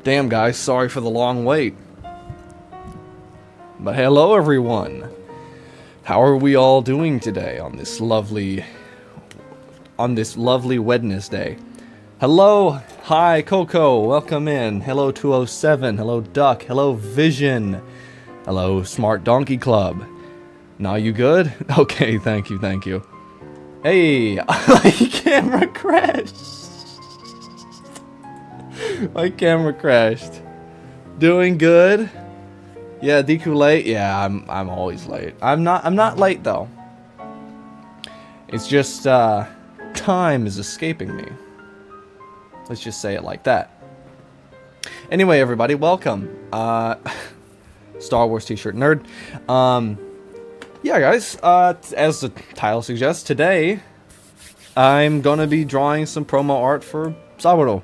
Damn, guys, sorry for the long wait. But hello, everyone. How are we all doing today on this lovely Wednesday? Hello, hi, Coco, welcome in. Hello, 207. Hello, Duck. Hello, Vision. Hello, Smart Donkey Club. Now you good? Okay, thank you. Hey, my camera crashed. My camera crashed. Doing good? Yeah, Deku late? Yeah, I'm always late. I'm not late though. It's just time is escaping me. Let's just say it like that. Anyway, everybody, welcome. Star Wars t-shirt nerd. Yeah, guys, as the title suggests, today I'm gonna be drawing some promo art for Saburo.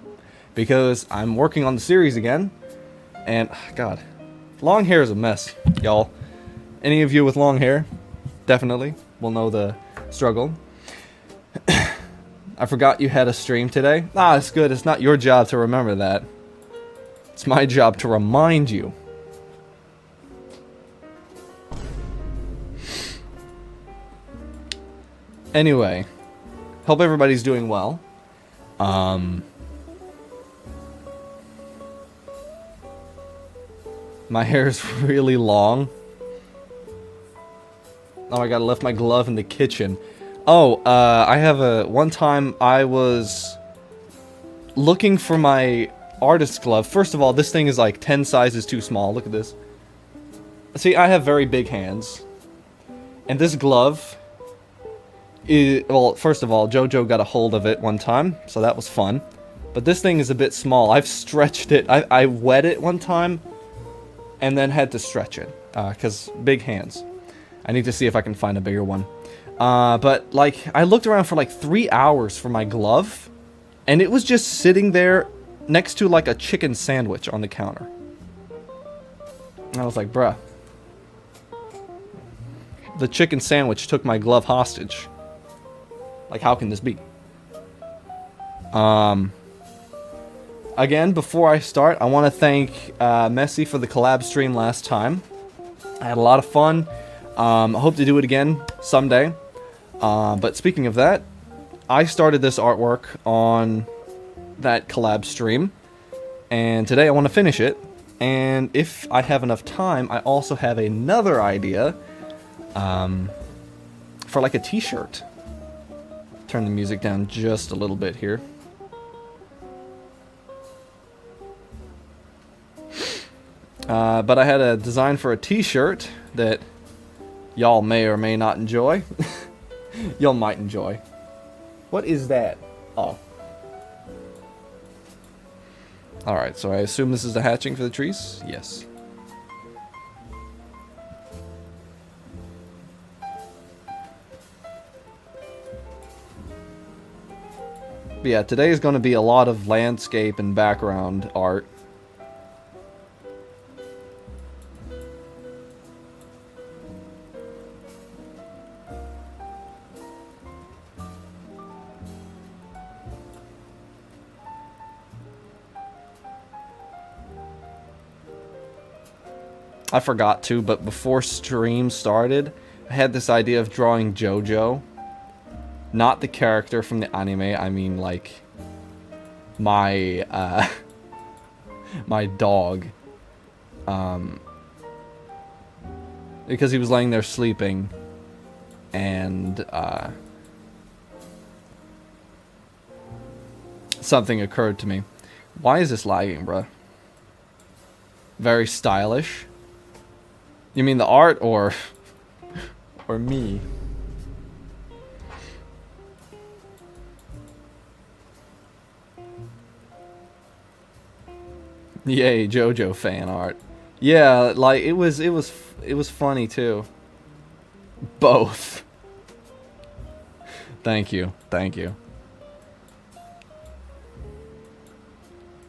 Because I'm working on the series again, and, God, long hair is a mess, y'all. Any of you with long hair, definitely, will know the struggle. I forgot you had a stream today. Ah, it's good, it's not your job to remember that. It's my job to remind you. Anyway, hope everybody's doing well. My hair is really long. Oh, I gotta lift my glove in the kitchen. Oh, I have one time I was looking for my artist glove. First of all, this thing is like 10 sizes too small. Look at this. See, I have very big hands. And this glove is, well, first of all, Jojo got a hold of it one time, so that was fun. But this thing is a bit small. I've stretched it. I wet it one time. And then had to stretch it, because big hands. I need to see if I can find a bigger one. But, like, I looked around for like 3 hours for my glove, and it was just sitting there next to, like, a chicken sandwich on the counter. And I was like, bruh. The chicken sandwich took my glove hostage. Like, how can this be? Again, before I start, I want to thank Messi for the collab stream last time. I had a lot of fun. I hope to do it again someday. But speaking of that, I started this artwork on that collab stream. And today I want to finish it. And if I have enough time, I also have another idea for like a t-shirt. Turn the music down just a little bit here. But I had a design for a t-shirt that y'all may or may not enjoy. Y'all might enjoy. What is that? Oh. Alright, so I assume this is the hatching for the trees? Yes. But yeah, today is going to be a lot of landscape and background art. I forgot to, but before stream started, I had this idea of drawing JoJo. Not the character from the anime, I mean, like, my, my dog. Because he was laying there sleeping, and, something occurred to me. Why is this lagging, bruh? Very stylish. You mean the art, or me? Yay, JoJo fan art. Yeah, like it was funny too. Both. Thank you.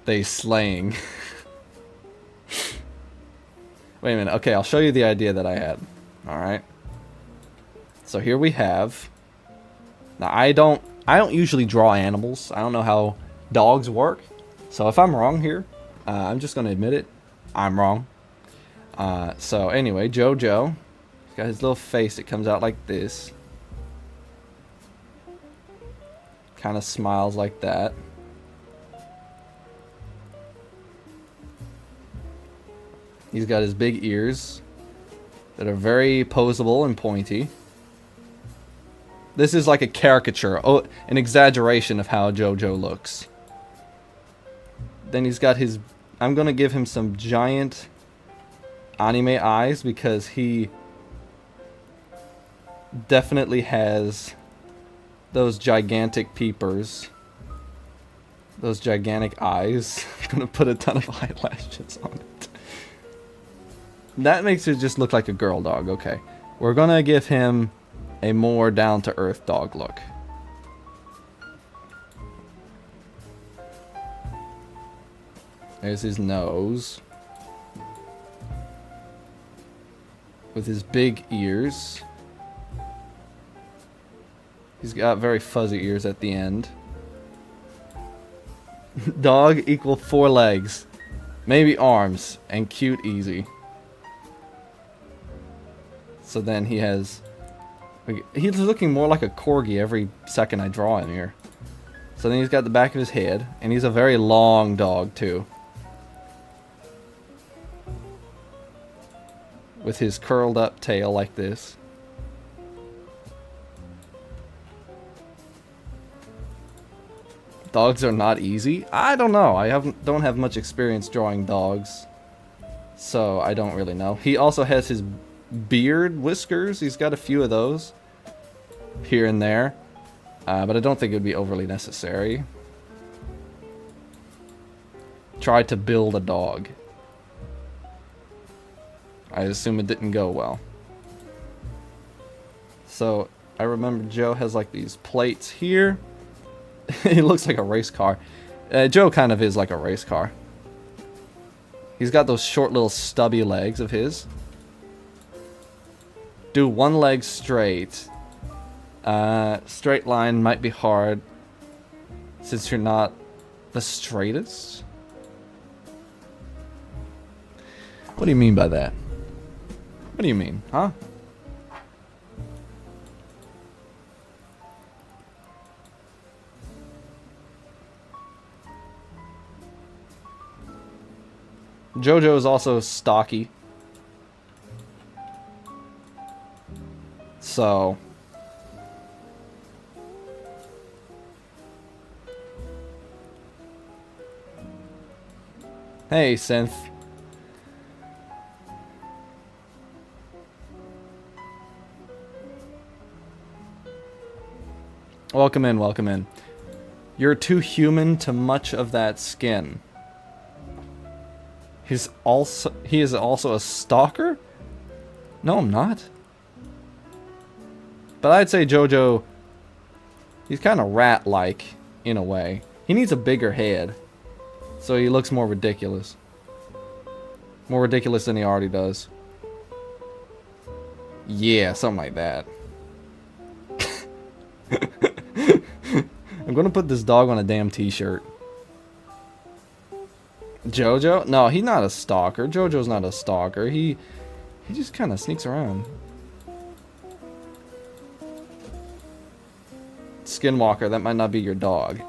They slaying. Wait a minute. Okay, I'll show you the idea that I had. Alright. So here we have... Now, I don't usually draw animals. I don't know how dogs work. So if I'm wrong here, I'm just gonna admit it. I'm wrong. So anyway, JoJo. He's got his little face that comes out like this. Kind of smiles like that. He's got his big ears that are very poseable and pointy. This is like a caricature, an exaggeration of how JoJo looks. Then he's got his... I'm gonna give him some giant anime eyes because he definitely has those gigantic peepers. Those gigantic eyes. I'm gonna put a ton of eyelashes on it. That makes it just look like a girl dog. Okay. We're gonna give him a more down-to-earth dog look. There's his nose. With his big ears. He's got very fuzzy ears at the end. Dog equal 4 legs. Maybe arms. And cute easy. So then he has... He's looking more like a corgi every second I draw him here. So then he's got the back of his head. And he's a very long dog too. With his curled up tail like this. Dogs are not easy? I don't know. I don't have much experience drawing dogs. So I don't really know. He also has his beard whiskers. He's got a few of those. Here and there. But I don't think it would be overly necessary. Tried to build a dog. I assume it didn't go well. So, I remember Joe has like these plates here. He looks like a race car. Joe kind of is like a race car. He's got those short little stubby legs of his. Do one leg straight. Straight line might be hard. Since you're not the straightest. What do you mean by that? What do you mean, huh? JoJo is also stocky. So... Hey, Synth. Welcome in, welcome in. You're too human to much of that skin. He is also a stalker? No, I'm not. But I'd say JoJo, he's kind of rat-like, in a way. He needs a bigger head. So he looks more ridiculous. More ridiculous than he already does. Yeah, something like that. I'm gonna put this dog on a damn t-shirt. JoJo? No, he's not a stalker. JoJo's not a stalker. He just kind of sneaks around. Skinwalker, that might not be your dog.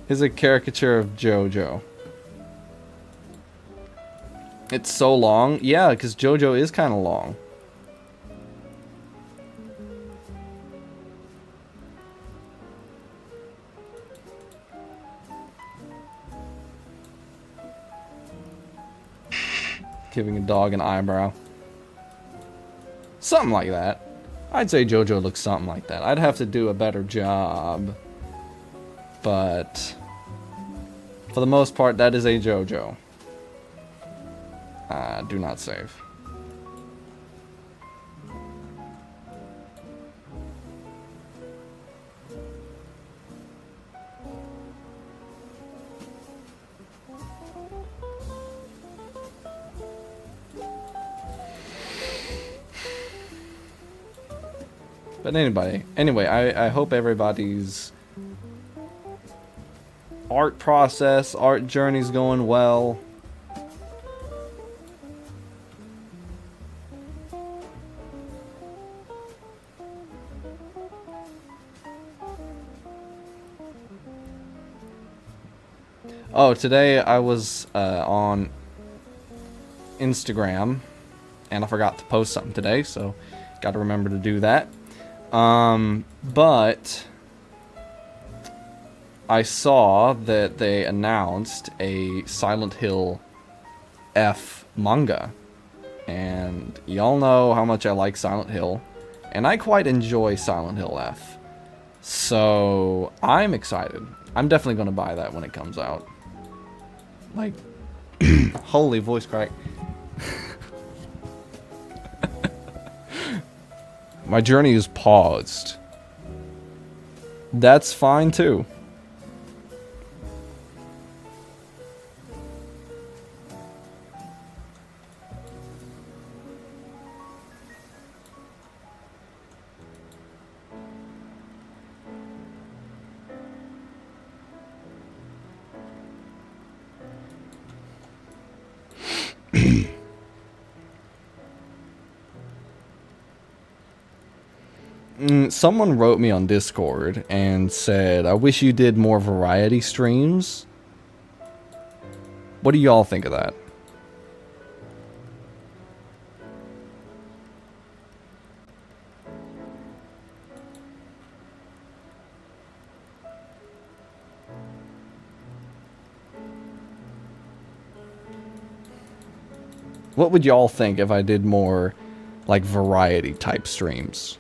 Here's a caricature of JoJo. It's so long. Yeah, because JoJo is kind of long. Giving a dog an eyebrow. Something like that. I'd say JoJo looks something like that. I'd have to do a better job. But for the most part, that is a JoJo. Do not save. But anyway, I hope everybody's art process, art journey's going well. Oh, today I was on Instagram, and I forgot to post something today, so got to remember to do that. But I saw that they announced a Silent Hill F manga, and y'all know how much I like Silent Hill, and I quite enjoy Silent Hill F. So I'm excited. I'm definitely going to buy that when it comes out. Like, holy voice crack. My journey is paused. That's fine too. Someone wrote me on Discord and said, I wish you did more variety streams. What do y'all think of that? What would y'all think if I did more, like, variety type streams?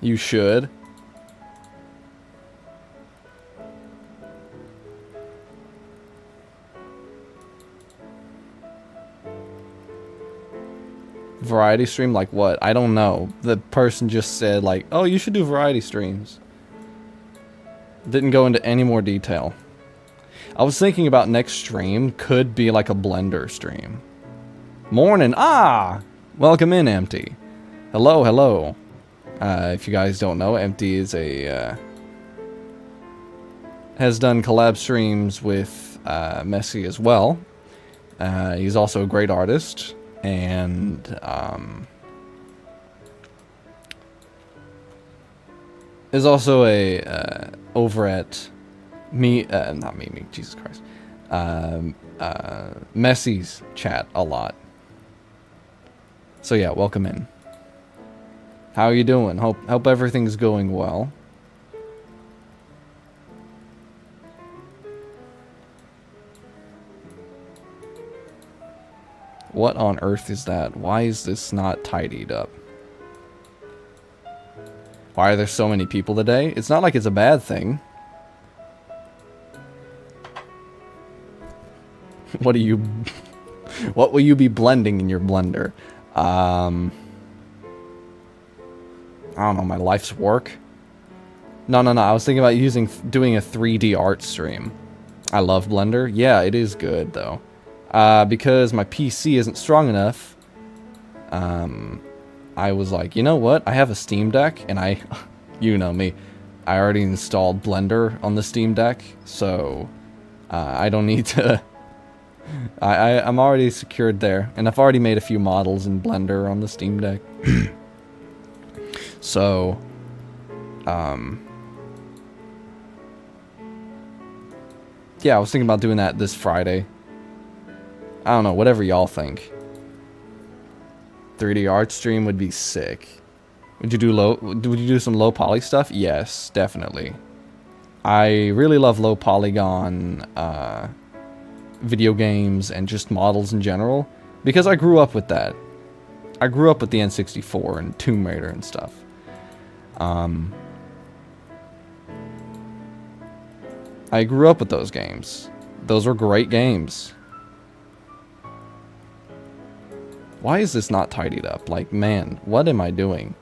You should. Variety stream? Like what? I don't know. The person just said like, oh, you should do variety streams. Didn't go into any more detail. I was thinking about next stream could be like a Blender stream. Morning. Ah! Welcome in, Empty. Hello, hello. If you guys don't know, Empty is a, has done collab streams with, Messi as well. He's also a great artist, and, is also a, over at not Mimi, Jesus Christ. Messi's chat a lot. So yeah, welcome in. How are you doing? Hope everything's going well. What on earth is that? Why is this not tidied up? Why are there so many people today? It's not like it's a bad thing. What do you... What will you be blending in your blender? I don't know, my life's work? No, I was thinking about doing a 3D art stream. I love Blender. Yeah, it is good, though. Because my PC isn't strong enough, I was like, you know what? I have a Steam Deck, and you know me, I already installed Blender on the Steam Deck, so I don't need to... I'm already secured there, and I've already made a few models in Blender on the Steam Deck. So, yeah, I was thinking about doing that this Friday. I don't know, whatever y'all think. 3D art stream would be sick. Would you do some low poly stuff? Yes, definitely. I really love low polygon video games and just models in general, because I grew up with that. I grew up with the N64 and Tomb Raider and stuff. I grew up with those games. Those were great games. Why is this not tidied up? Like, man, what am I doing?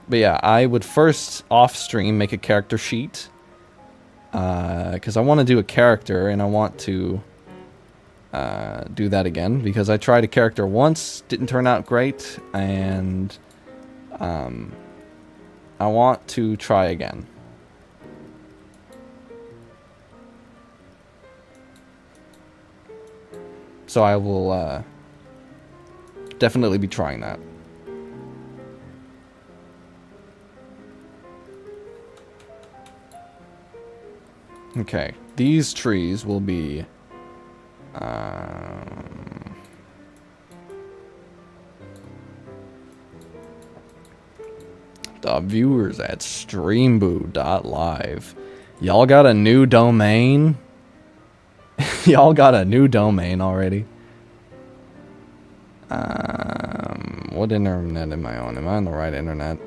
But yeah, I would first off stream make a character sheet Because I want to do a character, and I want to do that again, because I tried a character once, didn't turn out great, and I want to try again. So I will definitely be trying that. Okay, these trees will be the viewers at streamboo.live. Y'all got a new domain? Y'all got a new domain already? What internet am I on? Am I on the right internet?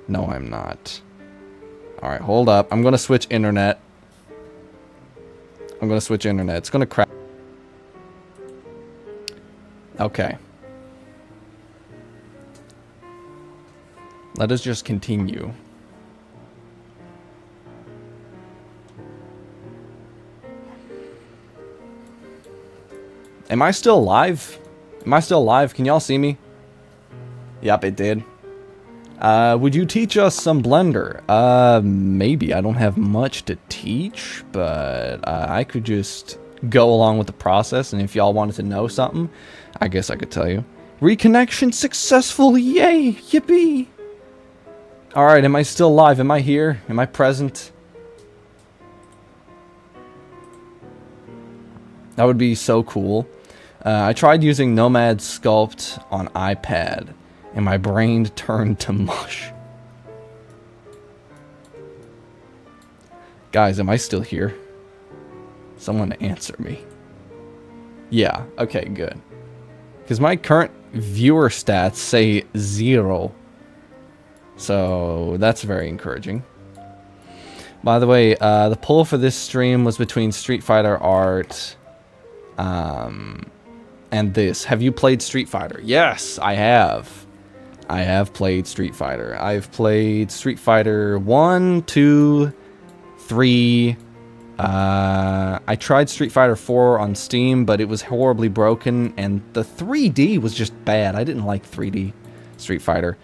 No, I'm not. Alright, hold up. I'm gonna switch internet. It's gonna crash. Okay. Let us just continue. Am I still live? Can y'all see me? Yep, it did. Would you teach us some Blender? Maybe. I don't have much to teach, but I could just go along with the process, and if y'all wanted to know something, I guess I could tell you. Reconnection successful! Yay! Yippee! Alright, am I still live? Am I here? Am I present? That would be so cool. I tried using Nomad Sculpt on iPad, and my brain turned to mush. Guys, am I still here? Someone answer me. Yeah, okay, good. Because my current viewer stats say 0. So, that's very encouraging. By the way, the poll for this stream was between Street Fighter Art and this. Have you played Street Fighter? Yes, I have. I have played Street Fighter. I've played Street Fighter 1, 2, 3. I tried Street Fighter 4 on Steam, but it was horribly broken, and the 3D was just bad. I didn't like 3D Street Fighter.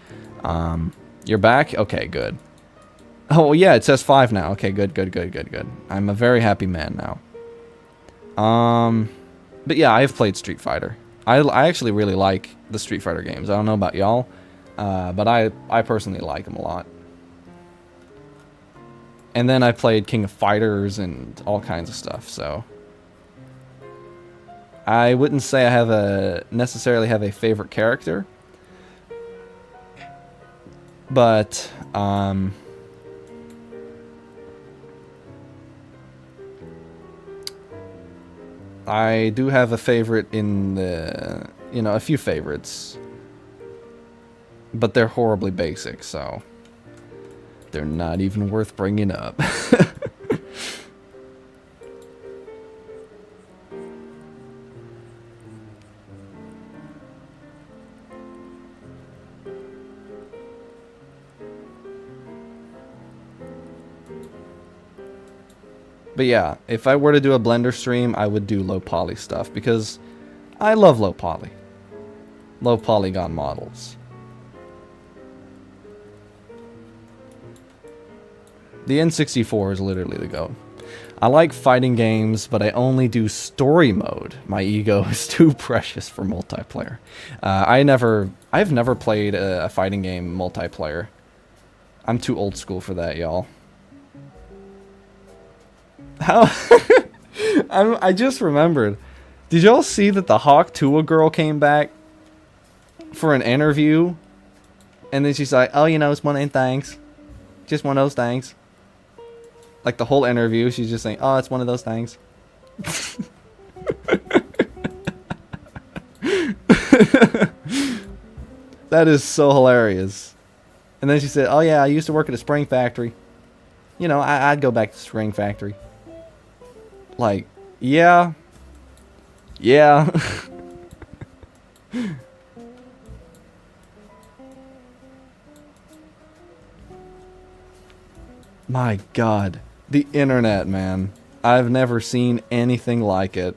You're back? Okay, good. Oh, yeah, it says 5 now. Okay, good. I'm a very happy man now. But yeah, I have played Street Fighter. I actually really like the Street Fighter games. I don't know about y'all, but I personally like them a lot. And then I played King of Fighters and all kinds of stuff, so I wouldn't say I necessarily have a favorite character, but I do have a favorite in the, a few favorites, but they're horribly basic, so they're not even worth bringing up. But yeah, if I were to do a Blender stream, I would do low poly stuff, because I love low poly. Low polygon models. The N64 is literally the GOAT. I like fighting games, but I only do story mode. My ego is too precious for multiplayer. I've never played a fighting game multiplayer. I'm too old school for that, y'all. How? I just remembered. Did y'all see that the Hawk Tuah girl came back for an interview? And then she's like, oh, it's one of them things. Just one of those things. Like the whole interview, she's just saying, oh, it's one of those things. That is so hilarious. And then she said, oh yeah, I used to work at a spring factory. I'd go back to the spring factory. Like, yeah. Yeah. My God. The internet, man. I've never seen anything like it.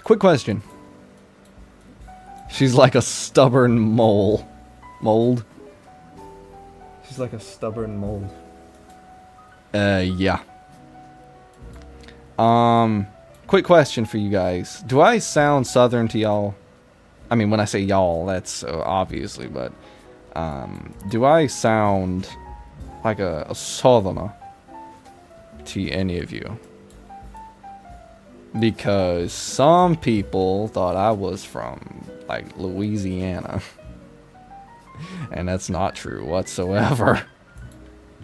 Quick question. She's like a stubborn mole. Mold? She's like a stubborn mold. Yeah. Quick question for you guys. Do I sound southern to y'all? I mean, when I say y'all, that's obviously, but do I sound like a southerner to any of you? Because some people thought I was from, like, Louisiana. And that's not true whatsoever.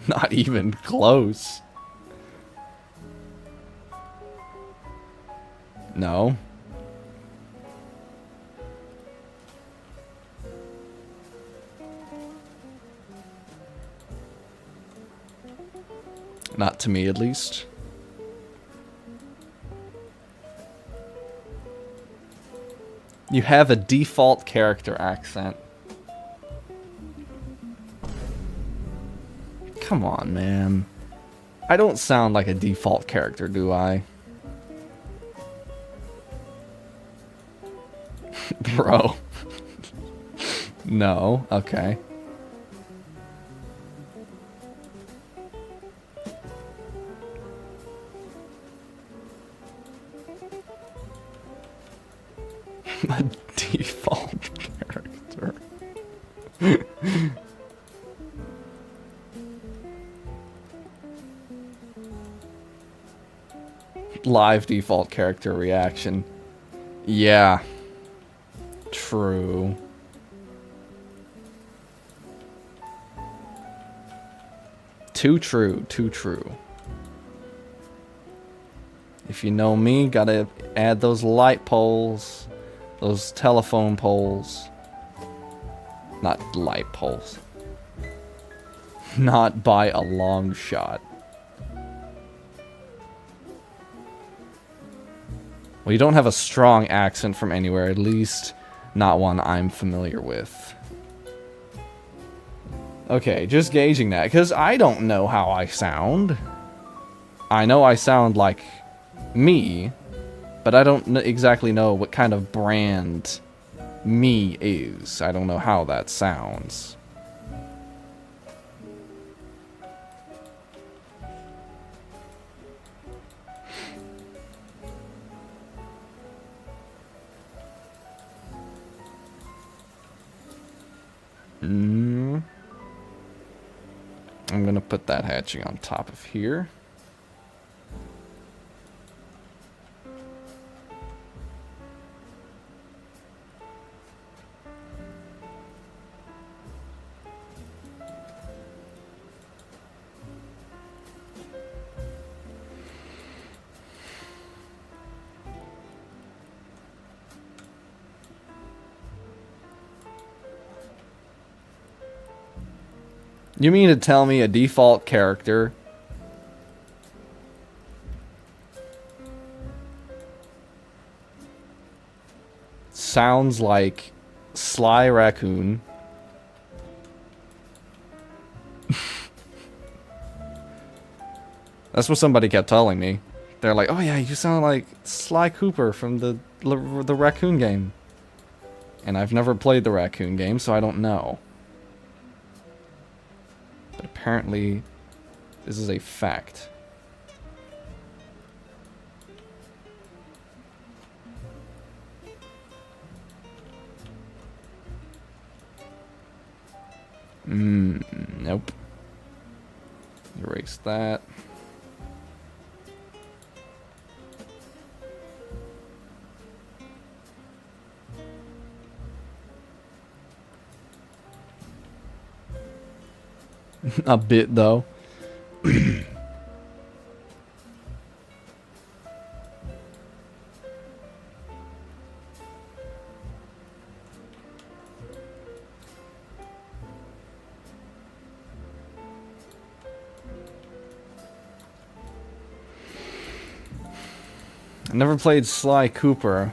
Not even close. No. Not to me, at least. You have a default character accent. Come on, man. I don't sound like a default character, do I? Bro. No, okay. A default character. Live default character reaction. Yeah. True. Too true, too true. If you know me, gotta add those light poles. Those telephone poles. Not light poles. Not by a long shot. Well, you don't have a strong accent from anywhere, at least not one I'm familiar with. Okay, just gauging that, because I don't know how I sound. I know I sound like me, but I don't exactly know what kind of brand me is. I don't know how that sounds. I'm gonna put that hatching on top of here. You mean to tell me a default character sounds like Sly Raccoon? That's what somebody kept telling me. They're like, oh yeah, you sound like Sly Cooper from the Raccoon game. And I've never played the Raccoon game, so I don't know. But apparently, this is a fact. Nope. Erase that. A bit, though. I never played Sly Cooper.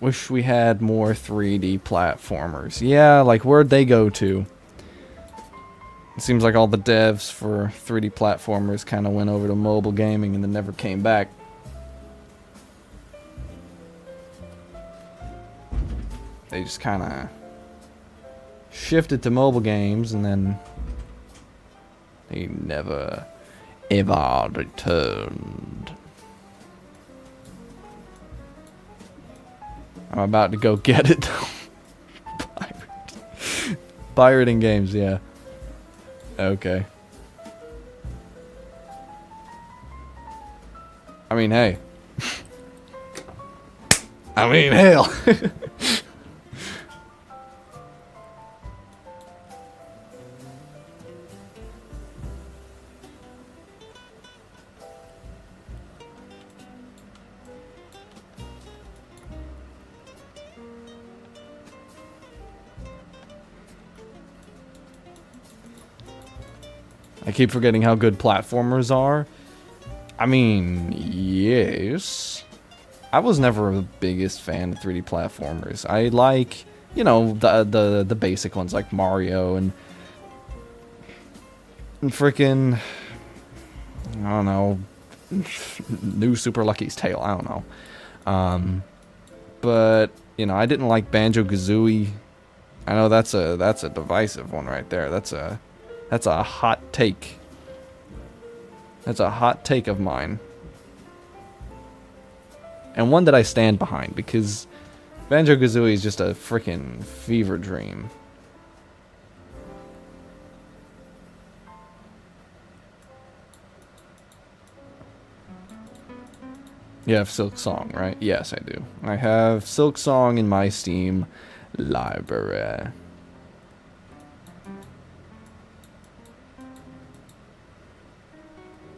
Wish we had more 3D platformers. Yeah, like, where'd they go to? It seems like all the devs for 3D platformers kind of went over to mobile gaming and then never came back. They just kind of shifted to mobile games and then they never ever returned. I'm about to go get it. Pirating games, yeah. Okay. I mean, hey. I mean, hell. I keep forgetting how good platformers are. I mean, yes. I was never the biggest fan of 3D platformers. I like, you know, the basic ones like Mario and freaking, I don't know, New Super Lucky's Tale. I don't know. But you know, I didn't like Banjo-Kazooie. I know that's a divisive one right there. That's a hot take. That's a hot take of mine. And one that I stand behind, because Banjo-Kazooie is just a freaking fever dream. You have Silk Song, right? Yes, I do. I have Silk Song in my Steam library.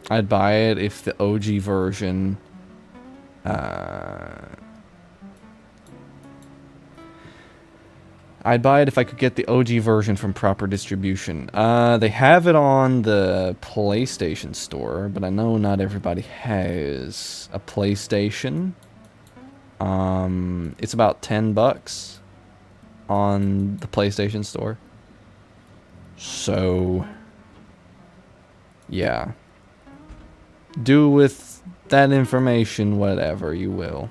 I'd buy it if the OG version... I'd buy it if I could get the OG version from proper distribution. They have it on the PlayStation Store, but I know not everybody has a PlayStation. It's about $10 on the PlayStation Store. So, yeah. Do with that information whatever you will.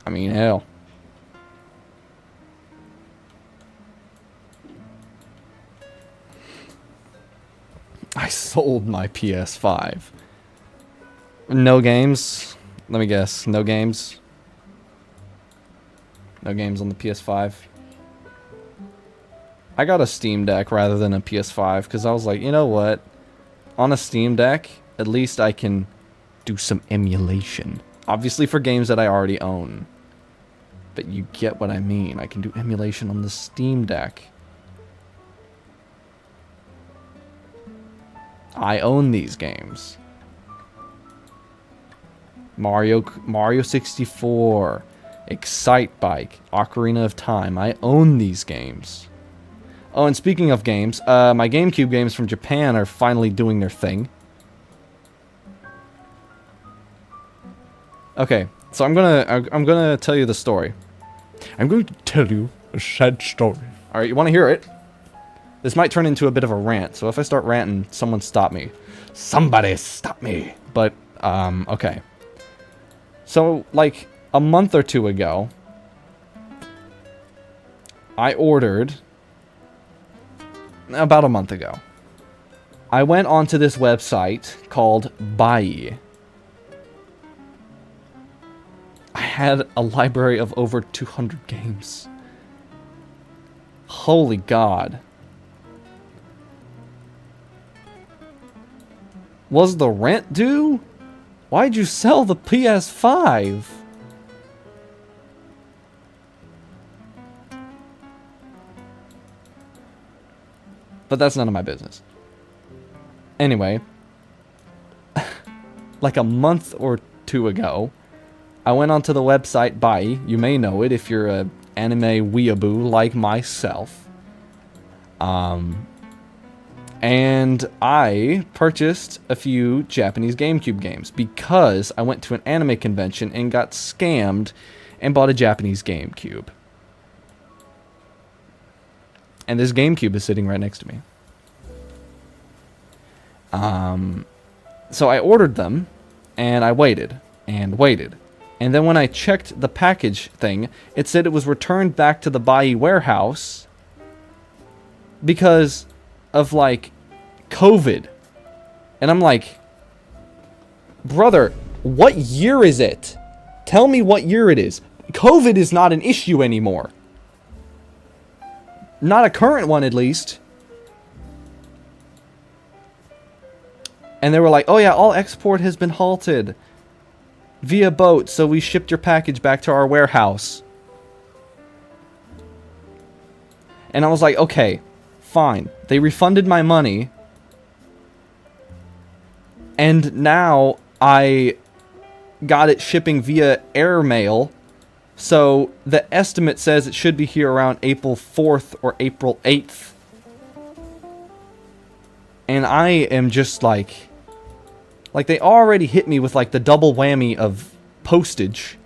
I mean, hell. I sold my PS5. No games? Let me guess. No games? No games on the PS5? I got a Steam Deck rather than a PS5 because I was like, you know what? On a Steam Deck, at least I can do some emulation. Obviously for games that I already own. But you get what I mean. I can do emulation on the Steam Deck. I own these games. Mario 64, Excite Bike, Ocarina of Time. I own these games. Oh, and speaking of games, my GameCube games from Japan are finally doing their thing. Okay, so I'm gonna tell you the story. I'm going to tell you a sad story. All right, you want to hear it? This might turn into a bit of a rant, so if I start ranting, someone stop me. Somebody stop me. But okay. So like a month or two ago, I ordered. About a month ago, I went onto this website called Bai. I had a library of over 200 games. Holy God. Was the rent due? Why'd you sell the PS5? But that's none of my business. Anyway, like a month or two ago, I went onto the website Bai. You may know it if you're an anime weeaboo like myself. And I purchased a few Japanese GameCube games because I went to an anime convention and got scammed and bought a Japanese GameCube. And this GameCube is sitting right next to me. So I ordered them, and I waited, and waited. And then when I checked the package thing, it said it was returned back to the Bai warehouse because of, like, COVID. And I'm like, brother, what year is it? Tell me what year it is. COVID is not an issue anymore. Not a current one, at least. And they were like, oh yeah, all export has been halted via boat, so we shipped your package back to our warehouse. And I was like, okay, fine. They refunded my money. And now I got it shipping via airmail. So the estimate says it should be here around April 4th or April 8th. And I am just like they already hit me with like the double whammy of postage.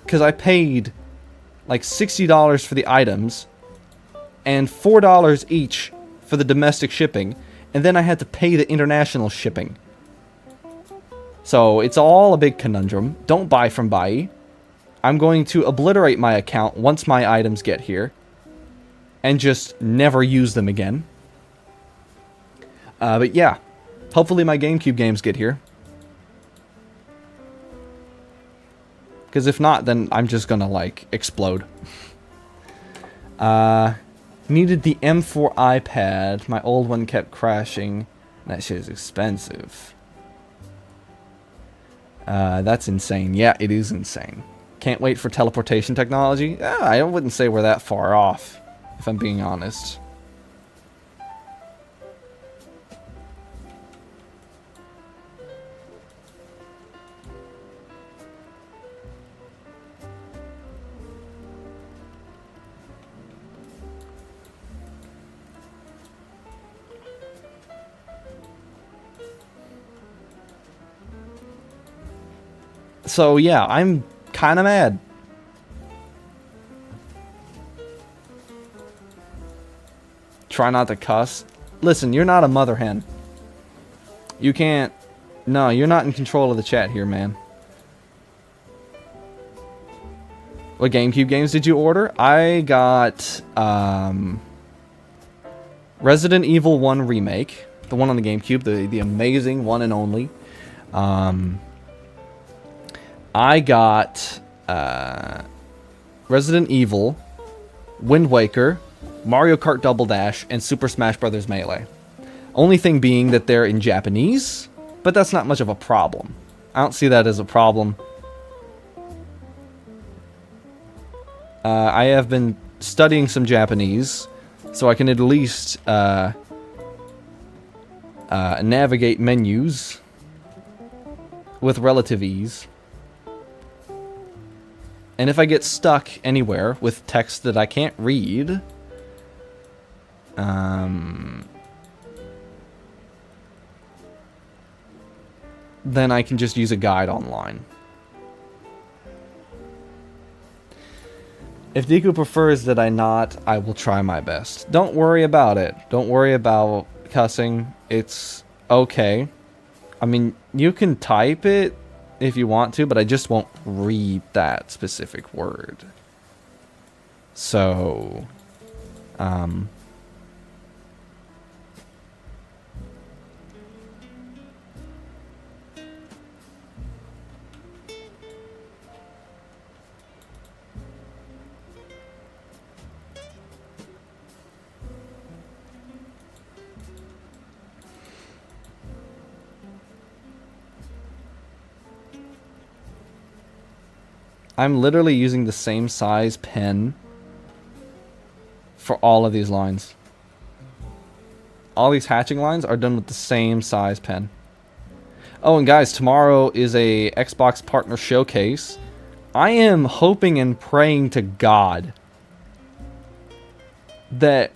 Because I paid like $60 for the items and $4 each for the domestic shipping. And then I had to pay the international shipping. So it's all a big conundrum. Don't buy from Bai. I'm going to obliterate my account once my items get here. And just never use them again. But yeah. Hopefully my GameCube games get here. Because if not, then I'm just gonna, like, explode. Needed the M4 iPad. My old one kept crashing. That shit is expensive. That's insane. Yeah, it is insane. Can't wait for teleportation technology. I wouldn't say we're that far off, if I'm being honest. So yeah, I'm kind of mad. Try not to cuss. Listen, you're not a mother hen. You can't... No, you're not in control of the chat here, man. What GameCube games did you order? I got... Resident Evil 1 Remake. The one on the GameCube. The amazing one and only. I got Resident Evil, Wind Waker, Mario Kart Double Dash, and Super Smash Bros. Melee. Only thing being that they're in Japanese, but that's not much of a problem. I don't see that as a problem. I have been studying some Japanese, so I can at least navigate menus with relative ease. And if I get stuck anywhere with text that I can't read, then I can just use a guide online. If Deku prefers that I not, I will try my best. Don't worry about it. Don't worry about cussing. It's okay. I mean, you can type it if you want to, but I just won't read that specific word. So, I'm literally using the same size pen for all of these lines. All these hatching lines are done with the same size pen. Oh, and guys, tomorrow is a Xbox Partner Showcase. I am hoping and praying to God that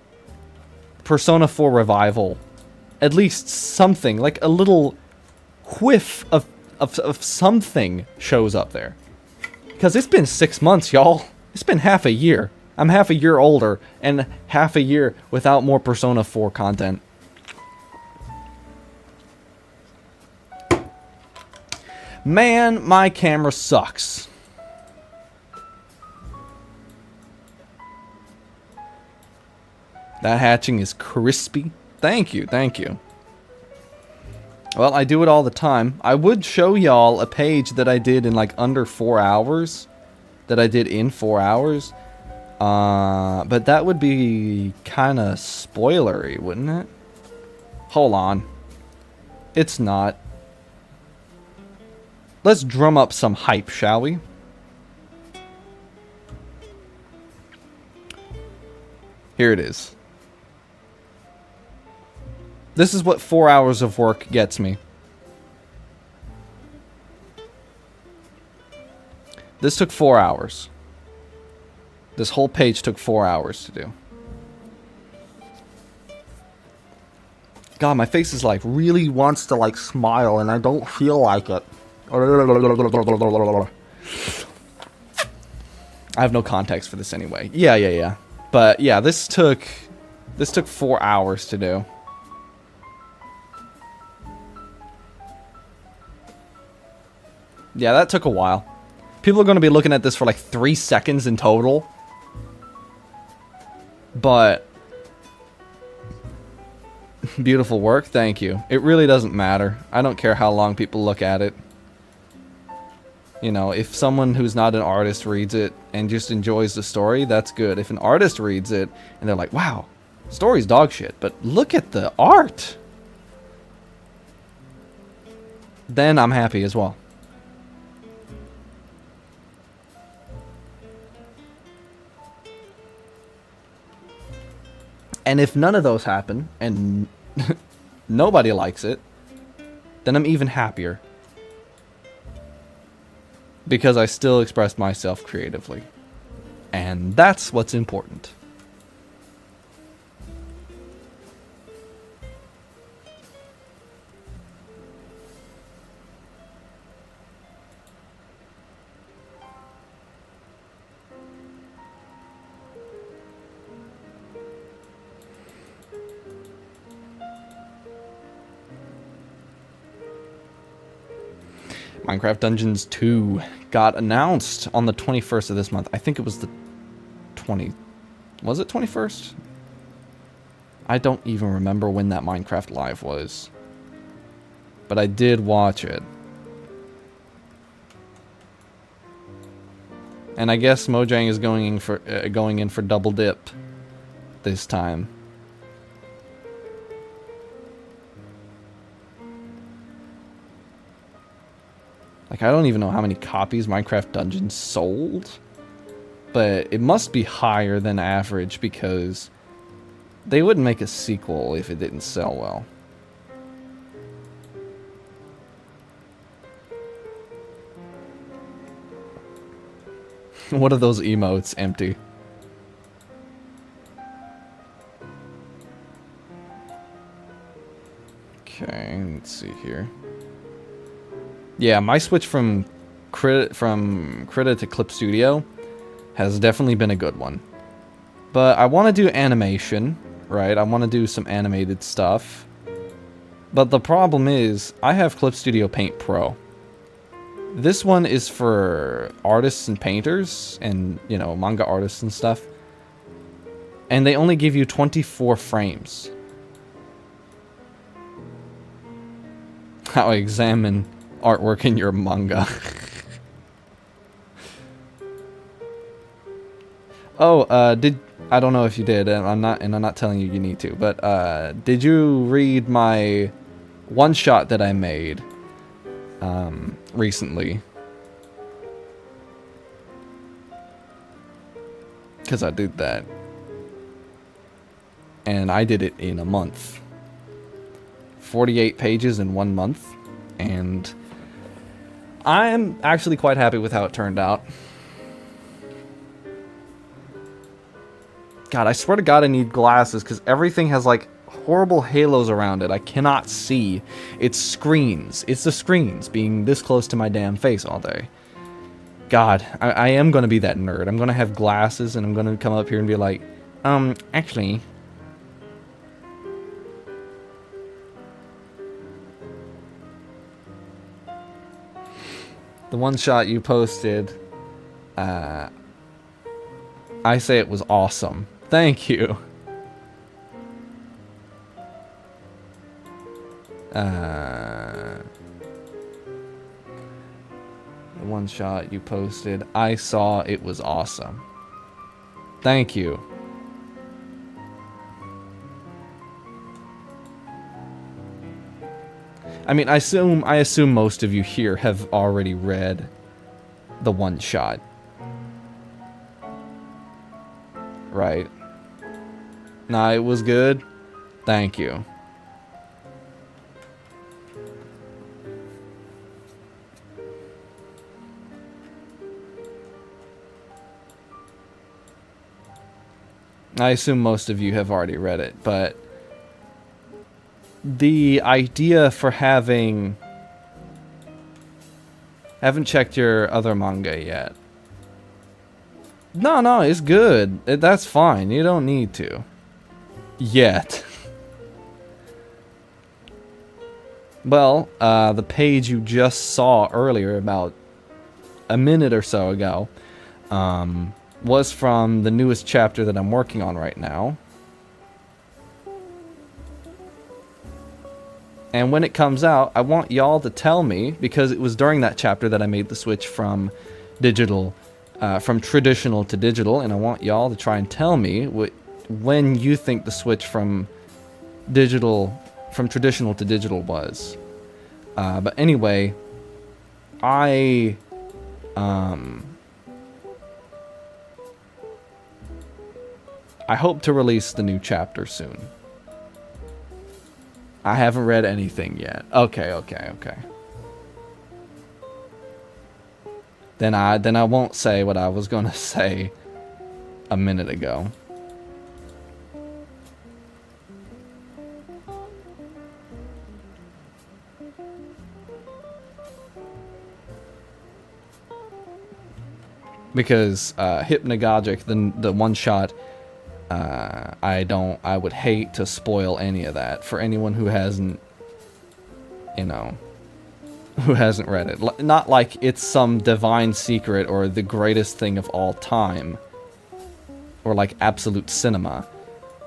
Persona 4 Revival, at least something, like a little whiff of something shows up there. Because it's been 6 months, y'all. It's been half a year. I'm half a year older, and half a year without more Persona 4 content. Man, my camera sucks. That hatching is crispy. Thank you, thank you. Well, I do it all the time. I would show y'all a page that I did in like under 4 hours. That I did in 4 hours. But that would be kind of spoilery, wouldn't it? Hold on. It's not. Let's drum up some hype, shall we? Here it is. This is what 4 hours of work gets me. This took 4 hours. This whole page took 4 hours to do. God, my face is like really wants to like smile and I don't feel like it. I have no context for this anyway. Yeah. But yeah, this took 4 hours to do. Yeah, that took a while. People are going to be looking at this for like 3 seconds in total. But beautiful work, thank you. It really doesn't matter. I don't care how long people look at it. You know, if someone who's not an artist reads it and just enjoys the story, that's good. If an artist reads it and they're like, wow, story's dog shit, but look at the art, then I'm happy as well. And if none of those happen, and nobody likes it, then I'm even happier. Because I still expressed myself creatively. And that's what's important. Minecraft Dungeons 2 got announced on the 21st of this month. I think it was the 20... Was it 21st? I don't even remember when that Minecraft Live was. But I did watch it. And I guess Mojang is going in for double dip this time. Like, I don't even know how many copies Minecraft Dungeons sold. But it must be higher than average because they wouldn't make a sequel if it didn't sell well. What are those emotes? Empty. Okay, let's see here. Yeah, my switch from Krita to Clip Studio has definitely been a good one. But I want to do animation, right? I want to do some animated stuff. But the problem is, I have Clip Studio Paint Pro. This one is for artists and painters and, you know, manga artists and stuff. And they only give you 24 frames. How I examine artwork in your manga. Oh, I don't know if you did, and I'm not telling you need to, but did you read my one shot that I made recently? Because I did that. And I did it in a month. 48 pages in 1 month. And I'm actually quite happy with how it turned out. God, I swear to God I need glasses, because everything has, like, horrible halos around it. I cannot see. It's screens. It's the screens being this close to my damn face all day. God, I am going to be that nerd. I'm going to have glasses, and I'm going to come up here and be like, actually... The one shot you posted, I say it was awesome. Thank you. The one shot you posted, I saw it was awesome. Thank you. I mean, I assume most of you here have already read the one shot. Right. Nah, it was good. Thank you. I assume most of you have already read it, but the idea for having... Haven't checked your other manga yet. No, it's good. That's fine. You don't need to. Yet. Well, the page you just saw earlier, about a minute or so ago, was from the newest chapter that I'm working on right now. And when it comes out, I want y'all to tell me, because it was during that chapter that I made the switch from digital, from traditional to digital, and I want y'all to try and tell me when you think the switch from traditional to digital was. But anyway, I hope to release the new chapter soon. I haven't read anything yet. Okay. Then I won't say what I was gonna say a minute ago. Because Hypnagogic, the one shot, I would hate to spoil any of that for anyone who hasn't, who hasn't read it. Not like it's some divine secret or the greatest thing of all time, or like absolute cinema.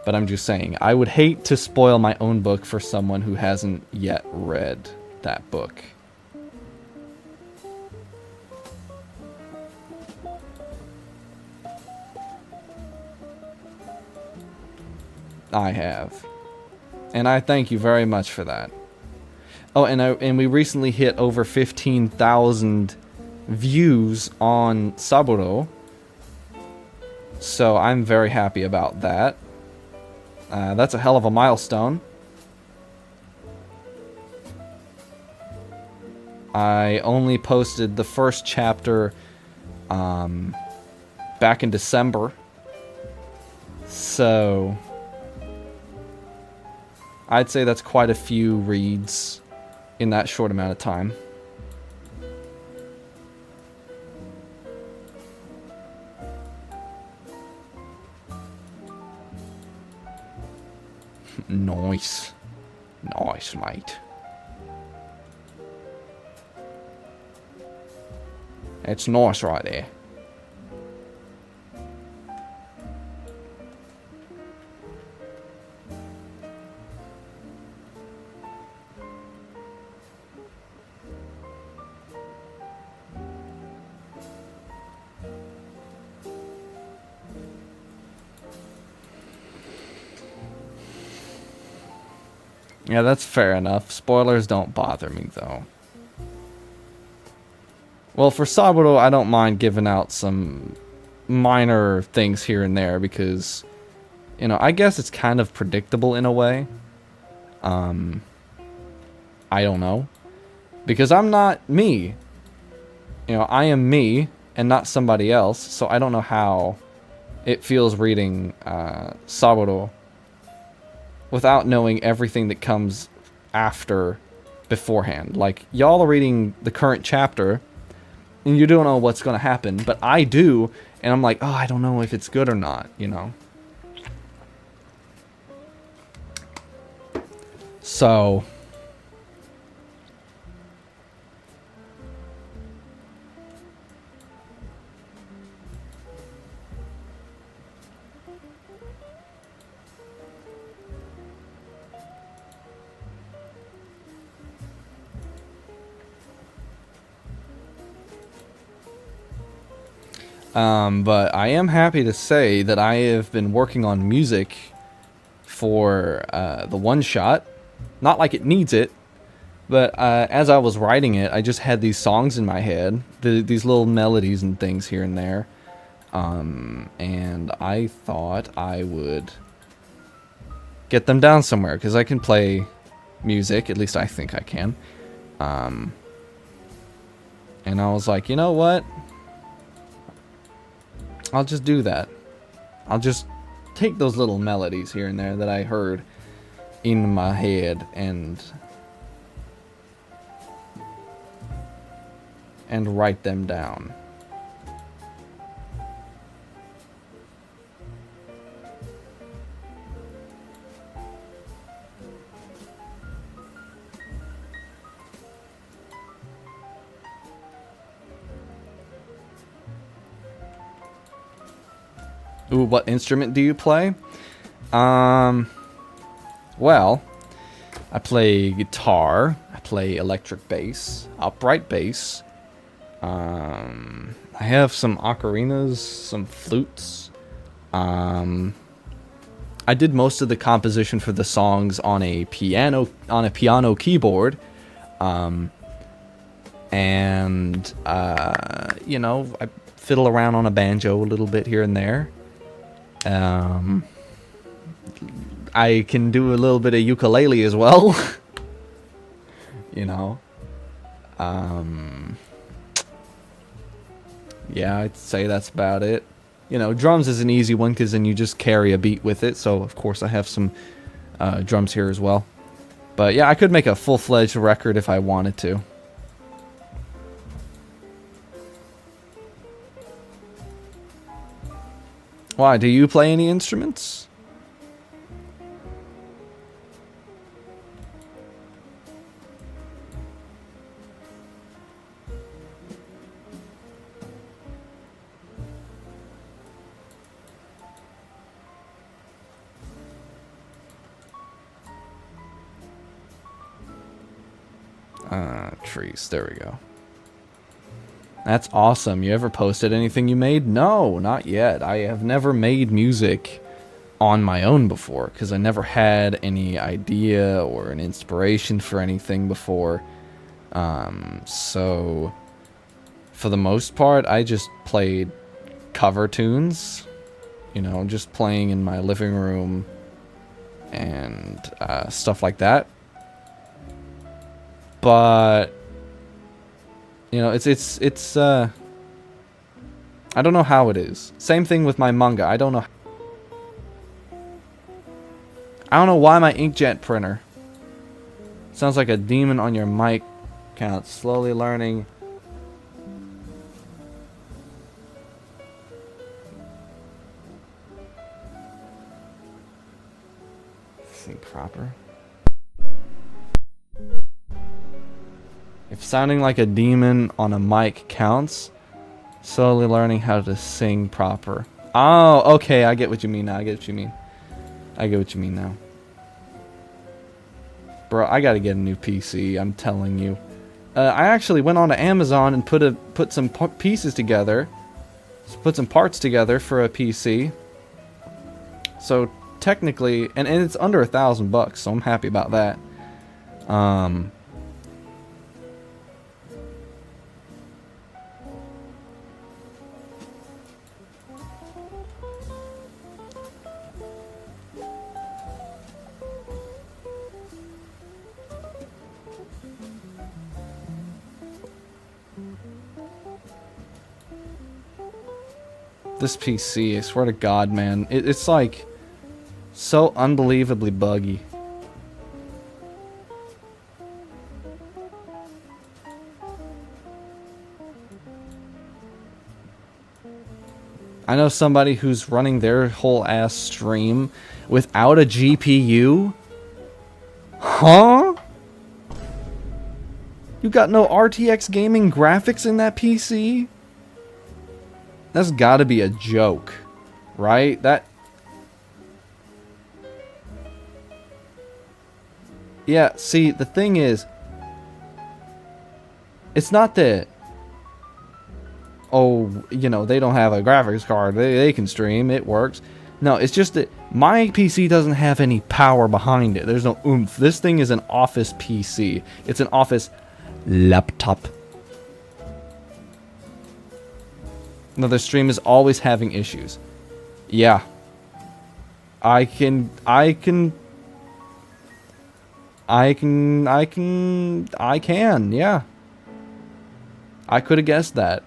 But I'm just saying, I would hate to spoil my own book for someone who hasn't yet read that book. I have. And I thank you very much for that. Oh, and we recently hit over 15,000 views on Saburo. So I'm very happy about that. That's a hell of a milestone. I only posted the first chapter back in December. So I'd say that's quite a few reads in that short amount of time. Nice. Nice, mate. It's nice right there. Yeah, that's fair enough. Spoilers don't bother me, though. Well, for Saburo, I don't mind giving out some minor things here and there because, I guess it's kind of predictable in a way. I don't know. Because I'm not me. I am me and not somebody else, so I don't know how it feels reading Saburo without knowing everything that comes after beforehand. Like, y'all are reading the current chapter, and you don't know what's going to happen, but I do, and I'm like, oh, I don't know if it's good or not, you know? So... but I am happy to say that I have been working on music for the one-shot. Not like it needs it, but as I was writing it, I just had these songs in my head, these little melodies and things here and there. And I thought I would get them down somewhere, because I can play music, at least I think I can. And I was like, you know what? I'll just do that. I'll just take those little melodies here and there that I heard in my head and write them down. Ooh, what instrument do you play? Well, I play guitar, I play electric bass, upright bass. I have some ocarinas, some flutes. I did most of the composition for the songs on a piano keyboard. You know, I fiddle around on a banjo a little bit here and there. I can do a little bit of ukulele as well. You know. Yeah, I'd say that's about it. You know, drums is an easy one because then you just carry a beat with it. So, of course, I have some drums here as well. But, yeah, I could make a full-fledged record if I wanted to. Why, do you play any instruments? Trees. There we go. That's awesome. You ever posted anything you made? No, not yet. I have never made music on my own before because I never had any idea or an inspiration for anything before. So for the most part, I just played cover tunes, you know, just playing in my living room and stuff like that. But you know, it's I don't know how it is. Same thing with my manga. I don't know why my inkjet printer sounds like a demon on your mic count. Slowly learning. Sing proper. If sounding like a demon on a mic counts, slowly learning how to sing proper. Oh, okay, I get what you mean now. I get what you mean now. Bro, I gotta get a new PC, I'm telling you. I actually went on to Amazon and put some pieces together. Put some parts together for a PC. So, technically, and it's under $1,000, so I'm happy about that. This PC, I swear to God, man. It's like so unbelievably buggy. I know somebody who's running their whole ass stream without a GPU. Huh? You got no RTX gaming graphics in that PC? That's gotta be a joke, right? Yeah, see, the thing is, it's not that, oh, you know, they don't have a graphics card, they can stream, it works. No, it's just that my PC doesn't have any power behind it. There's no oomph. This thing is an office PC. It's an office laptop. No, the stream is always having issues. Yeah. I can, yeah. I could have guessed that.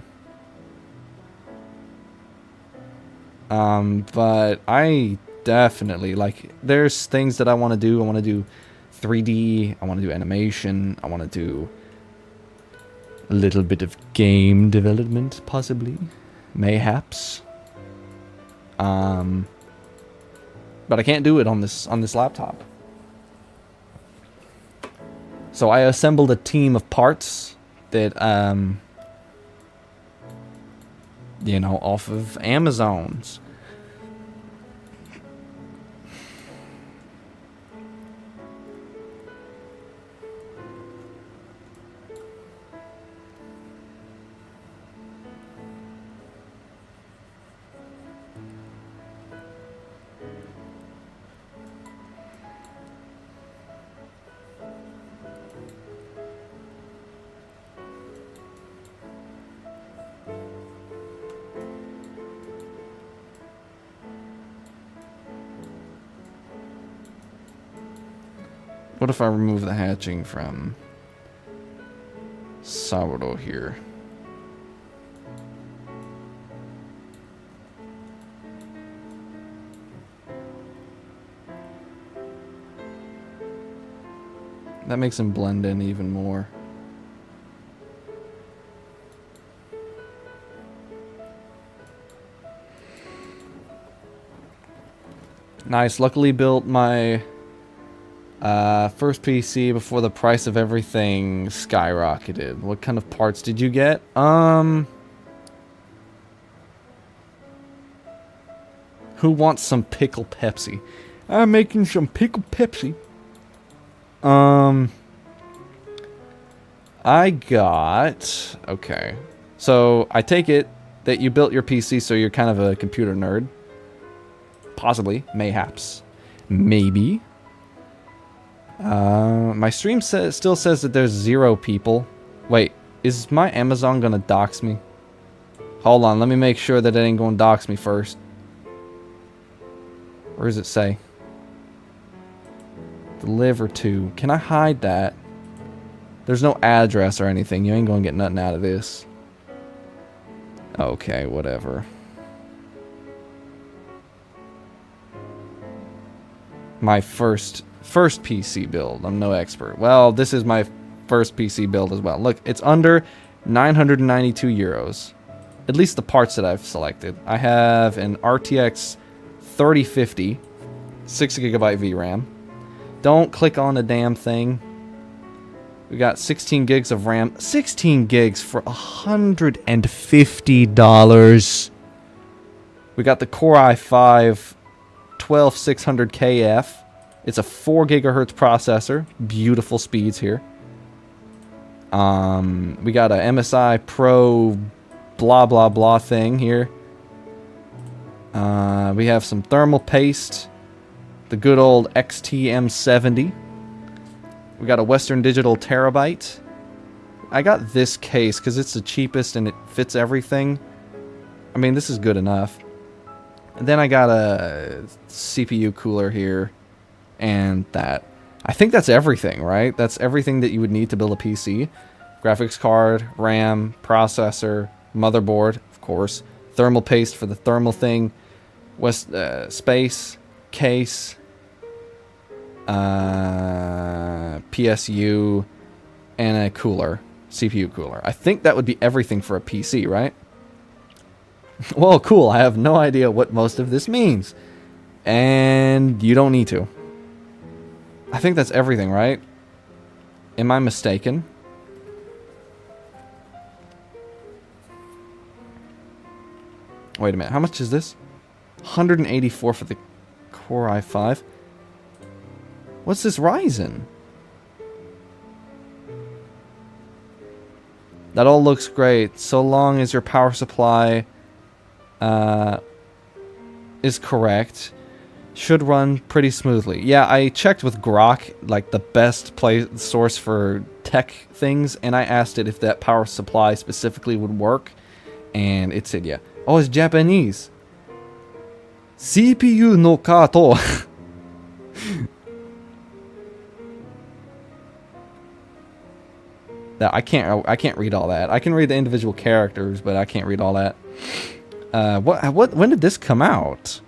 But I definitely, like, there's things that I want to do. I want to do 3D, I want to do animation, I want to do a little bit of game development, possibly. Mayhaps. But I can't do it on this laptop. So I assembled a team of parts that, you know, off of Amazon's. What if I remove the hatching from sourdough here? That makes him blend in even more. Nice. Luckily built my first PC before the price of everything skyrocketed. What kind of parts did you get? Who wants some pickle Pepsi? I'm making some pickle Pepsi. I got... Okay. So, I take it that you built your PC so you're kind of a computer nerd. Possibly. Mayhaps. Maybe. My stream still says that there's 0 people. Wait, is my Amazon gonna dox me? Hold on, let me make sure that it ain't gonna dox me first. Where does it say? Deliver to. Can I hide that? There's no address or anything. You ain't gonna get nothing out of this. Okay, whatever. My first PC build. I'm no expert. Well, this is my first PC build as well. Look, it's under 992 euros. At least the parts that I've selected. I have an RTX 3050, 6GB VRAM. Don't click on the damn thing. We got 16 gigs of RAM. 16 gigs for $150. We got the Core i5 12600KF. It's a 4 gigahertz processor. Beautiful speeds here. We got a MSI Pro blah blah blah thing here. We have some thermal paste. The good old XTM70. We got a Western Digital Terabyte. I got this case because it's the cheapest and it fits everything. I mean, this is good enough. And then I got a CPU cooler here. And that. I think that's everything, right? That's everything that you would need to build a PC. Graphics card, RAM, processor, motherboard, of course, Thermal paste for the thermal thing. Space. Case. PSU. And a cooler. CPU cooler. I think that would be everything for a PC, right? Well, cool. I have no idea what most of this means. And you don't need to. I think that's everything, right? Am I mistaken? Wait a minute. How much is this? 184 for the Core i5. What's this Ryzen? That all looks great, so long as your power supply is correct. Should run pretty smoothly. Yeah, I checked with Grok, like the best source for tech things, and I asked it if that power supply specifically would work, and it said yeah. Oh, it's Japanese. CPU no kato. I can't read all that. I can read the individual characters, but I can't read all that. When did this come out?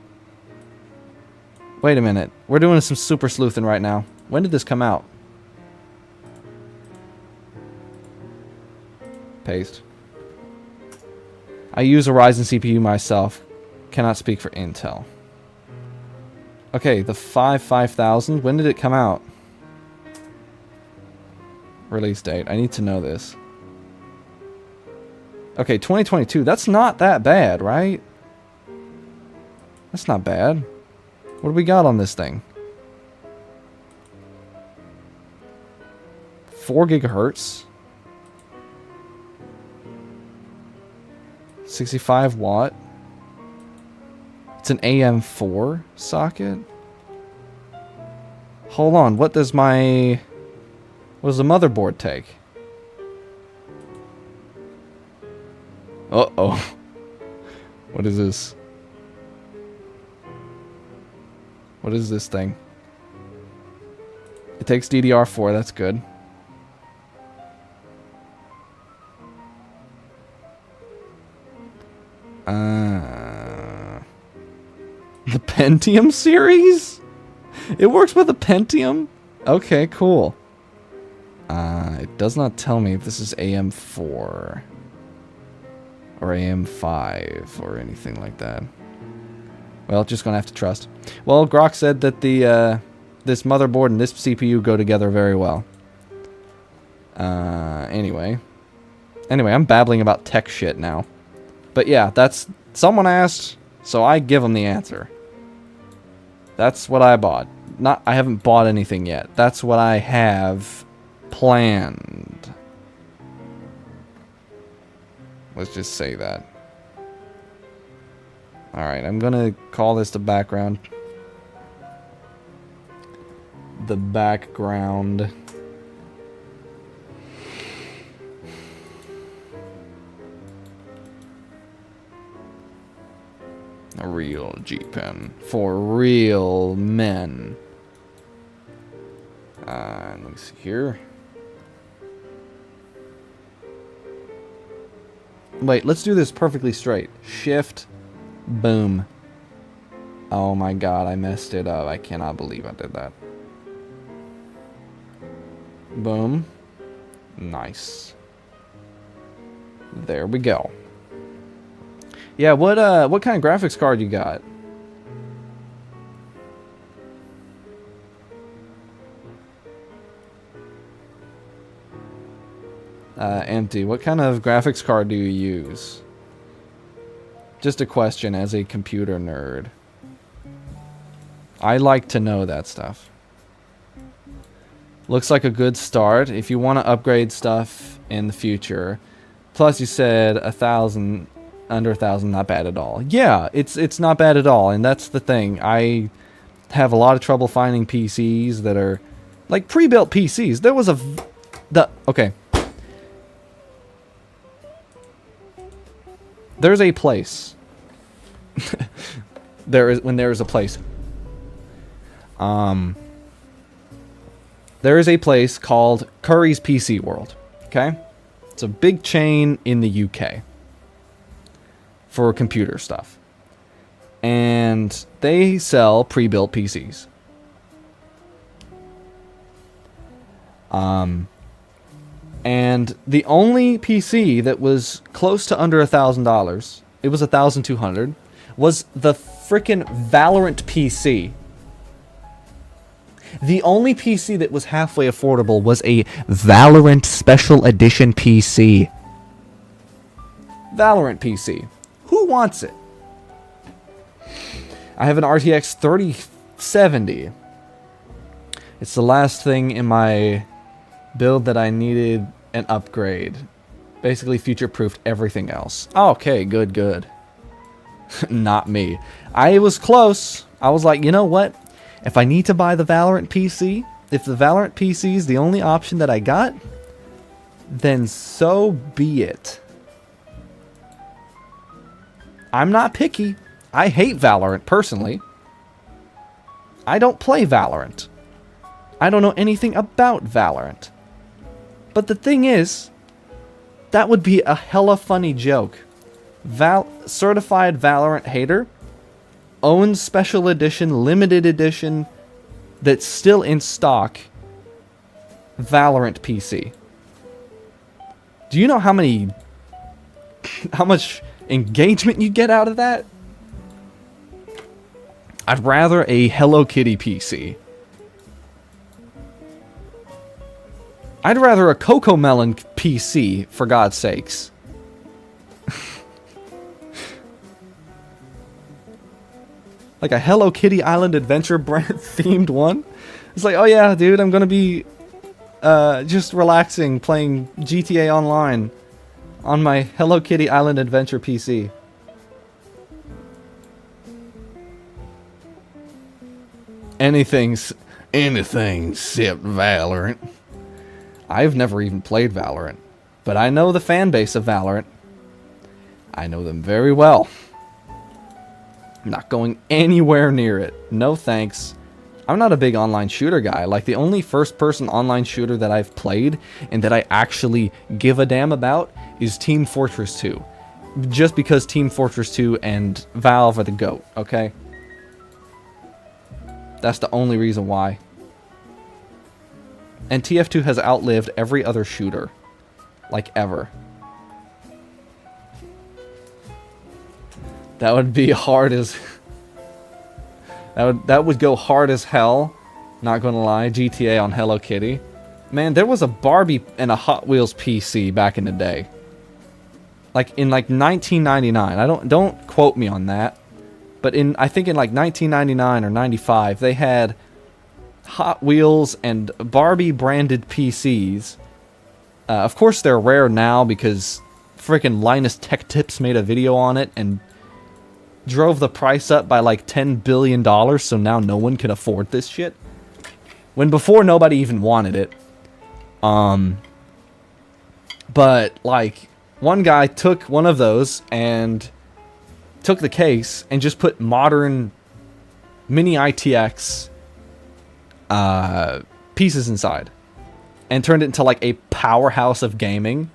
Wait a minute. We're doing some super sleuthing right now. When did this come out? Paste. I use a Ryzen CPU myself. Cannot speak for Intel. Okay, the 5000. When did it come out? Release date. I need to know this. Okay, 2022. That's not that bad, right? That's not bad. What do we got on this thing? 4 gigahertz. 65 watt. It's an AM4 socket. Hold on, what does the motherboard take? Uh-oh. What is this? What is this thing? It takes DDR4, that's good. The Pentium series? It works with a Pentium? Okay, cool. It does not tell me if this is AM4 or AM5 or anything like that. Well, just gonna have to trust. Well, Grok said that the this motherboard and this CPU go together very well. Anyway, I'm babbling about tech shit now. But yeah, that's someone asked, so I give them the answer. That's what I bought. I haven't bought anything yet. That's what I have planned. Let's just say that. Alright, I'm gonna call this the background. The background. A real G-pen. For real men. Let me see here. Wait, let's do this perfectly straight. Shift. Boom. Oh my god, I messed it up. I cannot believe I did that. Boom. Nice. There we go. Yeah, what kind of graphics card you got? Empty. What kind of graphics card do you use? Just a question as a computer nerd. I like to know that stuff. Looks like a good start if you want to upgrade stuff in the future. Plus you said 1,000, under 1,000, not bad at all. Yeah, it's not bad at all, and that's the thing. I have a lot of trouble finding PCs that are like pre-built PCs. There was okay. There's a place. There is a place. There is a place called Curry's PC World. Okay? It's a big chain in the UK. for computer stuff. And they sell pre-built PCs. And the only PC that was close to under $1,000, it was $1,200, was the frickin' Valorant PC. The only PC that was halfway affordable was a Valorant Special Edition PC. Valorant PC. Who wants it? I have an RTX 3070. It's the last thing in my build that I needed an upgrade. Basically future-proofed everything else. Okay, good. Not me. I was close. I was like, you know what? If I need to buy the Valorant PC, if the Valorant PC is the only option that I got, then so be it. I'm not picky. I hate Valorant, personally. I don't play Valorant. I don't know anything about Valorant. But the thing is, that would be a hella funny joke. Certified Valorant hater owns special edition, limited edition, that's still in stock, Valorant PC. Do you know how much engagement you get out of that? I'd rather a Hello Kitty PC. I'd rather a Cocomelon PC, for God's sakes. Like a Hello Kitty Island Adventure brand themed one. It's like, oh yeah, dude, I'm gonna be just relaxing, playing GTA Online on my Hello Kitty Island Adventure PC. Anything except Valorant. I've never even played Valorant, but I know the fan base of Valorant. I know them very well. I'm not going anywhere near it. No thanks. I'm not a big online shooter guy. Like, the only first-person online shooter that I've played and that I actually give a damn about is Team Fortress 2. Just because Team Fortress 2 and Valve are the GOAT, okay? That's the only reason why. And TF2 has outlived every other shooter. Like, ever. That would be hard as... That would go hard as hell. Not gonna lie. GTA on Hello Kitty. Man, there was a Barbie and a Hot Wheels PC back in the day. Like, in, like, 1999. Don't quote me on that. But I think in, like, 1999 or 95, they had Hot Wheels and Barbie branded PCs. Of course, they're rare now because freaking Linus Tech Tips made a video on it and drove the price up by like $10 billion, so now no one can afford this shit. When before, nobody even wanted it. But, like, one guy took one of those and took the case and just put modern mini ITX pieces inside and turned it into like a powerhouse of gaming.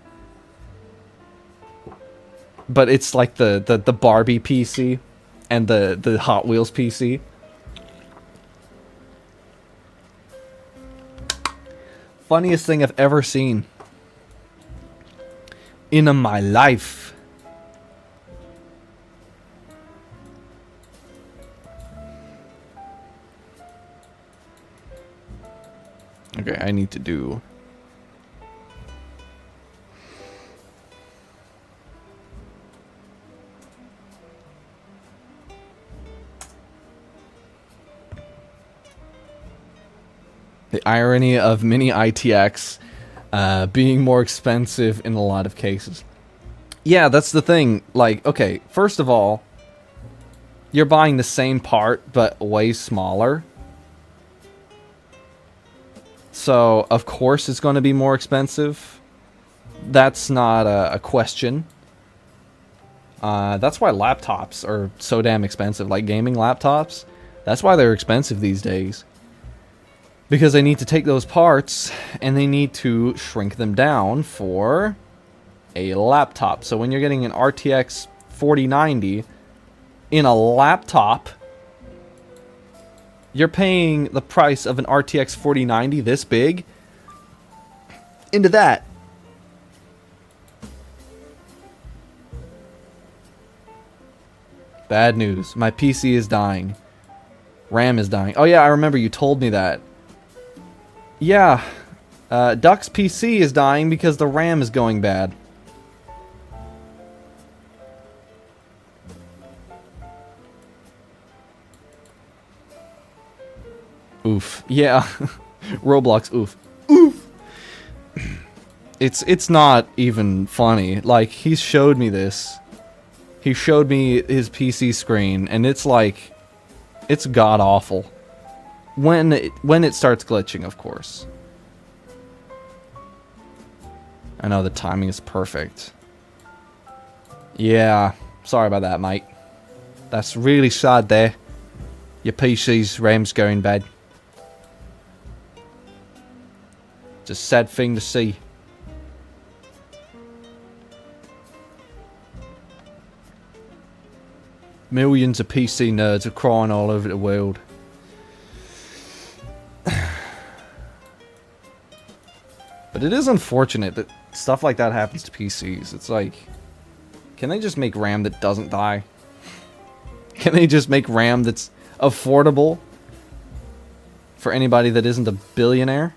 But it's like the Barbie PC and the Hot Wheels PC. Funniest thing I've ever seen in my life. Okay, I need to do... The irony of mini ITX being more expensive in a lot of cases. Yeah, that's the thing. Like, okay, first of all, you're buying the same part, but way smaller. So, of course it's going to be more expensive. That's not a question. That's why laptops are so damn expensive. Like, gaming laptops. That's why they're expensive these days. Because they need to take those parts and they need to shrink them down for a laptop. So when you're getting an RTX 4090 in a laptop. You're paying the price of an RTX 4090 this big into that. Bad news. My PC is dying. RAM is dying. Oh yeah, I remember you told me that. Yeah. Duck's PC is dying because the RAM is going bad. Oof. Yeah. Roblox oof. Oof. It's not even funny. Like, he showed me this. He showed me his PC screen, and it's like, it's god-awful. When it starts glitching, of course. I know the timing is perfect. Yeah, sorry about that, mate. That's really sad there. Your PC's RAM's going bad. It's a sad thing to see. Millions of PC nerds are crying all over the world. But it is unfortunate that stuff like that happens to PCs. It's like, can they just make RAM that doesn't die? Can they just make RAM that's affordable for anybody that isn't a billionaire?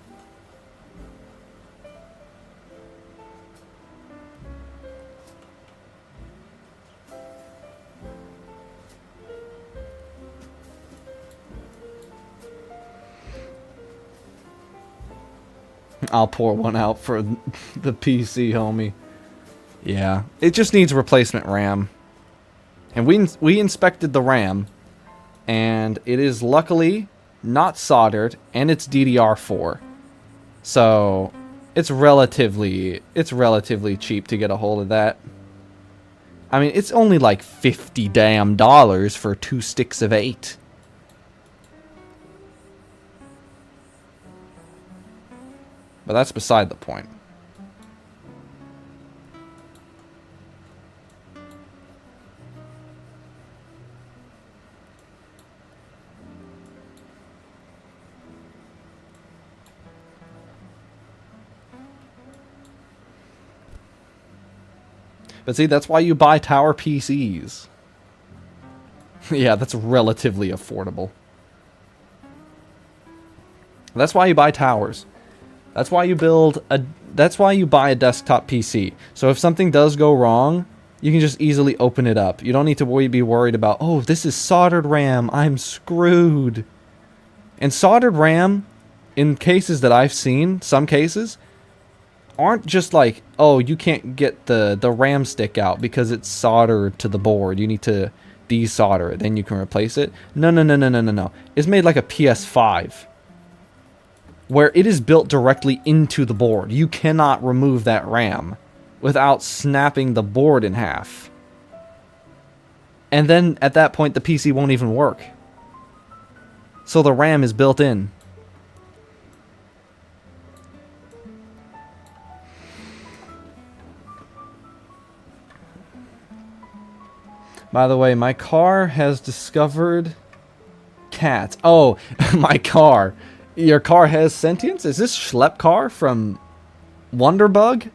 I'll pour one out for the PC, homie. Yeah, it just needs replacement RAM. And we inspected the RAM, and it is luckily not soldered, and it's DDR4. So it's relatively cheap to get a hold of that. I mean, it's only like $50 damn for 2 sticks of 8. But that's beside the point. But see, that's why you buy tower PCs. Yeah, that's relatively affordable. That's why you buy towers. That's why you buy a desktop PC. So if something does go wrong, you can just easily open it up. You don't need to be worried about, oh, this is soldered RAM, I'm screwed. And soldered RAM, in cases that I've seen, some cases, aren't just like, oh, you can't get the RAM stick out because it's soldered to the board. You need to desolder it, then you can replace it. No. It's made like a PS5. Where it is built directly into the board. You cannot remove that RAM without snapping the board in half. And then at that point the PC won't even work. So the RAM is built in. By the way, my car has discovered cats. Oh, my car. Your car has sentience? Is this Schlepp car from Wonderbug?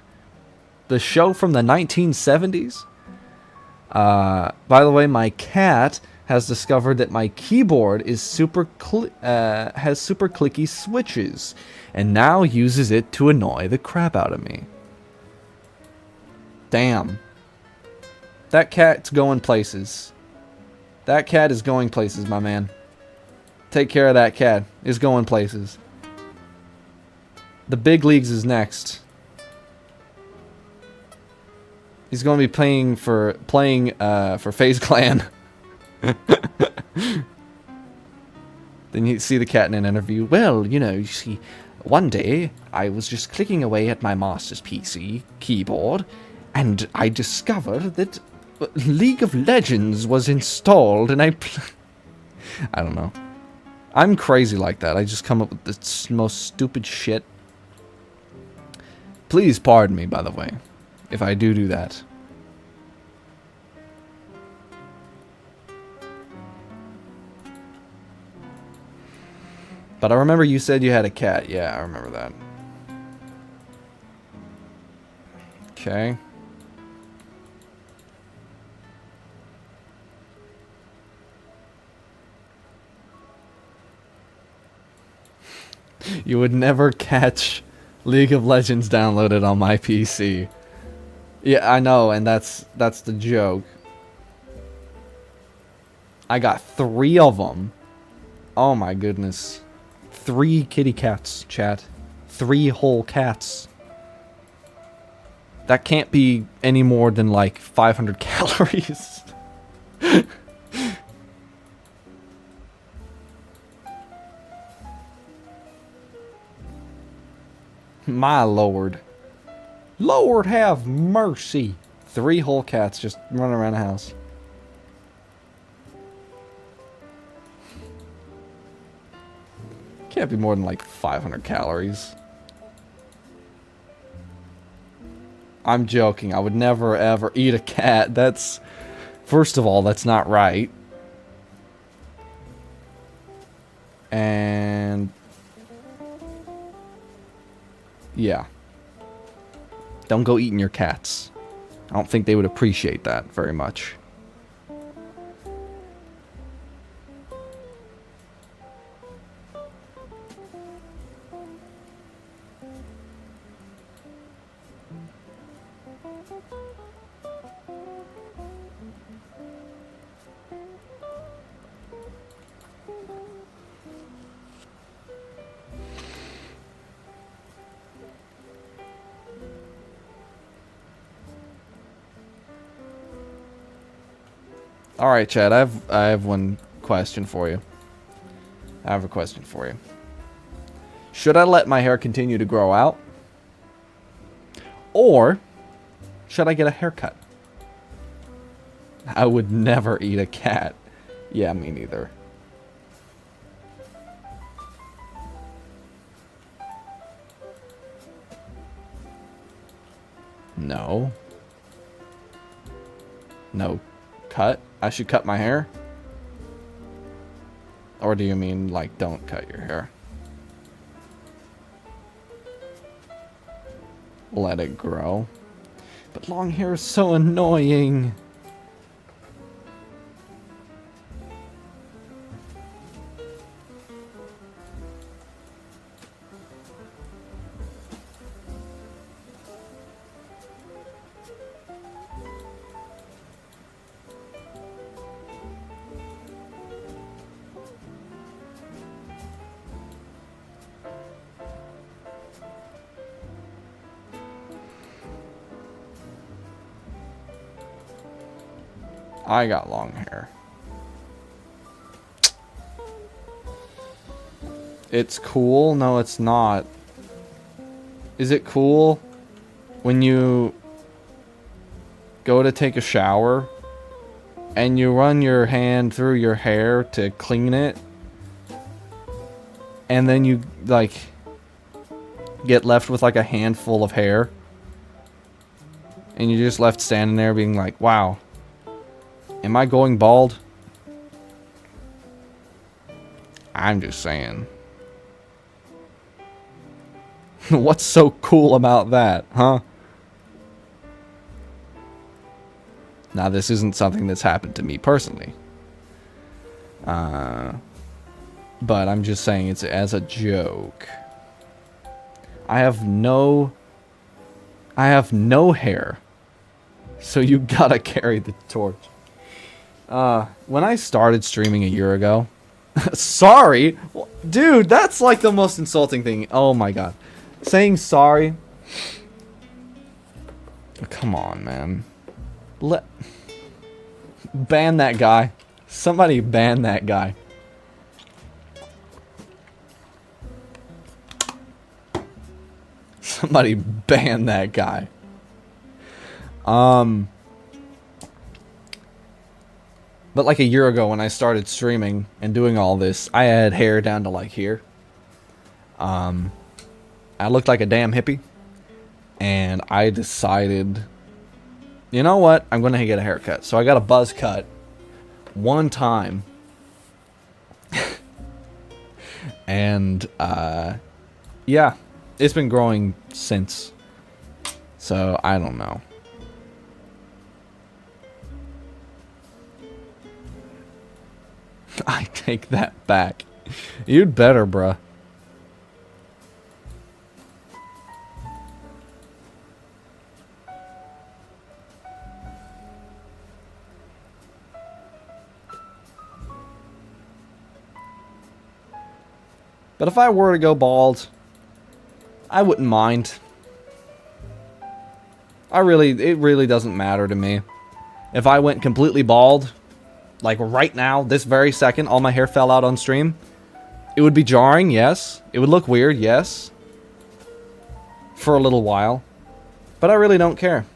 The show from the 1970s? By the way, my cat has discovered that my keyboard is has super clicky switches, and now uses it to annoy the crap out of me. Damn. That cat's going places. That cat is going places, my man. Take care of that cat. It's going places. The big leagues is next. He's going to be playing for FaZe Clan. Then you see the cat in an interview. Well, you see, one day I was just clicking away at my master's PC keyboard, and I discovered that League of Legends was installed, and I don't know. I'm crazy like that. I just come up with the most stupid shit. Please pardon me, by the way, if I do that. But I remember you said you had a cat. Yeah, I remember that. Okay. You would never catch League of Legends downloaded on my PC. Yeah, I know, and that's the joke. I got 3 of them. Oh my goodness. 3 kitty cats, chat. 3 whole cats. That can't be any more than like 500 calories. My lord. Lord have mercy. 3 whole cats just running around the house. Can't be more than like 500 calories. I'm joking. I would never ever eat a cat. That's... First of all, that's not right. And... yeah. Don't go eating your cats. I don't think they would appreciate that very much. Alright, Chad, I have one question for you. I have a question for you. Should I let my hair continue to grow out? Or should I get a haircut? I would never eat a cat. Yeah, me neither. No. No. Cut? I should cut my hair? Or do you mean, like, don't cut your hair? Let it grow. But long hair is so annoying. I got long hair. It's cool? No, it's not. Is it cool when you go to take a shower and you run your hand through your hair to clean it and then you, like, get left with, like, a handful of hair and you're just left standing there being like, wow. Am I going bald? I'm just saying. What's so cool about that, huh? Now, this isn't something that's happened to me personally. But I'm just saying it's as a joke. I have no hair. So you gotta carry the torch. When I started streaming a year ago... Sorry? Dude, that's like the most insulting thing. Oh my god. Saying sorry... Come on, man. Ban that guy. Somebody ban that guy. Somebody ban that guy. But like a year ago when I started streaming and doing all this, I had hair down to like here. I looked like a damn hippie. And I decided, you know what? I'm going to get a haircut. So I got a buzz cut one time. And, yeah, it's been growing since. So, I don't know. I take that back. You'd better, bruh. But if I were to go bald, I wouldn't mind. It really doesn't matter to me. If I went completely bald, like right now, this very second, all my hair fell out on stream, it would be jarring, yes. It would look weird, yes. For a little while. But I really don't care.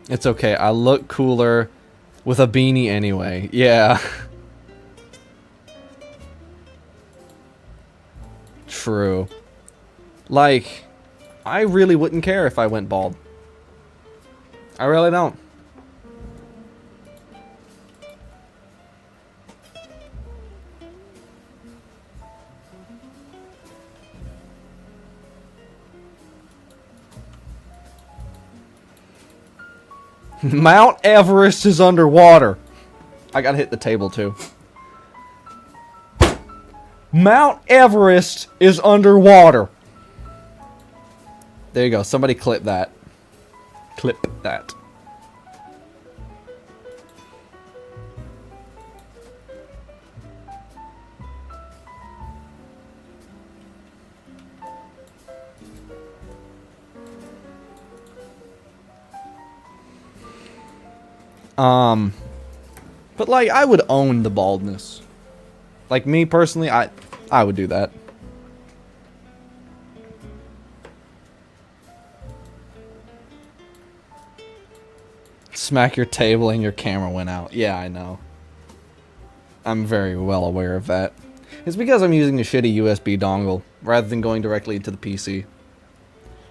It's okay, I look cooler with a beanie anyway. Yeah. True. Like, I really wouldn't care if I went bald. I really don't. Mount Everest is underwater. I gotta hit the table too. Mount Everest is underwater. There you go. Somebody clip that. Clip that. But like, I would own the baldness. Like me personally, I would do that. Smack your table and your camera went out. Yeah, I know. I'm very well aware of that. It's because I'm using a shitty USB dongle rather than going directly to the PC.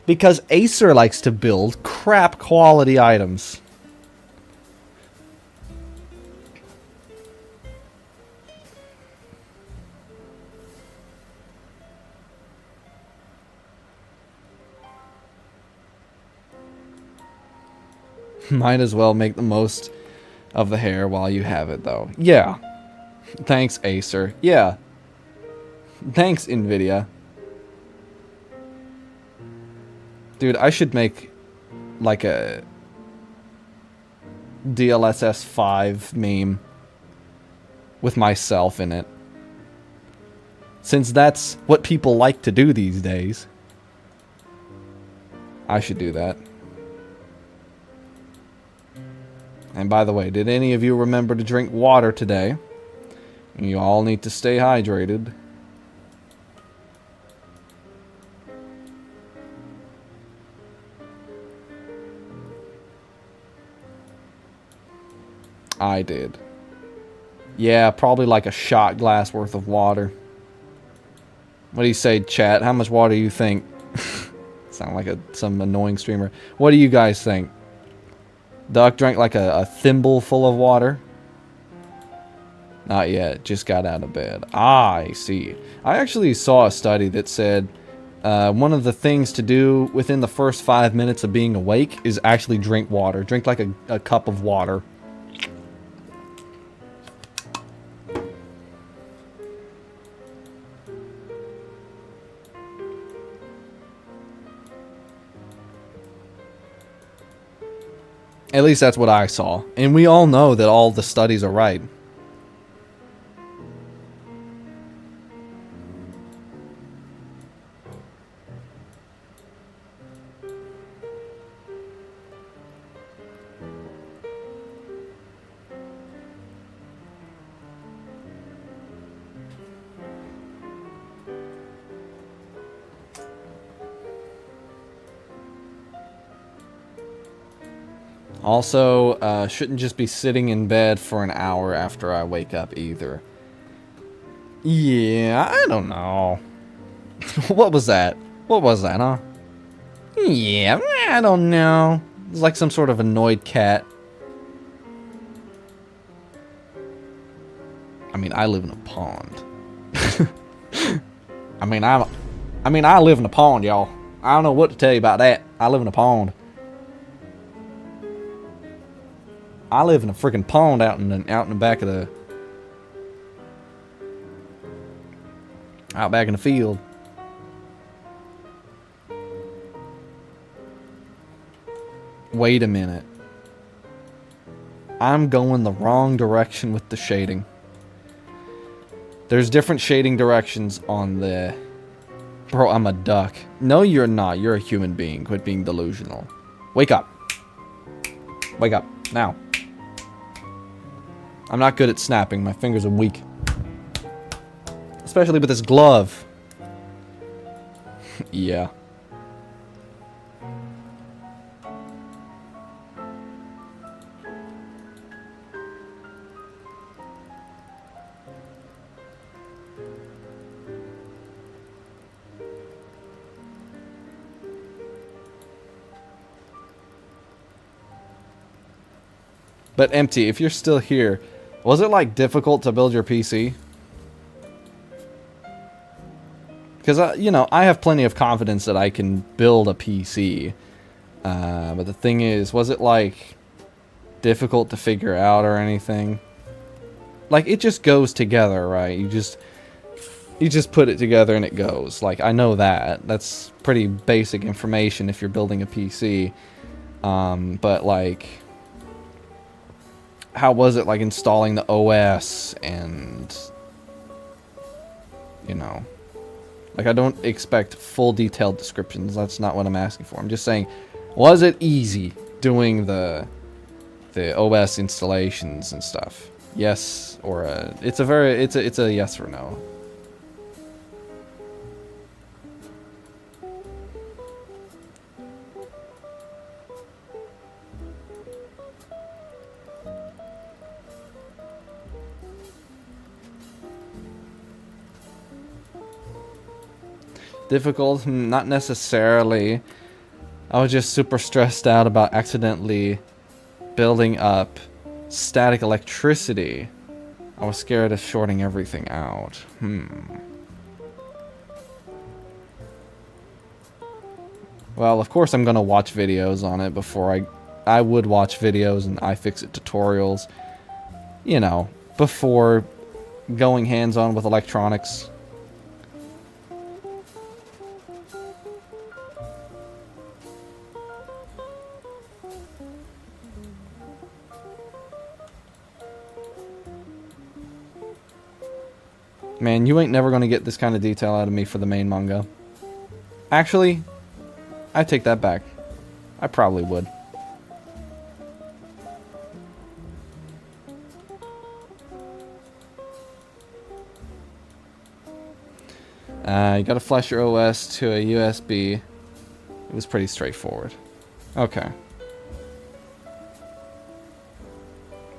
Because Acer likes to build crap quality items. Might as well make the most of the hair while you have it, though. Yeah. Thanks, Acer. Yeah. Thanks, Nvidia. Dude, I should make, like, a DLSS 5 meme with myself in it. Since that's what people like to do these days. I should do that. And by the way, did any of you remember to drink water today? You all need to stay hydrated. I did. Yeah, probably like a shot glass worth of water. What do you say, chat? How much water do you think? Sound like some annoying streamer. What do you guys think? Duck drank like a thimble full of water. Not yet. Just got out of bed. Ah, I see. I actually saw a study that said one of the things to do within the first 5 minutes of being awake is actually drink water. Drink like a cup of water. At least that's what I saw. And we all know that all the studies are right. Also, shouldn't just be sitting in bed for an hour after I wake up either. Yeah, I don't know. What was that? What was that, huh? Yeah, I don't know. It's like some sort of annoyed cat. I mean, I live in a pond. I mean, I live in a pond, y'all. I don't know what to tell you about that. I live in a pond. I live in a freaking pond out in the back of the... out back in the field. Wait a minute. I'm going the wrong direction with the shading. There's different shading directions on the... Bro, I'm a duck. No, you're not. You're a human being. Quit being delusional. Wake up. Wake up. Now. I'm not good at snapping. My fingers are weak. Especially with this glove. Yeah. But Empty, if you're still here, was it like difficult to build your PC? Because, you know, I have plenty of confidence that I can build a PC. But the thing is, was it like difficult to figure out or anything? Like, it just goes together, right? You just put it together and it goes. Like, I know that. That's pretty basic information if you're building a PC. But like... How was it, like, installing the OS and, you know, like, I don't expect full detailed descriptions. That's not what I'm asking for. I'm just saying, was it easy doing the OS installations and stuff? Yes, or it's a yes or no. Difficult? Not necessarily. I was just super stressed out about accidentally building up static electricity. I was scared of shorting everything out. Well, of course I'm gonna watch videos on it before I would watch videos and iFixit tutorials, you know, before going hands-on with electronics. Man, you ain't never gonna get this kind of detail out of me for the main manga. Actually, I take that back. I probably would. You gotta flash your OS to a USB. It was pretty straightforward. Okay.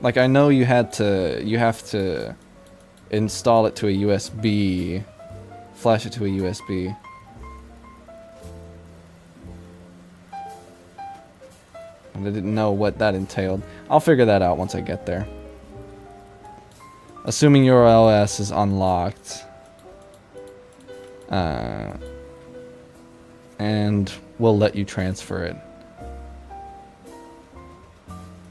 Like, I know you have to install it to a USB, flash it to a USB. And I didn't know what that entailed. I'll figure that out once I get there. Assuming your OS is unlocked. And we'll let you transfer it.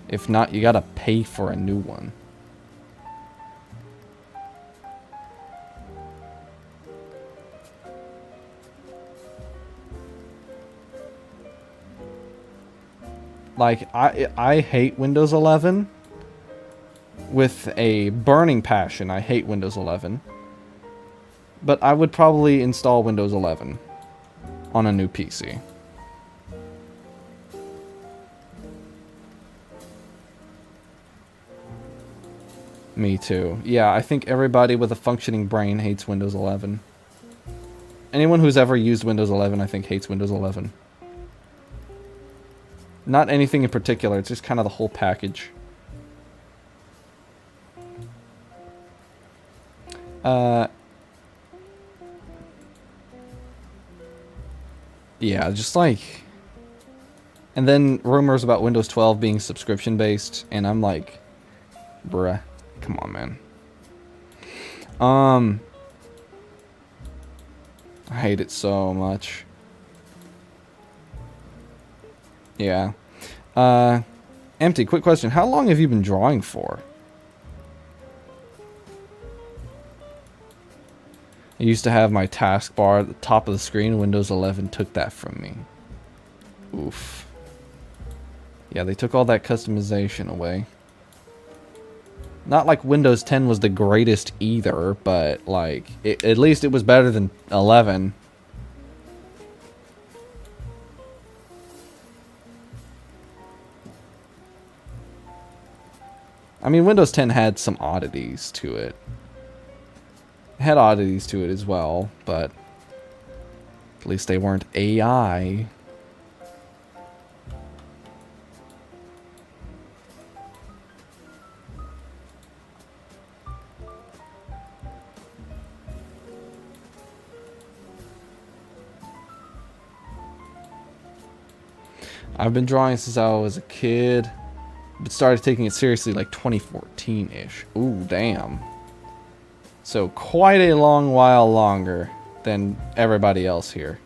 If not, you gotta pay for a new one. Like, I hate Windows 11 with a burning passion. I hate Windows 11. But I would probably install Windows 11 on a new PC. Me too. Yeah, I think everybody with a functioning brain hates Windows 11. Anyone who's ever used Windows 11, I think, hates Windows 11. Not anything in particular, it's just kind of the whole package. Yeah, just like... And then rumors about Windows 12 being subscription-based, and I'm like... Bruh, come on, man. I hate it so much. Yeah. Empty, quick question. How long have you been drawing for? I used to have my taskbar at the top of the screen. Windows 11 took that from me. Oof. Yeah, they took all that customization away. Not like Windows 10 was the greatest either, but like, at least it was better than 11. I mean, Windows 10 had some oddities to it. It had oddities to it as well, but at least they weren't AI. I've been drawing since I was a kid, but started taking it seriously like 2014-ish. Ooh, damn. So quite a long while longer than everybody else here.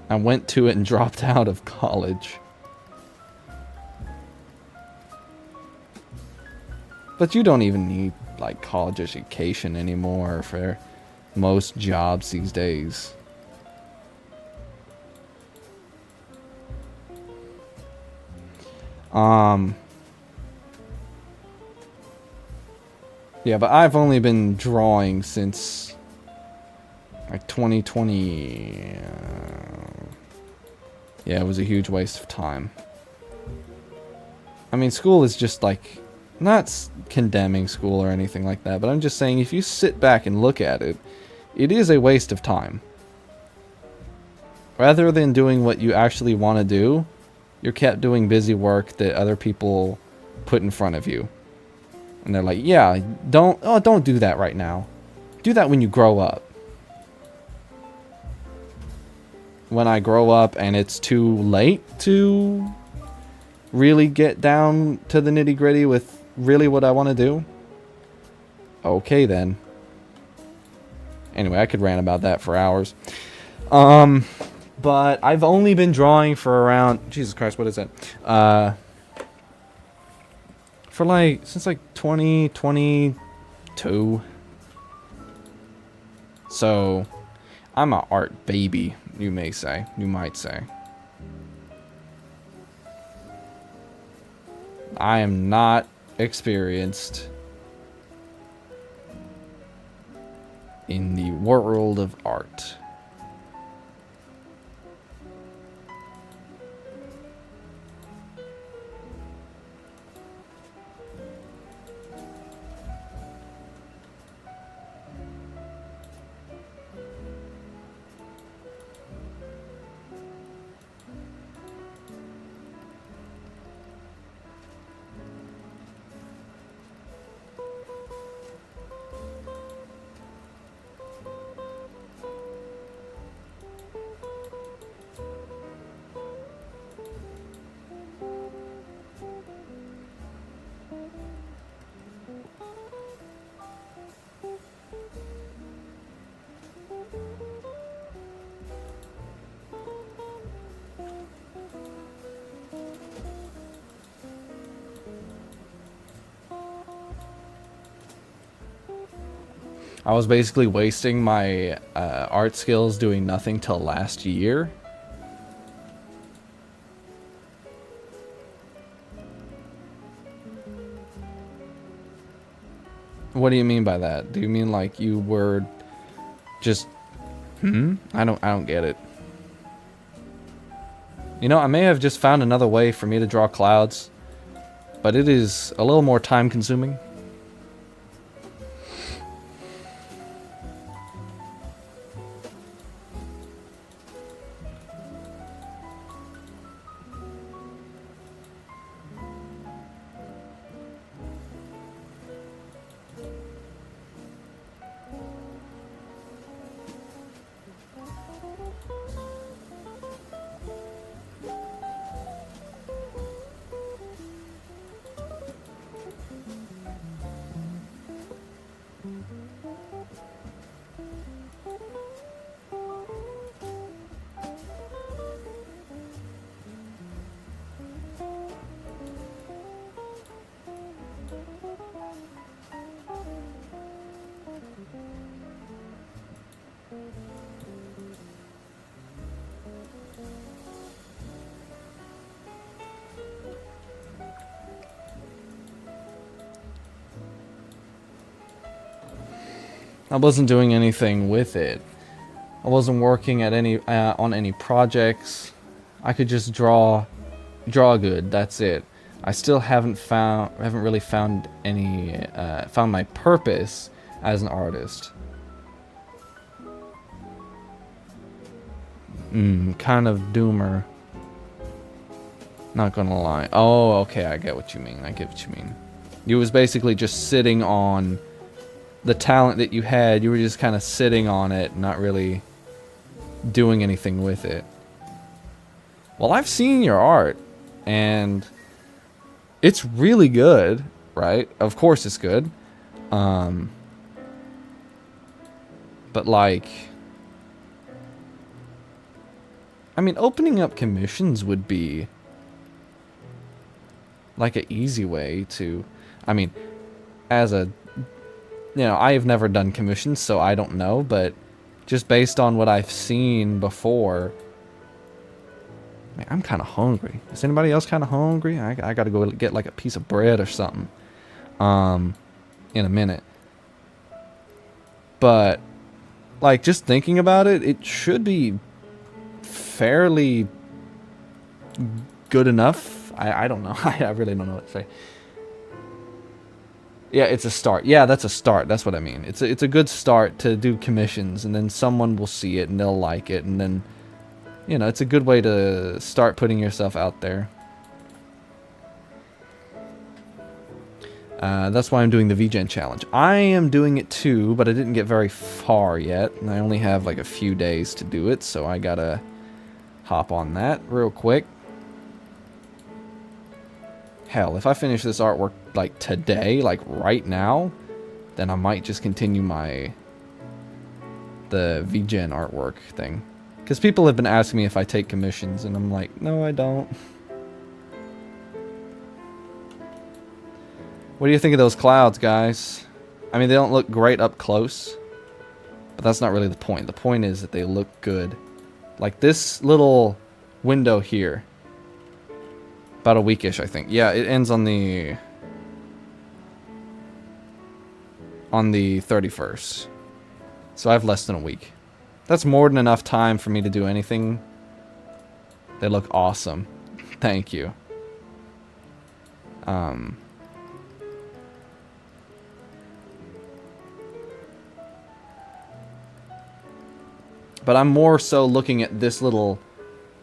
I went to it and dropped out of college. But you don't even need, like, college education anymore for most jobs these days. Yeah, but I've only been drawing since, like, 2020. Yeah, it was a huge waste of time. I mean, school is just, like... Not condemning school or anything like that, but I'm just saying if you sit back and look at it, it is a waste of time. Rather than doing what you actually want to do, you're kept doing busy work that other people put in front of you. And they're like, yeah, don't do that right now. Do that when you grow up. When I grow up and it's too late to really get down to the nitty-gritty with really what I want to do? Okay, then. Anyway, I could rant about that for hours. But I've only been drawing for around... Jesus Christ, what is that? For like... Since like 2022. So, I'm an art baby, you may say. You might say. I am not experienced in the world of art. I was basically wasting my art skills doing nothing till last year. What do you mean by that? Do you mean like you were just... I don't get it. You know, I may have just found another way for me to draw clouds, but it is a little more time consuming. I wasn't doing anything with it. I wasn't working at any on any projects. I could just draw good. That's it. I still haven't really found any found my purpose as an artist. Kind of doomer. Not gonna lie. Oh, okay, I get what you mean. I get what you mean. You was basically just sitting on the talent that you had. You were just kind of sitting on it, not really doing anything with it. Well, I've seen your art, and it's really good, right? Of course it's good. But like, I mean, opening up commissions would be like an easy way to, I mean, as a, you know, I have never done commissions, so I don't know, but just based on what I've seen before, man, I'm kind of hungry. Is anybody else kind of hungry? I gotta go get like a piece of bread or something, in a minute. But, like, just thinking about it, it should be fairly good enough. I don't know. I really don't know what to say. Yeah, it's a start. Yeah, that's a start. That's what I mean. It's a good start to do commissions, and then someone will see it and they'll like it, and then, you know, it's a good way to start putting yourself out there. That's why I'm doing the VGen challenge. I am doing it too, but I didn't get very far yet, and I only have like a few days to do it, so I gotta hop on that real quick. Hell, if I finish this artwork like today, like right now, then I might just continue the VGen artwork thing. Because people have been asking me if I take commissions, and I'm like, no, I don't. What do you think of those clouds, guys? I mean, they don't look great up close, but that's not really the point. The point is that they look good. Like this little window here. About a weekish, I think. Yeah, it ends on the 31st. So I have less than a week. That's more than enough time for me to do anything. They look awesome. Thank you. But I'm more so looking at this little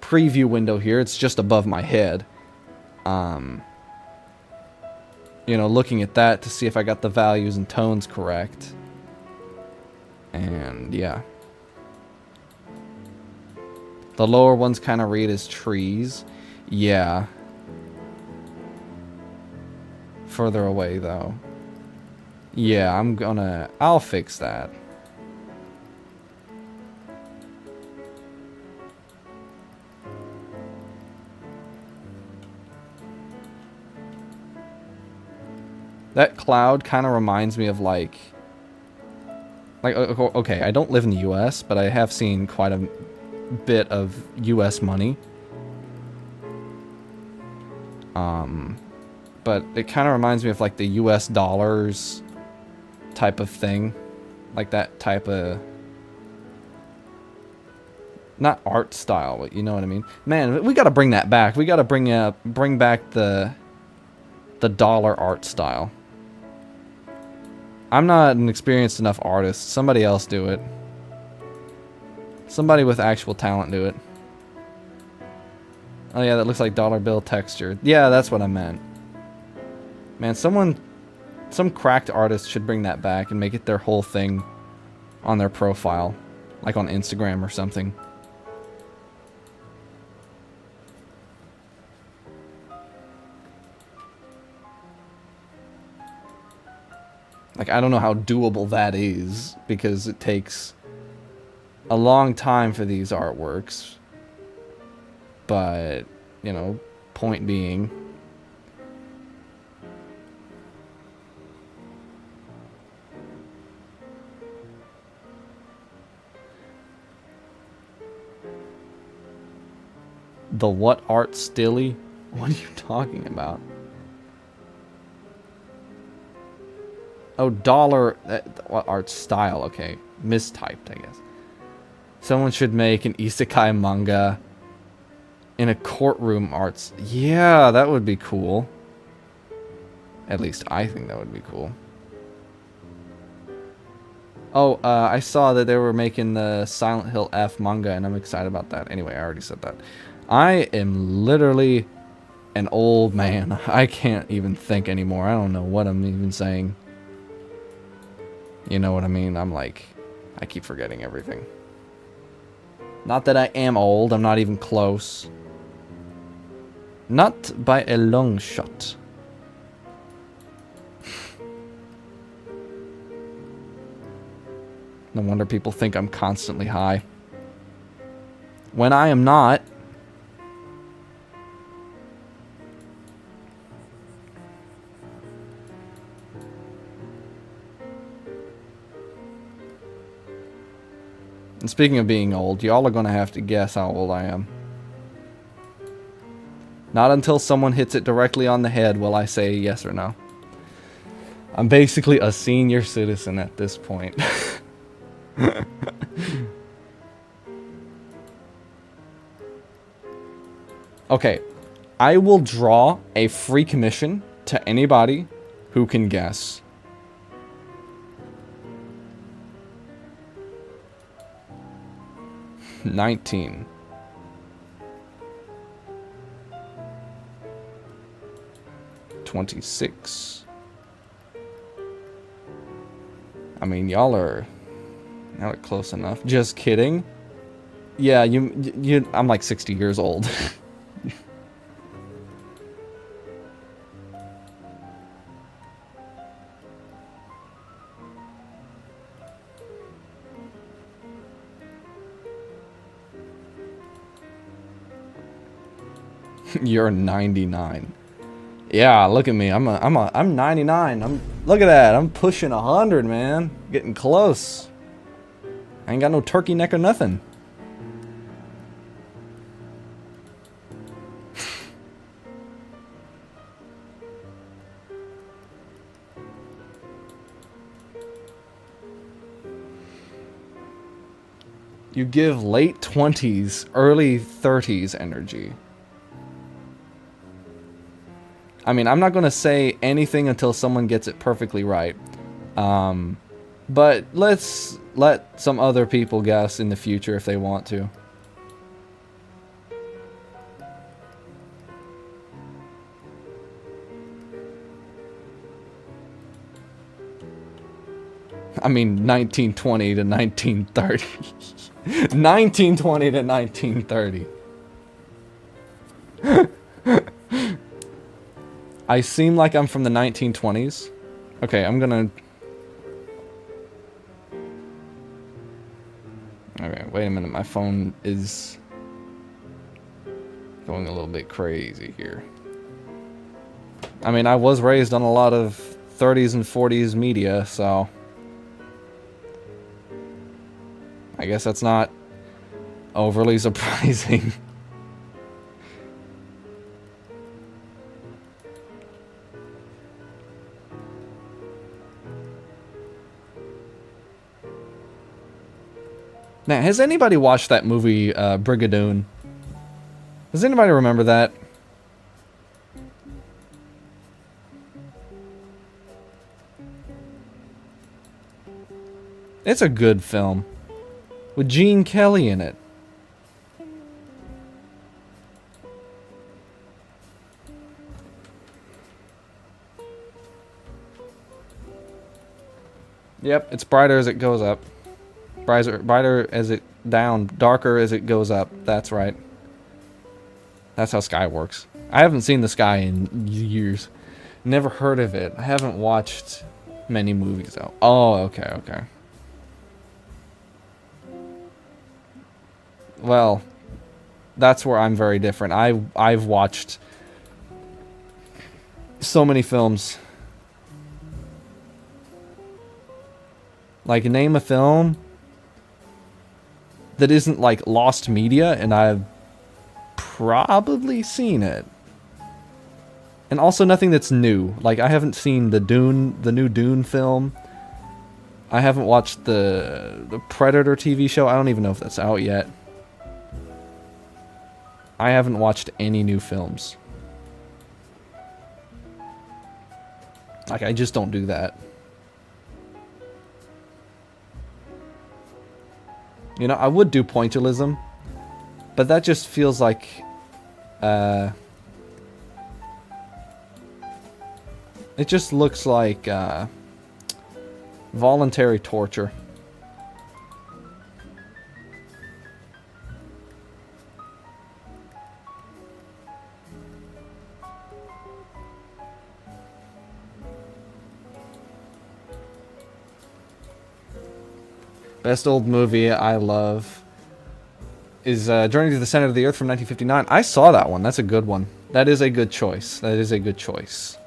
preview window here. It's just above my head. You know, looking at that to see if I got the values and tones correct. And yeah. The lower ones kind of read as trees. Yeah. Further away though. Yeah, I'll fix that. That cloud kind of reminds me of like, okay, I don't live in the US, but I have seen quite a bit of US money. But it kind of reminds me of like the US dollars type of thing. Like that type of, not art style, but you know what I mean? Man, we gotta bring that back. We gotta bring back the dollar art style. I'm not an experienced enough artist. Somebody else do it. Somebody with actual talent do it. Oh yeah, that looks like dollar bill texture. Yeah, that's what I meant. Man, some cracked artist should bring that back and make it their whole thing on their profile. Like on Instagram or something. Like, I don't know how doable that is, because it takes a long time for these artworks. But, you know, point being... The what art stilly? What are you talking about? Oh, dollar... what art style? Okay. Mistyped, I guess. Someone should make an isekai manga in a courtroom arts... Yeah, that would be cool. At least I think that would be cool. Oh, I saw that they were making the Silent Hill F manga, and I'm excited about that. Anyway, I already said that. I am literally an old man. I can't even think anymore. I don't know what I'm even saying. You know what I mean? I'm like, I keep forgetting everything. Not that I am old. I'm not even close. Not by a long shot. No wonder people think I'm constantly high. When I am not. And speaking of being old, y'all are going to have to guess how old I am. Not until someone hits it directly on the head will I say yes or no. I'm basically a senior citizen at this point. Okay, I will draw a free commission to anybody who can guess. $19. $26. I mean, y'all are close enough. Just kidding. Yeah, I'm like 60 years old. You're 99. Yeah, look at me. I'm 99. Look at that. I'm pushing 100, man. Getting close. I ain't got no turkey neck or nothing. You give late 20s, early 30s energy. I mean, I'm not going to say anything until someone gets it perfectly right. But let's let some other people guess in the future if they want to. I mean, 1920 to 1930. 1920 to 1930. I seem like I'm from the 1920s. Okay, I'm gonna... Okay, wait a minute. My phone is going a little bit crazy here. I mean, I was raised on a lot of 30s and 40s media, so... I guess that's not overly surprising. Now, has anybody watched that movie, Brigadoon? Does anybody remember that? It's a good film. With Gene Kelly in it. Yep, it's brighter as it goes up. Brighter as it down, darker as it goes up. That's right. That's how sky works. I haven't seen the sky in years. Never heard of it. I haven't watched many movies out. Oh, okay, okay. Well, that's where I'm very different. I've watched so many films. Like, name a film that isn't like lost media, and I've probably seen it. And also nothing that's new. Like, I haven't seen the new Dune film. I haven't watched the Predator TV show. I don't even know if that's out yet. I haven't watched any new films. Like, I just don't do that. You know, I would do pointillism, but that just feels like, it just looks like, voluntary torture. Best old movie I love is Journey to the Center of the Earth from 1959. I saw that one. That's a good one. That is a good choice. That is a good choice.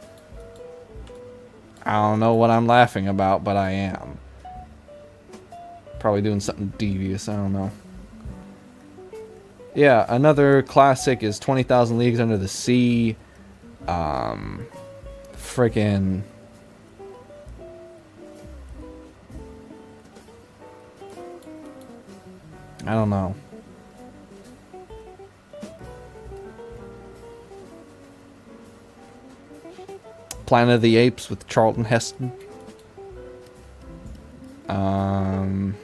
I don't know what I'm laughing about, but I am. Probably doing something devious. I don't know. Yeah, another classic is 20,000 Leagues Under the Sea. Freaking... I don't know. Planet of the Apes with Charlton Heston. I'm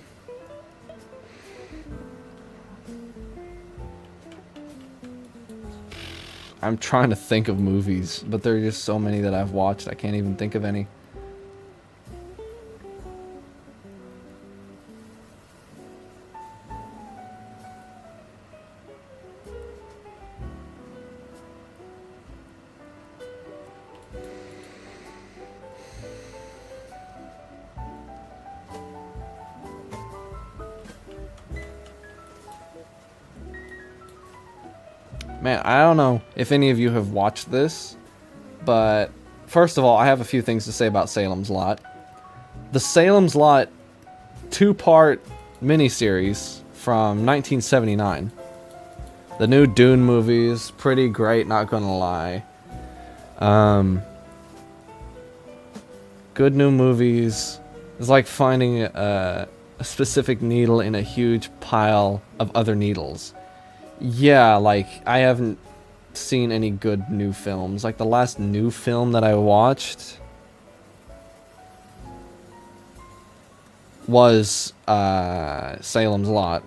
trying to think of movies, but there are just so many that I've watched, I can't even think of any. Man, I don't know if any of you have watched this, but first of all, I have a few things to say about Salem's Lot. The Salem's Lot 2-part miniseries from 1979. The new Dune movie is pretty great, not gonna lie. Good new movies. It's like finding a specific needle in a huge pile of other needles. Yeah, like, I haven't seen any good new films. Like, the last new film that I watched was Salem's Lot,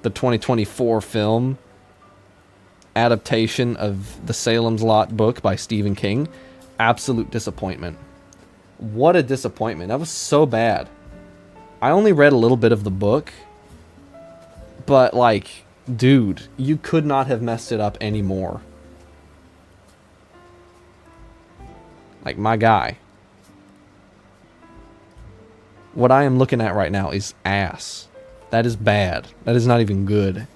the 2024 film adaptation of the Salem's Lot book by Stephen King. Absolute disappointment. What a disappointment. That was so bad. I only read a little bit of the book, but, like... Dude, you could not have messed it up anymore. Like, my guy. What I am looking at right now is ass. That is bad. That is not even good.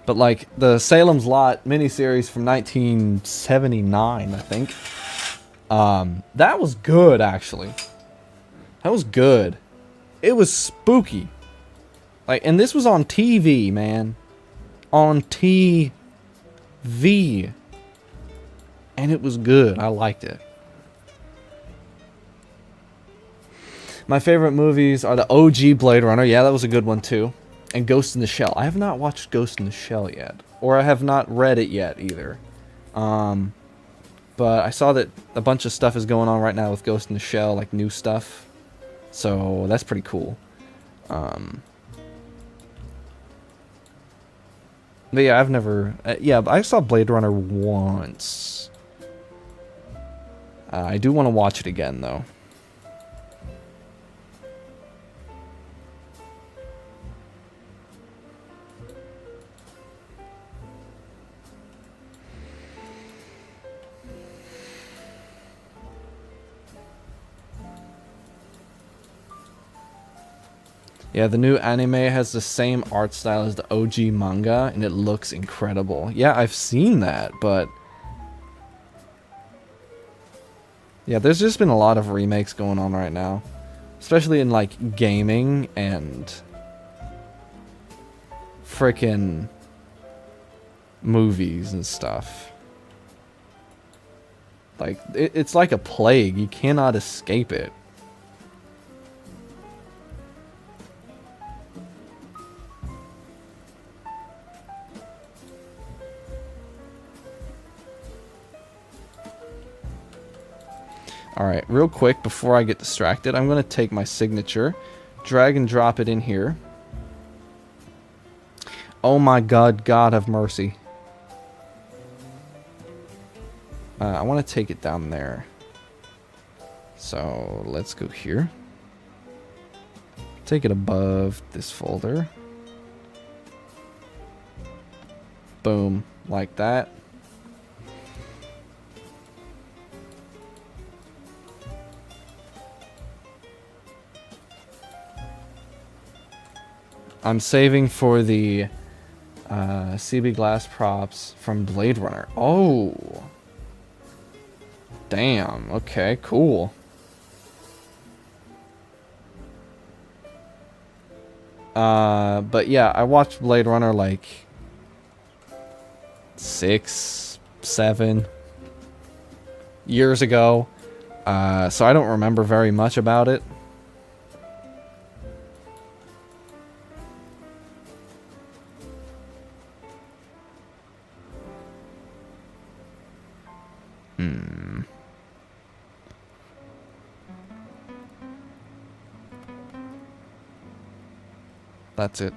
But, like, the Salem's Lot miniseries from 1979, I think. That was good, actually. That was good. It was spooky. Like, and this was on TV, man. On TV. And it was good. I liked it. My favorite movies are the OG Blade Runner. Yeah, that was a good one, too. And Ghost in the Shell. I have not watched Ghost in the Shell yet. Or I have not read it yet, either. But I saw that a bunch of stuff is going on right now with Ghost in the Shell, like new stuff. So, that's pretty cool. But yeah, I've never... yeah, I saw Blade Runner once. I do want to watch it again, though. Yeah, the new anime has the same art style as the OG manga, and it looks incredible. Yeah, I've seen that, but... yeah, there's just been a lot of remakes going on right now. Especially in, like, gaming and... frickin' movies and stuff. Like, it's like a plague. You cannot escape it. Alright, real quick, before I get distracted, I'm going to take my signature, drag and drop it in here. Oh my god, God have mercy. I want to take it down there. So, let's go here. Take it above this folder. Boom, like that. I'm saving for the CB glass props from Blade Runner. Oh. Damn. Okay, cool. But yeah, I watched Blade Runner like 6, 7 years ago. So I don't remember very much about it. That's it.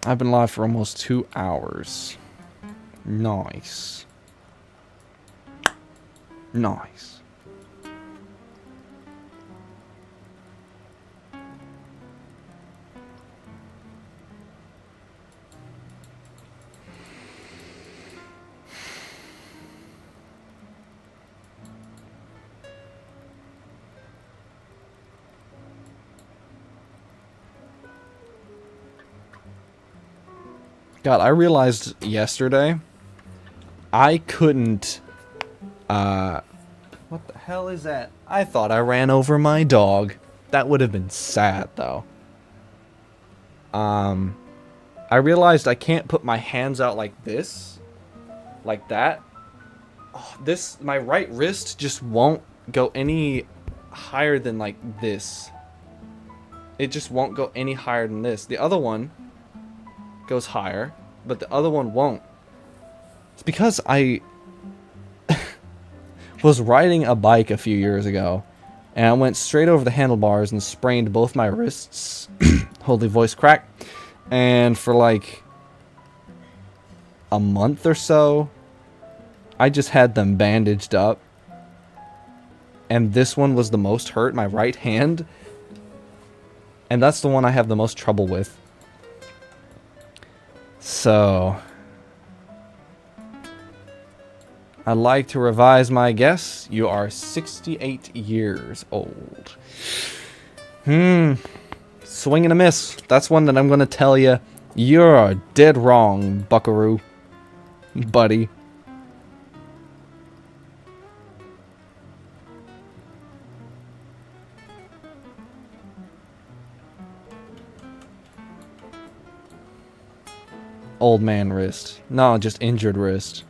I've been live for almost 2 hours. Nice. Nice. God, I realized yesterday I couldn't what the hell is that? I thought I ran over my dog. That would have been sad though. I realized I can't put my hands out like this. Like that. Oh, my right wrist just won't go any higher than like this. It just won't go any higher than this. The other one goes higher, but the other one won't. It's because I was riding a bike a few years ago, and I went straight over the handlebars and sprained both my wrists. Holy voice crack. And for like a month or so, I just had them bandaged up. And this one was the most hurt, my right hand. And that's the one I have the most trouble with. So, I'd like to revise my guess. You are 68 years old. Swing and a miss. That's one that I'm going to tell you. You're dead wrong, buckaroo. Buddy. Old man wrist. No, just injured wrist.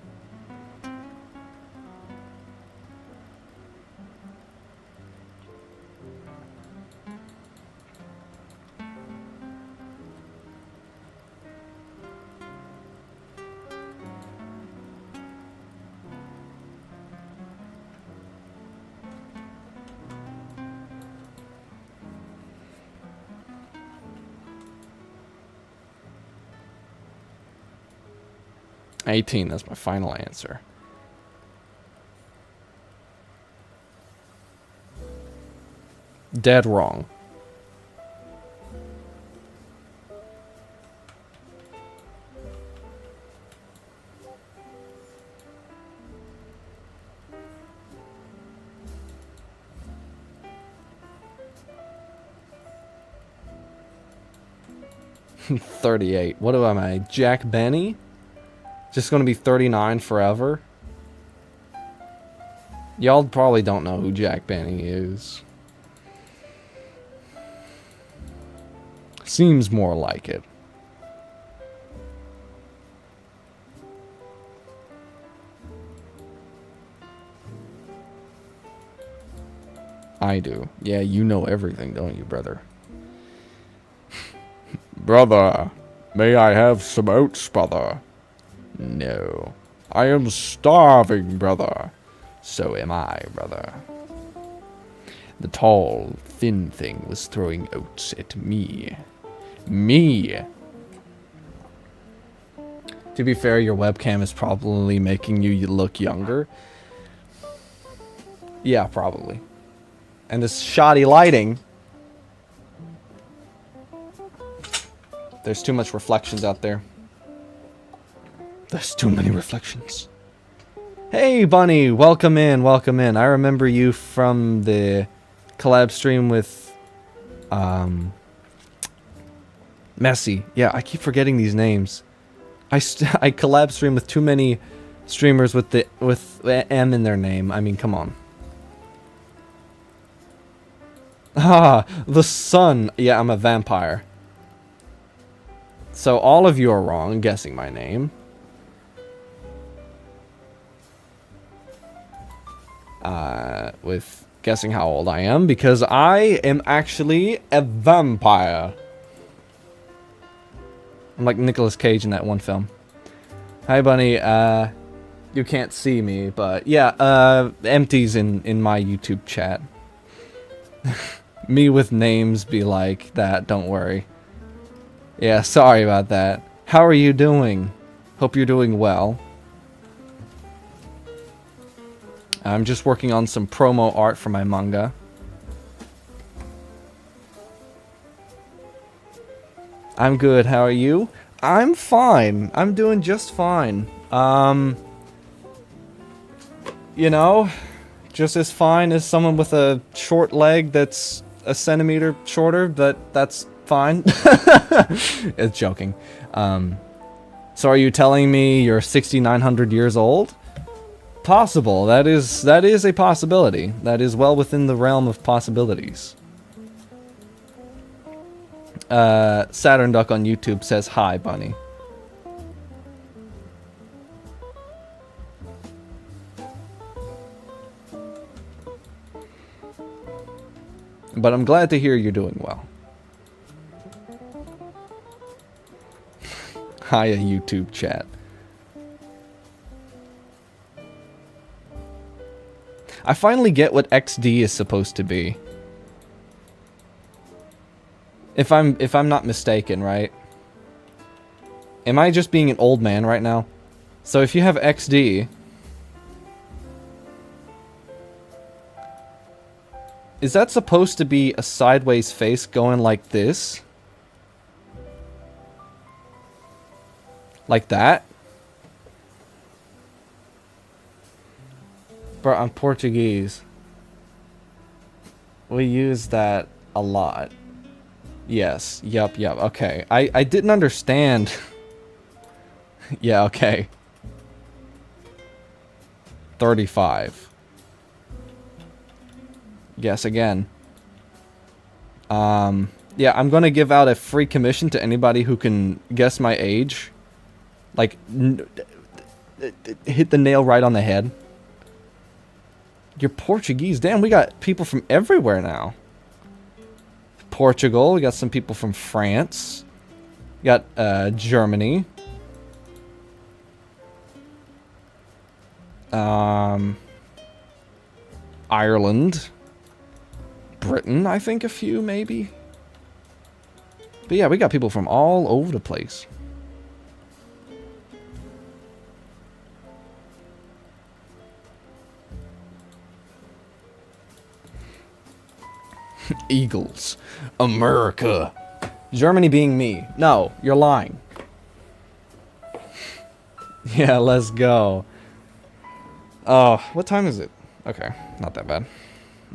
18, that's my final answer. Dead wrong. $38. What am I? Jack Benny? Just gonna be 39 forever? Y'all probably don't know who Jack Benny is. Seems more like it. I do. Yeah, you know everything, don't you, brother? Brother, may I have some oats, brother? No. I am starving, brother. So am I, brother. The tall, thin thing was throwing oats at me. Me! To be fair, your webcam is probably making you look younger. Yeah, probably. And this shoddy lighting. There's too much reflections out there. There's too many reflections. Hey, Bunny! Welcome in, welcome in. I remember you from the collab stream with... Messi. Yeah, I keep forgetting these names. I collab stream with too many streamers with the M in their name. I mean, come on. Ah, the sun. Yeah, I'm a vampire. So all of you are wrong guessing my name. With guessing how old I am, because I am actually a vampire. I'm like Nicolas Cage in that one film. Hi, Bunny. You can't see me, but yeah, empties in my YouTube chat. Me with names be like that, don't worry. Yeah, sorry about that. How are you doing? Hope you're doing well. I'm just working on some promo art for my manga. I'm good, how are you? I'm fine. I'm doing just fine. You know, just as fine as someone with a short leg that's a centimeter shorter, but that's fine. It's joking. So are you telling me you're 6,900 years old? Possible. That is a possibility. That is well within the realm of possibilities. Saturn Duck on YouTube says hi, Bunny. But I'm glad to hear you're doing well. Hiya, YouTube chat. I finally get what XD is supposed to be. If I'm not mistaken, right? Am I just being an old man right now? So if you have XD, is that supposed to be a sideways face going like this? Like that? Bro, I'm Portuguese. We use that a lot. Yes. Yup. Okay. I didn't understand. Yeah, okay. 35. Yes, again. Yeah, I'm gonna give out a free commission to anybody who can guess my age. Like, hit the nail right on the head. You're Portuguese. Damn, we got people from everywhere now. Portugal. We got some people from France. We got Germany. Ireland. Britain, I think a few, maybe. But yeah, we got people from all over the place. Eagles. America. Germany being me. No, you're lying. Yeah, let's go. Oh, what time is it? Okay, not that bad.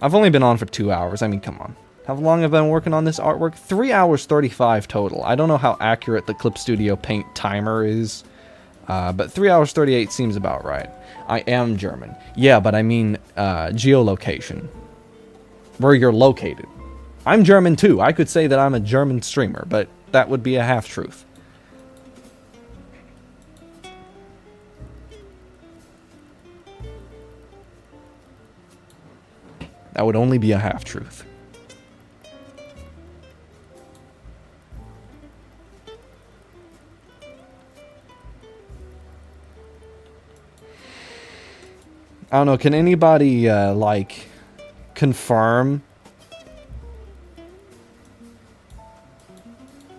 I've only been on for 2 hours. I mean, come on. How long have I been working on this artwork? 3 hours 35 total. I don't know how accurate the Clip Studio Paint timer is, but 3 hours 38 seems about right. I am German. Yeah, but I mean geolocation. Where you're located. I'm German too. I could say that I'm a German streamer, but that would be a half-truth. That would only be a half-truth. I don't know, can anybody, like, confirm?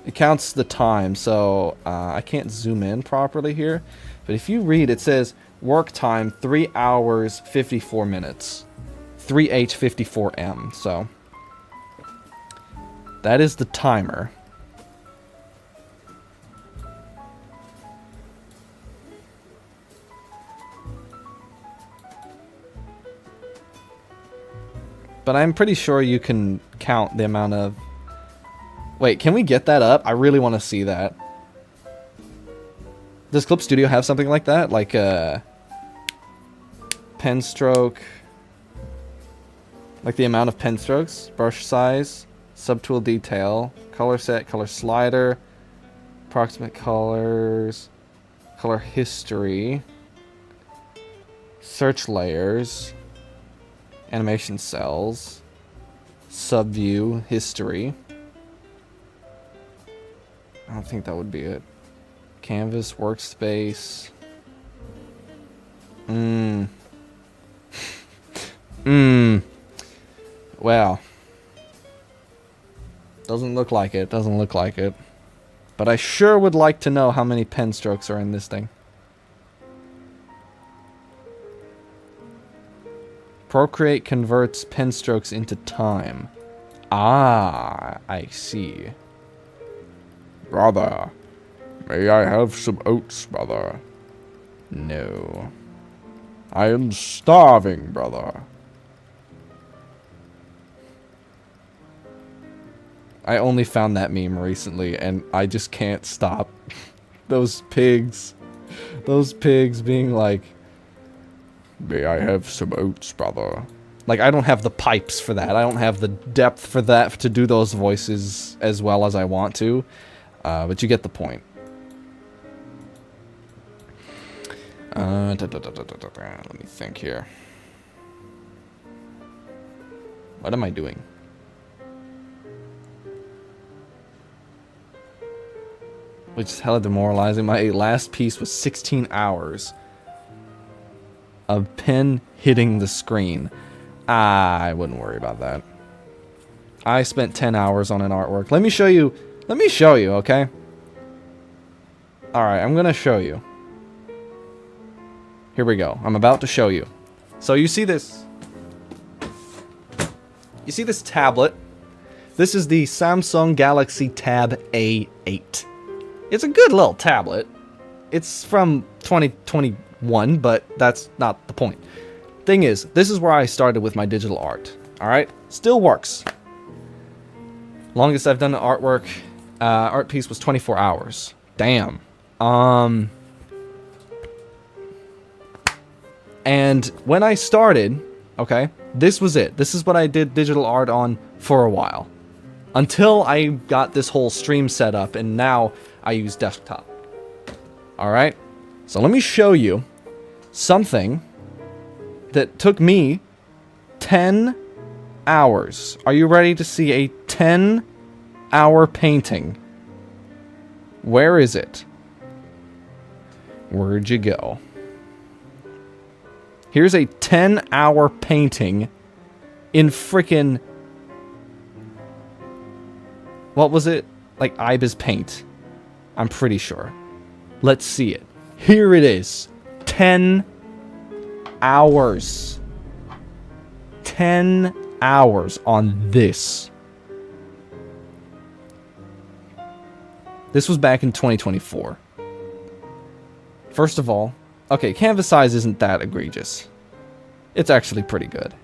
It counts the time, so I can't zoom in properly here. But if you read, it says work time 3 hours 54 minutes. 3H54M, so that is the timer. But I'm pretty sure you can count the amount of... Wait, can we get that up? I really want to see that. Does Clip Studio have something like that? Like a pen stroke... Like the amount of pen strokes, brush size, subtool detail, color set, color slider, approximate colors, color history, search layers, animation cells, subview, history. I don't think that would be it. Canvas, workspace. Well, doesn't look like it, doesn't look like it. But I sure would like to know how many pen strokes are in this thing. Procreate converts pen strokes into time. Ah, I see. Brother, may I have some oats, brother? No. I am starving, brother. I only found that meme recently, and I just can't stop. Those pigs being like, may I have some oats, brother? Like, I don't have the pipes for that. I don't have the depth for that to do those voices as well as I want to. But you get the point. Let me think here. What am I doing? Which is hella demoralizing. My last piece was 16 hours of pen hitting the screen. I wouldn't worry about that. I spent 10 hours on an artwork. Let me show you. Let me show you, okay? Alright, I'm gonna show you. Here we go. I'm about to show you. So you see this. You see this tablet? This is the Samsung Galaxy Tab A8. It's a good little tablet. It's from 2021, but that's not the point. Thing is, this is where I started with my digital art. Alright? Still works. Longest I've done an artwork, art piece was 24 hours. Damn. And when I started, okay, this was it. This is what I did digital art on for a while. Until I got this whole stream set up, and now I use desktop. Alright? So let me show you something that took me 10 hours. Are you ready to see a 10-hour painting? Where is it? Where'd you go? Here's a 10-hour painting in frickin'... What was it? Like Ibis Paint. I'm pretty sure. Let's see it. Here it is. 10 hours. 10 hours on this. This was back in 2024. First of all, okay, canvas size isn't that egregious. It's actually pretty good.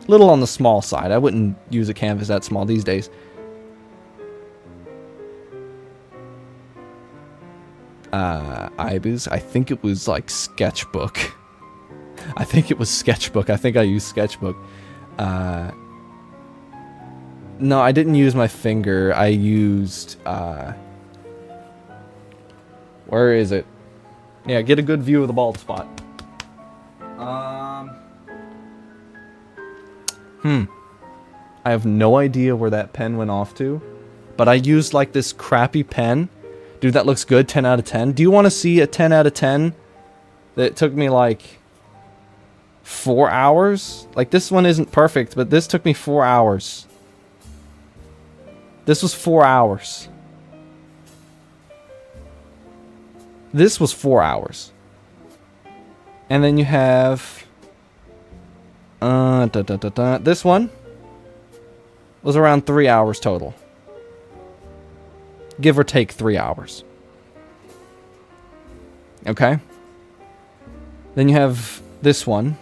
Little on the small side. I wouldn't use a canvas that small these days. IBIS, I think it was like Sketchbook. I think it was Sketchbook. I think I used Sketchbook. No, I didn't use my finger. I used, where is it? Yeah, get a good view of the bald spot. I have no idea where that pen went off to, but I used like this crappy pen. Dude, that looks good, 10 out of 10. Do you want to see a 10 out of 10 that took me like 4 hours? Like, this one isn't perfect, but this took me 4 hours. This was 4 hours. This was 4 hours. And then you have... This one was around 3 hours total. Give or take 3 hours. Okay. Then you have this one.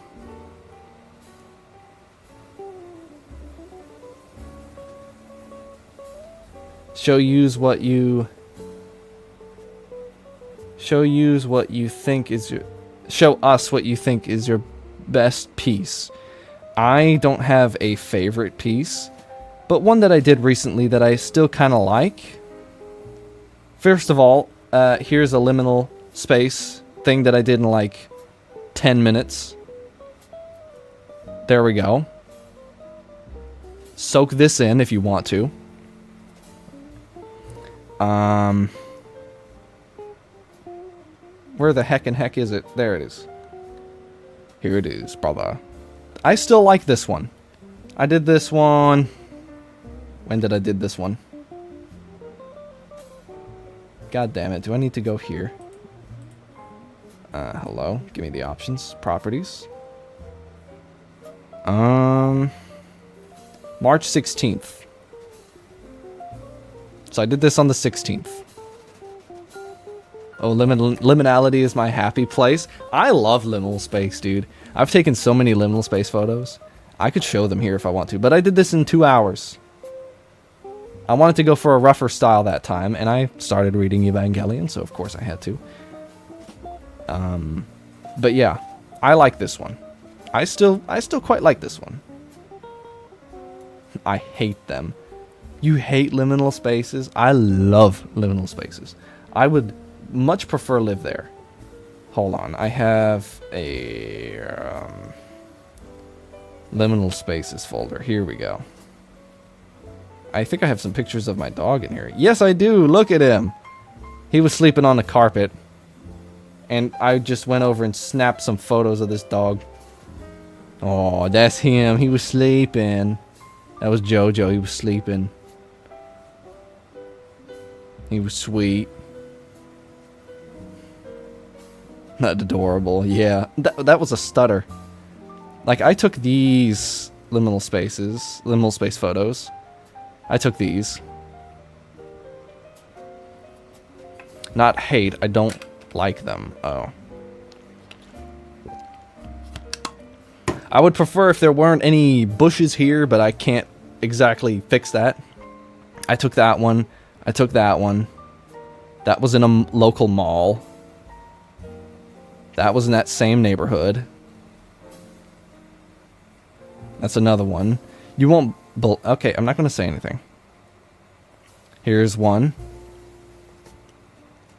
Show us what you think is your best piece. I don't have a favorite piece, but one that I did recently that I still kind of like. First of all, here's a liminal space thing that I did in like 10 minutes. There we go. Soak this in if you want to. Where the heck is it? There it is. Here it is, brother. I still like this one. I did this one. When did I did this one? God damn it. Do I need to go here? Hello. Give me the options. Properties. March 16th. So I did this on the 16th. Oh, liminality is my happy place. I love liminal space, dude. I've taken so many liminal space photos. I could show them here if I want to, but I did this in 2 hours. I wanted to go for a rougher style that time, and I started reading Evangelion, so of course I had to. But yeah, I like this one. I still quite like this one. I hate them. You hate liminal spaces? I love liminal spaces. I would much prefer live there. Hold on, I have a liminal spaces folder. Here we go. I think I have some pictures of my dog in here. Yes, I do. Look at him. He was sleeping on the carpet, and I just went over and snapped some photos of this dog. Oh, that's him. He was sleeping. That was Jojo. He was sleeping. He was sweet. Not adorable. Yeah, that was a stutter. Like, I took these liminal space photos. I took these. Not hate, I don't like them. Oh. I would prefer if there weren't any bushes here, but I can't exactly fix that. I took that one. I took that one. That was in a local mall. That was in that same neighborhood. That's another one. You won't... Okay, I'm not going to say anything. Here's one.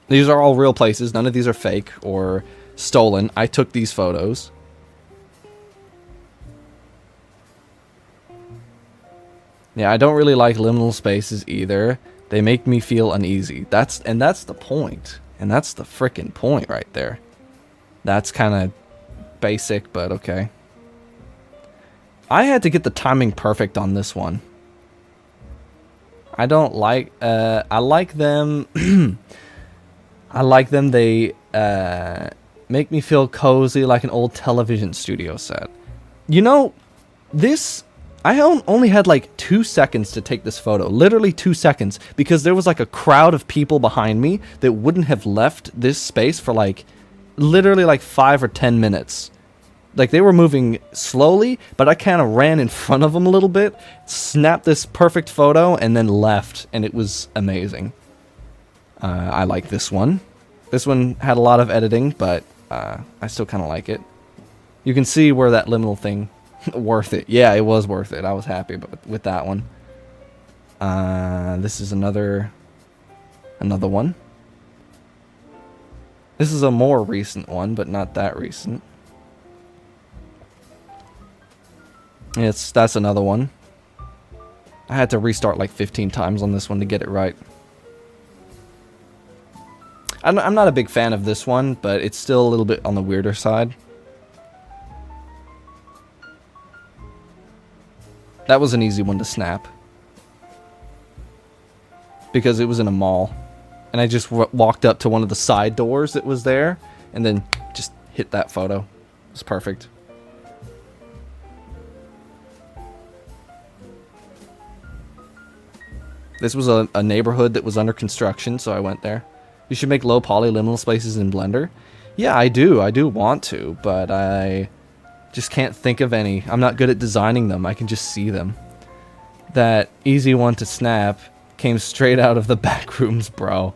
These are all real places. None of these are fake or stolen. I took these photos. Yeah, I don't really like liminal spaces either. They make me feel uneasy. That's the point. And that's the frickin' point right there. That's kind of basic, but okay. I had to get the timing perfect on this one. I don't like... I like them... I like them. They make me feel cozy like an old television studio set. You know, this... I only had like 2 seconds to take this photo. Literally 2 seconds. Because there was like a crowd of people behind me that wouldn't have left this space for like literally like 5 or 10 minutes. Like they were moving slowly, but I kind of ran in front of them a little bit, snapped this perfect photo, and then left. And it was amazing. I like this one. This one had a lot of editing, but I still kind of like it. You can see where that liminal thing... worth it. Yeah, it was worth it. I was happy with that one. This is another one. This is a more recent one, but not that recent. That's another one. I had to restart like 15 times on this one to get it right. I'm not a big fan of this one, but it's still a little bit on the weirder side. That was an easy one to snap. Because it was in a mall. And I just walked up to one of the side doors that was there. And then just hit that photo. It was perfect. This was a neighborhood that was under construction, so I went there. You should make low poly liminal spaces in Blender. Yeah, I do. I do want to, but I... just can't think of any. I'm not good at designing them. I can just see them. That easy one to snap came straight out of the back rooms, bro.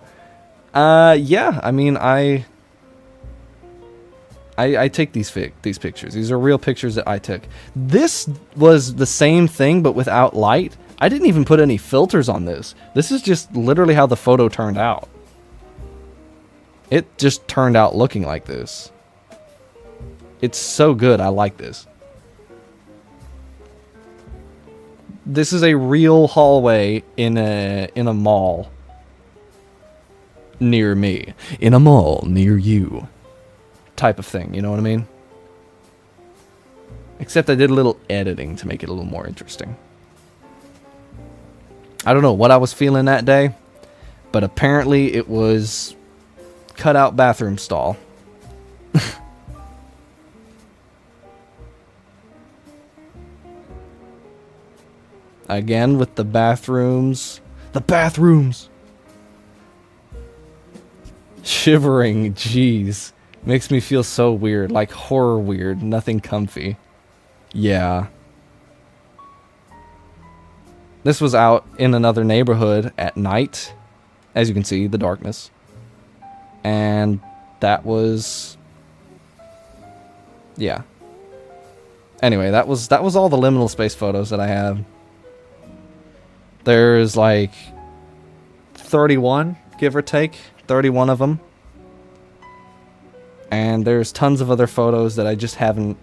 Yeah. I mean, I take these pictures. These are real pictures that I took. This was the same thing, but without light. I didn't even put any filters on this. This is just literally how the photo turned out. It just turned out looking like this. It's so good. I like this. This is a real hallway in a mall near me. In a mall near you. Type of thing, you know what I mean? Except I did a little editing to make it a little more interesting. I don't know what I was feeling that day, but apparently it was cut out bathroom stall. Again, with the bathrooms. The bathrooms! Shivering, jeez. Makes me feel so weird. Like horror weird. Nothing comfy. Yeah. This was out in another neighborhood at night. As you can see, the darkness. And that was... yeah. Anyway, that was all the liminal space photos that I have. There's like 31, give or take. 31 of them. And there's tons of other photos that I just haven't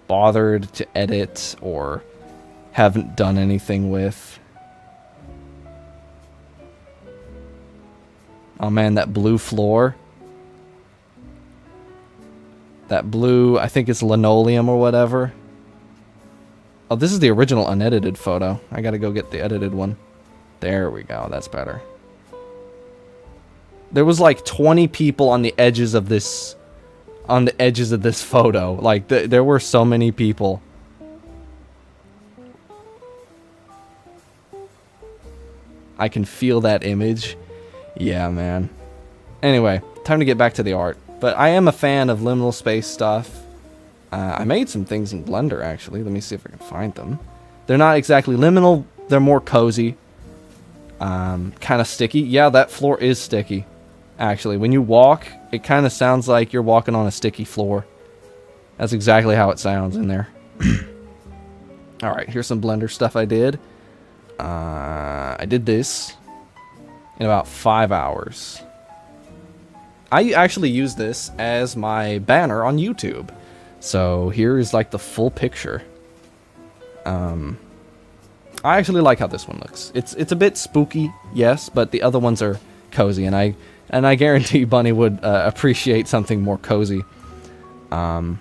bothered to edit or haven't done anything with. Oh man, that blue floor. That blue, I think it's linoleum or whatever. Oh, this is the original unedited photo. I gotta go get the edited one. There we go, that's better. There was like 20 people on the edges of this... on the edges of this photo. Like, there were so many people. I can feel that image. Yeah, man. Anyway, time to get back to the art. But I am a fan of liminal space stuff. I made some things in Blender, actually. Let me see if I can find them. They're not exactly liminal. They're more cozy. Kind of sticky. Yeah, that floor is sticky. Actually, when you walk, it kind of sounds like you're walking on a sticky floor. That's exactly how it sounds in there. Alright, here's some Blender stuff I did. I did this in about 5 hours. I actually use this as my banner on YouTube. So here is like the full picture. I actually like how this one looks. It's a bit spooky, yes, but the other ones are cozy, and I guarantee Bunny would appreciate something more cozy. But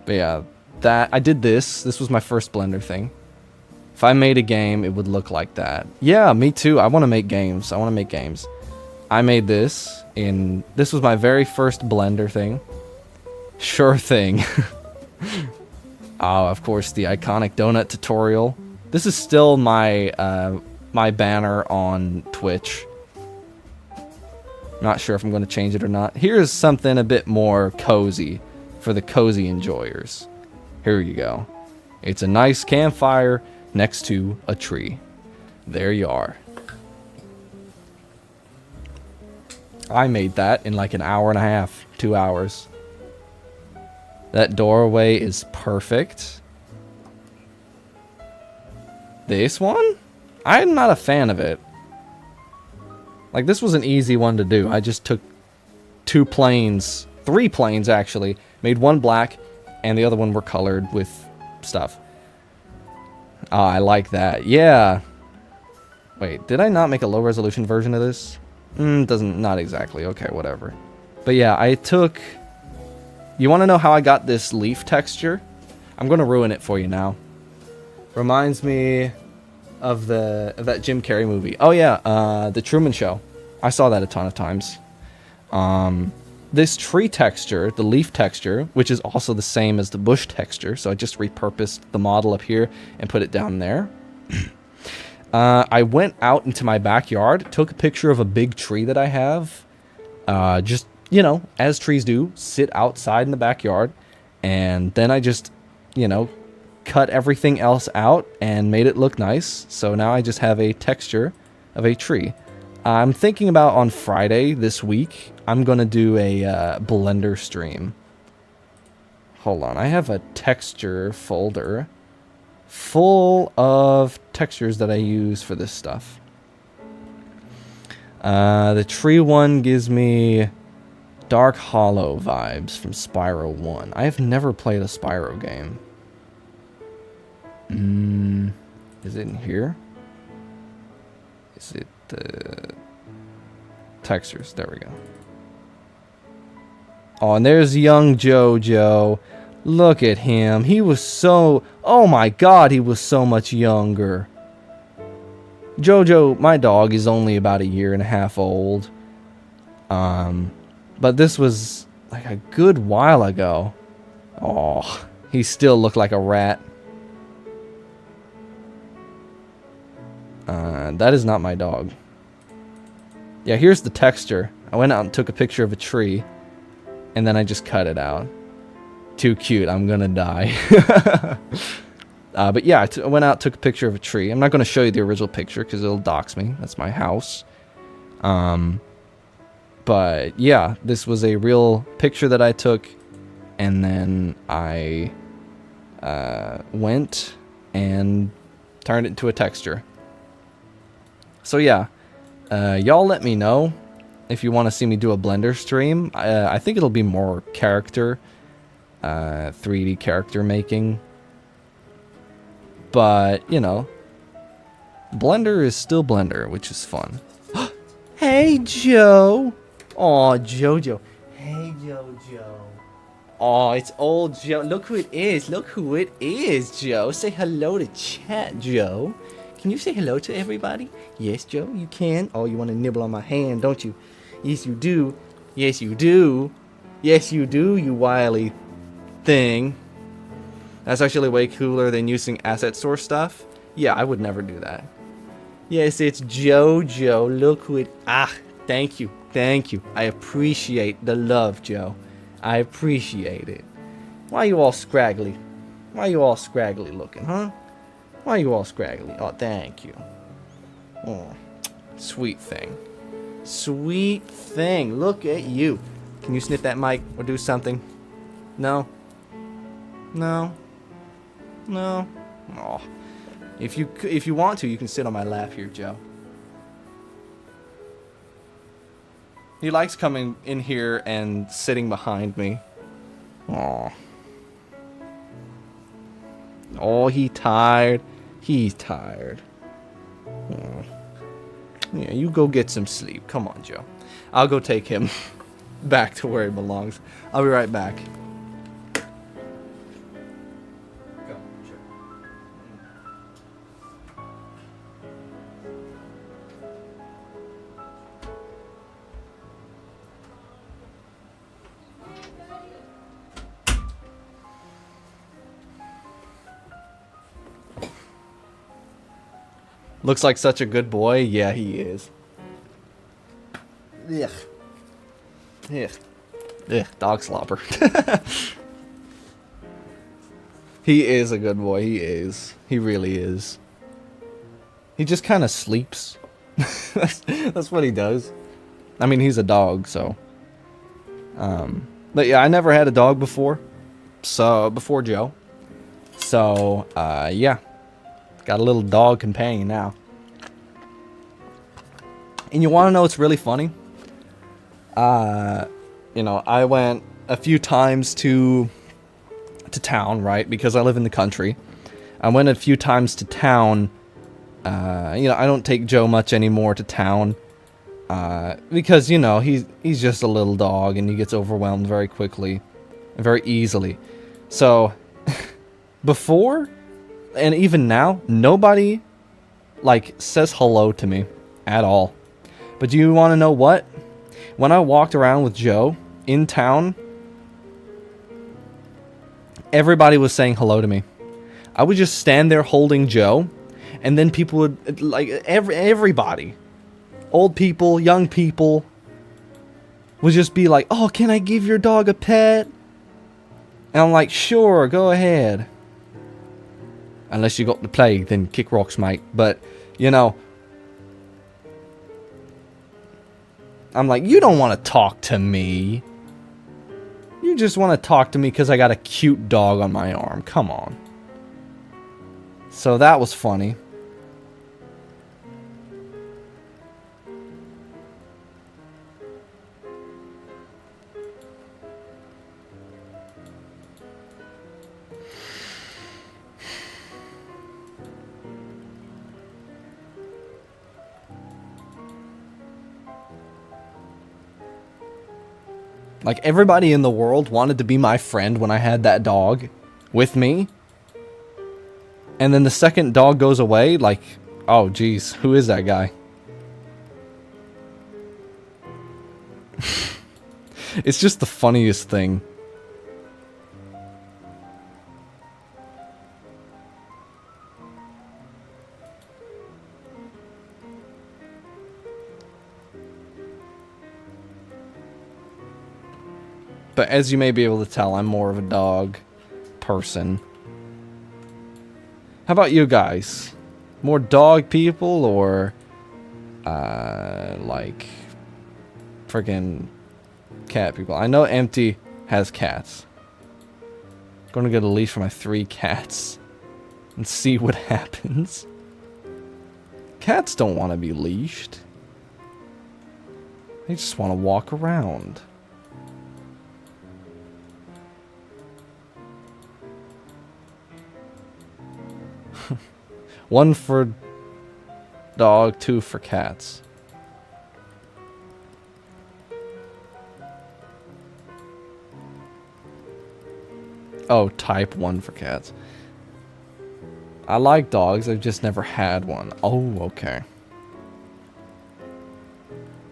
yeah, I did this. This was my first Blender thing. If I made a game, it would look like that. Yeah, me too. I want to make games. I made this this was my very first Blender thing. Sure thing. Oh, of course, the iconic donut tutorial. This is still my my banner on Twitch. Not sure if I'm going to change it or not. Here's something a bit more cozy for the cozy enjoyers. Here you go. It's a nice campfire next to a tree. There you are. I made that in like an hour and a half, 2 hours. That doorway is perfect. This one? I'm not a fan of it. Like, this was an easy one to do. I just took 2 planes, 3 planes actually, made one black, and the other one were colored with stuff. Oh, I like that. Yeah. Wait, did I not make a low resolution version of this? Not exactly. Okay, whatever. But yeah, I took... You want to know how I got this leaf texture? I'm going to ruin it for you now. Reminds me of that Jim Carrey movie. Oh yeah, The Truman Show. I saw that a ton of times. This tree texture, the leaf texture, which is also the same as the bush texture, so I just repurposed the model up here and put it down there. I went out into my backyard, took a picture of a big tree that I have. Just, you know, as trees do, sit outside in the backyard. And then I just, you know, cut everything else out and made it look nice. So now I just have a texture of a tree. I'm thinking about on Friday this week, I'm going to do a Blender stream. Hold on, I have a texture folder full of textures that I use for this stuff. The tree one gives me Dark Hollow vibes from Spyro 1. I have never played a Spyro game. Is it in here? Is it the textures? There we go. Oh, and there's young JoJo. Look at him. He was so... Oh my god, he was so much younger. JoJo, my dog, is only about 1.5 years old. But this was like a good while ago. Oh, he still looked like a rat. That is not my dog. Yeah, here's the texture. I went out and took a picture of a tree. And then I just cut it out. Too cute. I'm gonna die. But yeah, I went out, took a picture of a tree. I'm not going to show you the original picture because it'll dox me. That's my house. But yeah, this was a real picture that I took. And then I went and turned it into a texture. So yeah, y'all let me know if you want to see me do a Blender stream. I think it'll be more character, 3D character making. But, you know, Blender is still Blender, which is fun. Hey, Joe. Aw, Jojo. Hey, Jojo. Aw, it's old Joe. Look who it is. Look who it is, Joe. Say hello to chat, Joe. Can you say hello to everybody? Yes, Joe, you can. Oh, you want to nibble on my hand, don't you? Yes, you do. Yes, you do. Yes, you do, you wily thing. That's actually way cooler than using asset source stuff. Yeah, I would never do that. Yes, it's JoJo. Look who it... Ah, thank you. Thank you. I appreciate the love, Joe. I appreciate it. Why you all scraggly? Why you all scraggly looking, huh? Why you all scraggly? Oh, thank you. Oh, sweet thing. Sweet thing. Look at you. Can you sniff that mic or do something? No? No? No? Oh. If you want to, you can sit on my lap here, Joe. He likes coming in here and sitting behind me. Aw. Oh, he tired. He's tired. Aw. Yeah, you go get some sleep. Come on, Joe. I'll go take him back to where he belongs. I'll be right back. Looks like such a good boy. Yeah, he is. Ugh. Ugh. Ugh, dog slobber. He is a good boy. He is. He really is. He just kind of sleeps. That's what he does. I mean, he's a dog, so. But yeah, I never had a dog before. So, before Joe. So, yeah. Got a little dog companion now. And you want to know what's really funny? You know, I went a few times to town, right? Because I live in the country. I went a few times to town. You know, I don't take Joe much anymore to town. Because, you know, he's just a little dog and he gets overwhelmed very quickly and very easily. So, before and even now, nobody, like, says hello to me at all. But do you want to know what? When I walked around with Joe in town, everybody was saying hello to me. I would just stand there holding Joe, and then people would, like, everybody, old people, young people, would just be like, oh, can I give your dog a pet? And I'm like, sure, go ahead. Unless you got the plague, then kick rocks, mate. But, you know, I'm like, you don't want to talk to me. You just want to talk to me because I got a cute dog on my arm. Come on. So that was funny. Like, everybody in the world wanted to be my friend when I had that dog with me. And then the second dog goes away, like, oh, geez, who is that guy? It's just the funniest thing. But as you may be able to tell, I'm more of a dog person. How about you guys? More dog people or, like, friggin' cat people? I know Empty has cats. Gonna get a leash for my 3 cats and see what happens. Cats don't want to be leashed. They just want to walk around. One for dog, 2 for cats. Oh, type 1 for cats. I like dogs, I've just never had one. Oh, okay.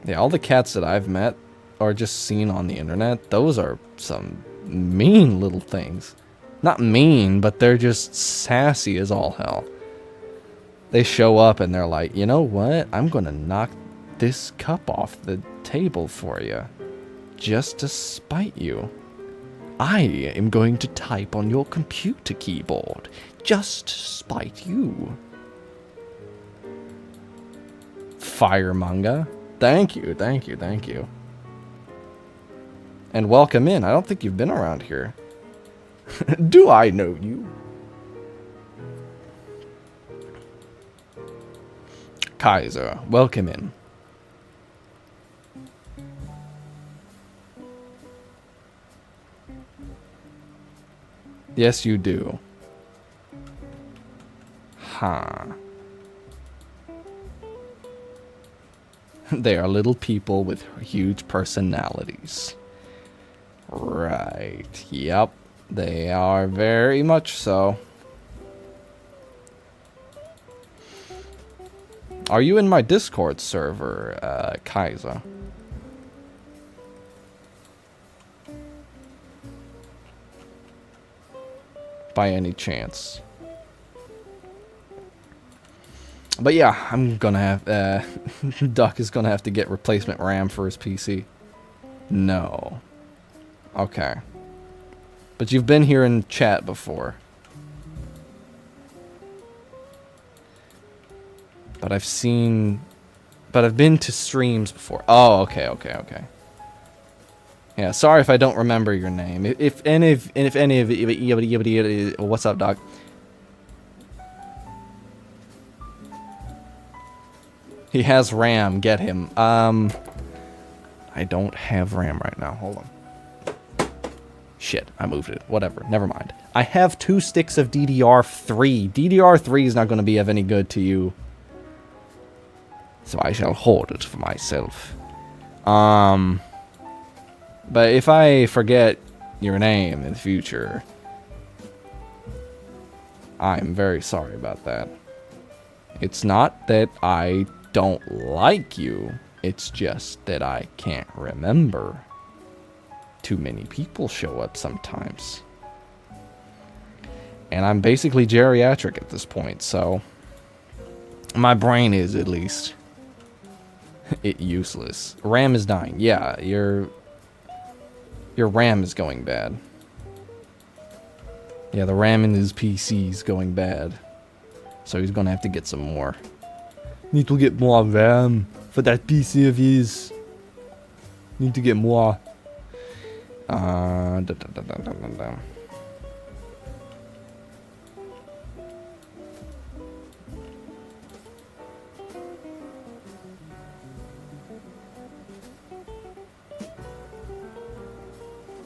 Yeah, all the cats that I've met or just seen on the internet, those are some mean little things. Not mean, but they're just sassy as all hell. They show up and they're like, you know what? I'm gonna knock this cup off the table for you. Just to spite you. I am going to type on your computer keyboard. Just to spite you. Firemonger. Thank you, thank you, thank you. And welcome in. I don't think you've been around here. Do I know you? Kaiser, welcome in. Yes, you do. Huh. They are little people with huge personalities. Right. Yep. They are very much so. Are you in my Discord server, Kaiser? By any chance? But yeah, I'm gonna have, Duck is gonna have to get replacement RAM for his PC. No. Okay. But you've been here in chat before. But I've been to streams before. Oh, okay. Yeah, sorry if I don't remember your name. If any of you, what's up, Doc? He has RAM. Get him. I don't have RAM right now. Hold on. Shit, I moved it. Whatever. Never mind. I have 2 sticks of DDR3. DDR3 is not going to be of any good to you. So I shall hold it for myself. But if I forget your name in the future, I'm very sorry about that. It's not that I don't like you. It's just that I can't remember. Too many people show up sometimes. And I'm basically geriatric at this point, so my brain is, at least. It useless. RAM is dying. Yeah, your RAM is going bad. Yeah, the RAM in his PC is going bad. So he's gonna have to get some more. Need to get more RAM for that PC of his. Need to get more.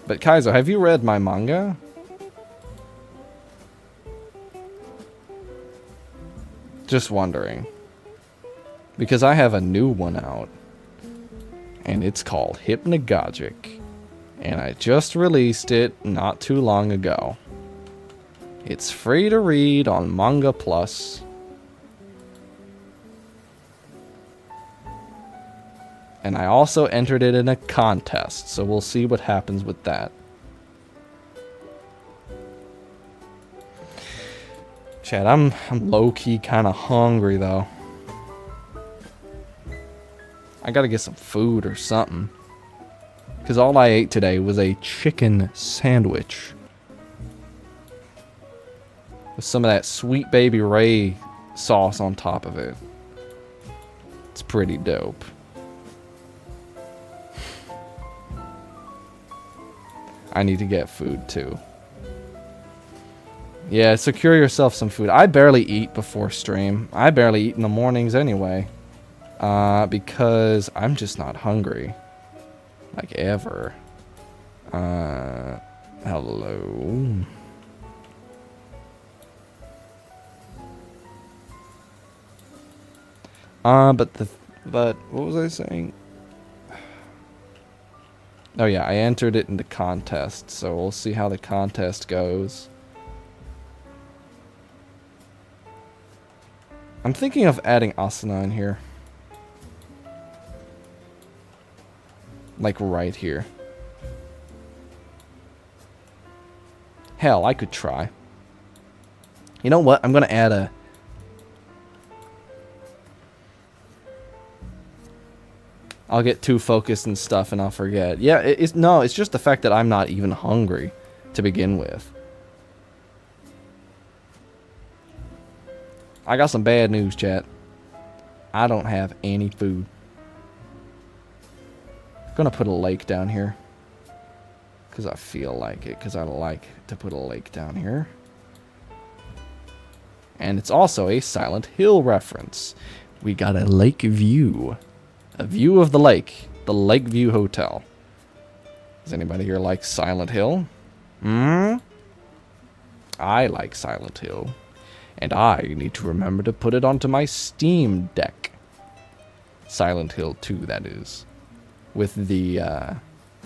But Kaizo, have you read my manga? Just wondering. Because I have a new one out. And it's called Hypnagogic. And I just released it not too long ago. It's free to read on Manga Plus. And I also entered it in a contest, so we'll see what happens with that. Chad, I'm low-key kind of hungry, though. I gotta get some food or something. Because all I ate today was a chicken sandwich. With some of that Sweet Baby Ray sauce on top of it. It's pretty dope. I need to get food too. Yeah, secure yourself some food. I barely eat before stream. I barely eat in the mornings anyway. Because I'm just not hungry. Like ever. Hello. But what was I saying? Oh yeah, I entered it in the contest, so we'll see how the contest goes. I'm thinking of adding Asuna in here. Like right here. Hell, I could try. You know what? I'm gonna add a... I'll get too focused and stuff and I'll forget. Yeah, it's just the fact that I'm not even hungry to begin with. I got some bad news, chat. I don't have any food. I'm gonna put a lake down here. Because I feel like it. Because I like to put a lake down here. And it's also a Silent Hill reference. We got a lake view. A view of the lake. The Lakeview Hotel. Does anybody here like Silent Hill? I like Silent Hill. And I need to remember to put it onto my Steam Deck. Silent Hill 2, that is. With the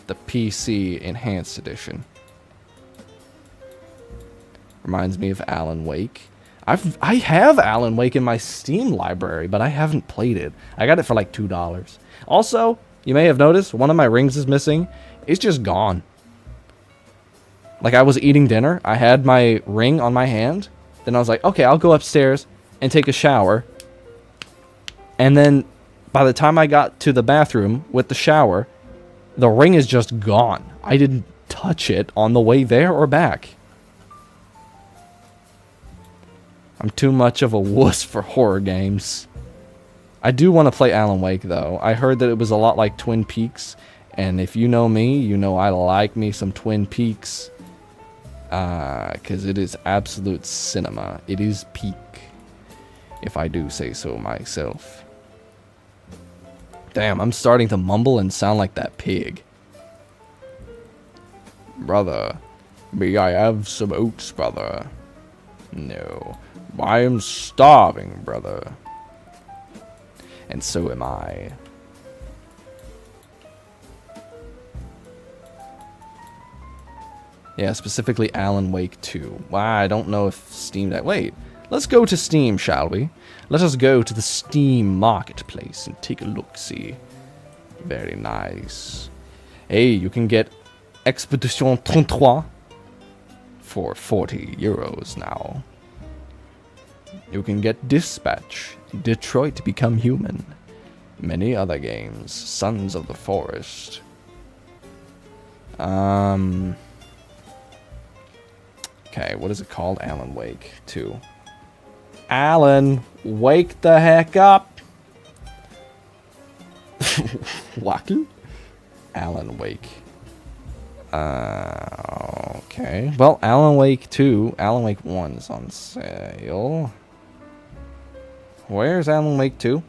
PC Enhanced Edition. Reminds me of Alan Wake. I have Alan Wake in my Steam library, but I haven't played it. I got it for like $2. Also, you may have noticed one of my rings is missing. It's just gone. Like I was eating dinner, I had my ring on my hand, then I was like, okay, I'll go upstairs and take a shower. And then by the time I got to the bathroom with the shower, the ring is just gone. I didn't touch it on the way there or back. I'm too much of a wuss for horror games. I do want to play Alan Wake, though. I heard that it was a lot like Twin Peaks. And if you know me, you know I like me some Twin Peaks. Because it is absolute cinema. It is peak. If I do say so myself. Damn, I'm starting to mumble and sound like that pig. Brother, may I have some oats, brother? No, I am starving, brother. And so am I. Yeah, specifically Alan Wake 2. Wow, I don't know if Steam... Wait, let's go to Steam, shall we? Let us go to the Steam Marketplace and take a look-see. Very nice. Hey, you can get Expedition 33 for 40 euros now. You can get Dispatch, Detroit Become Human, many other games, Sons of the Forest. Okay, what is it called? Alan Wake 2. Alan, wake the heck up! Wacky? Alan Wake. Okay. Well, Alan Wake 2, Alan Wake 1 is on sale. Where's Alan Wake 2?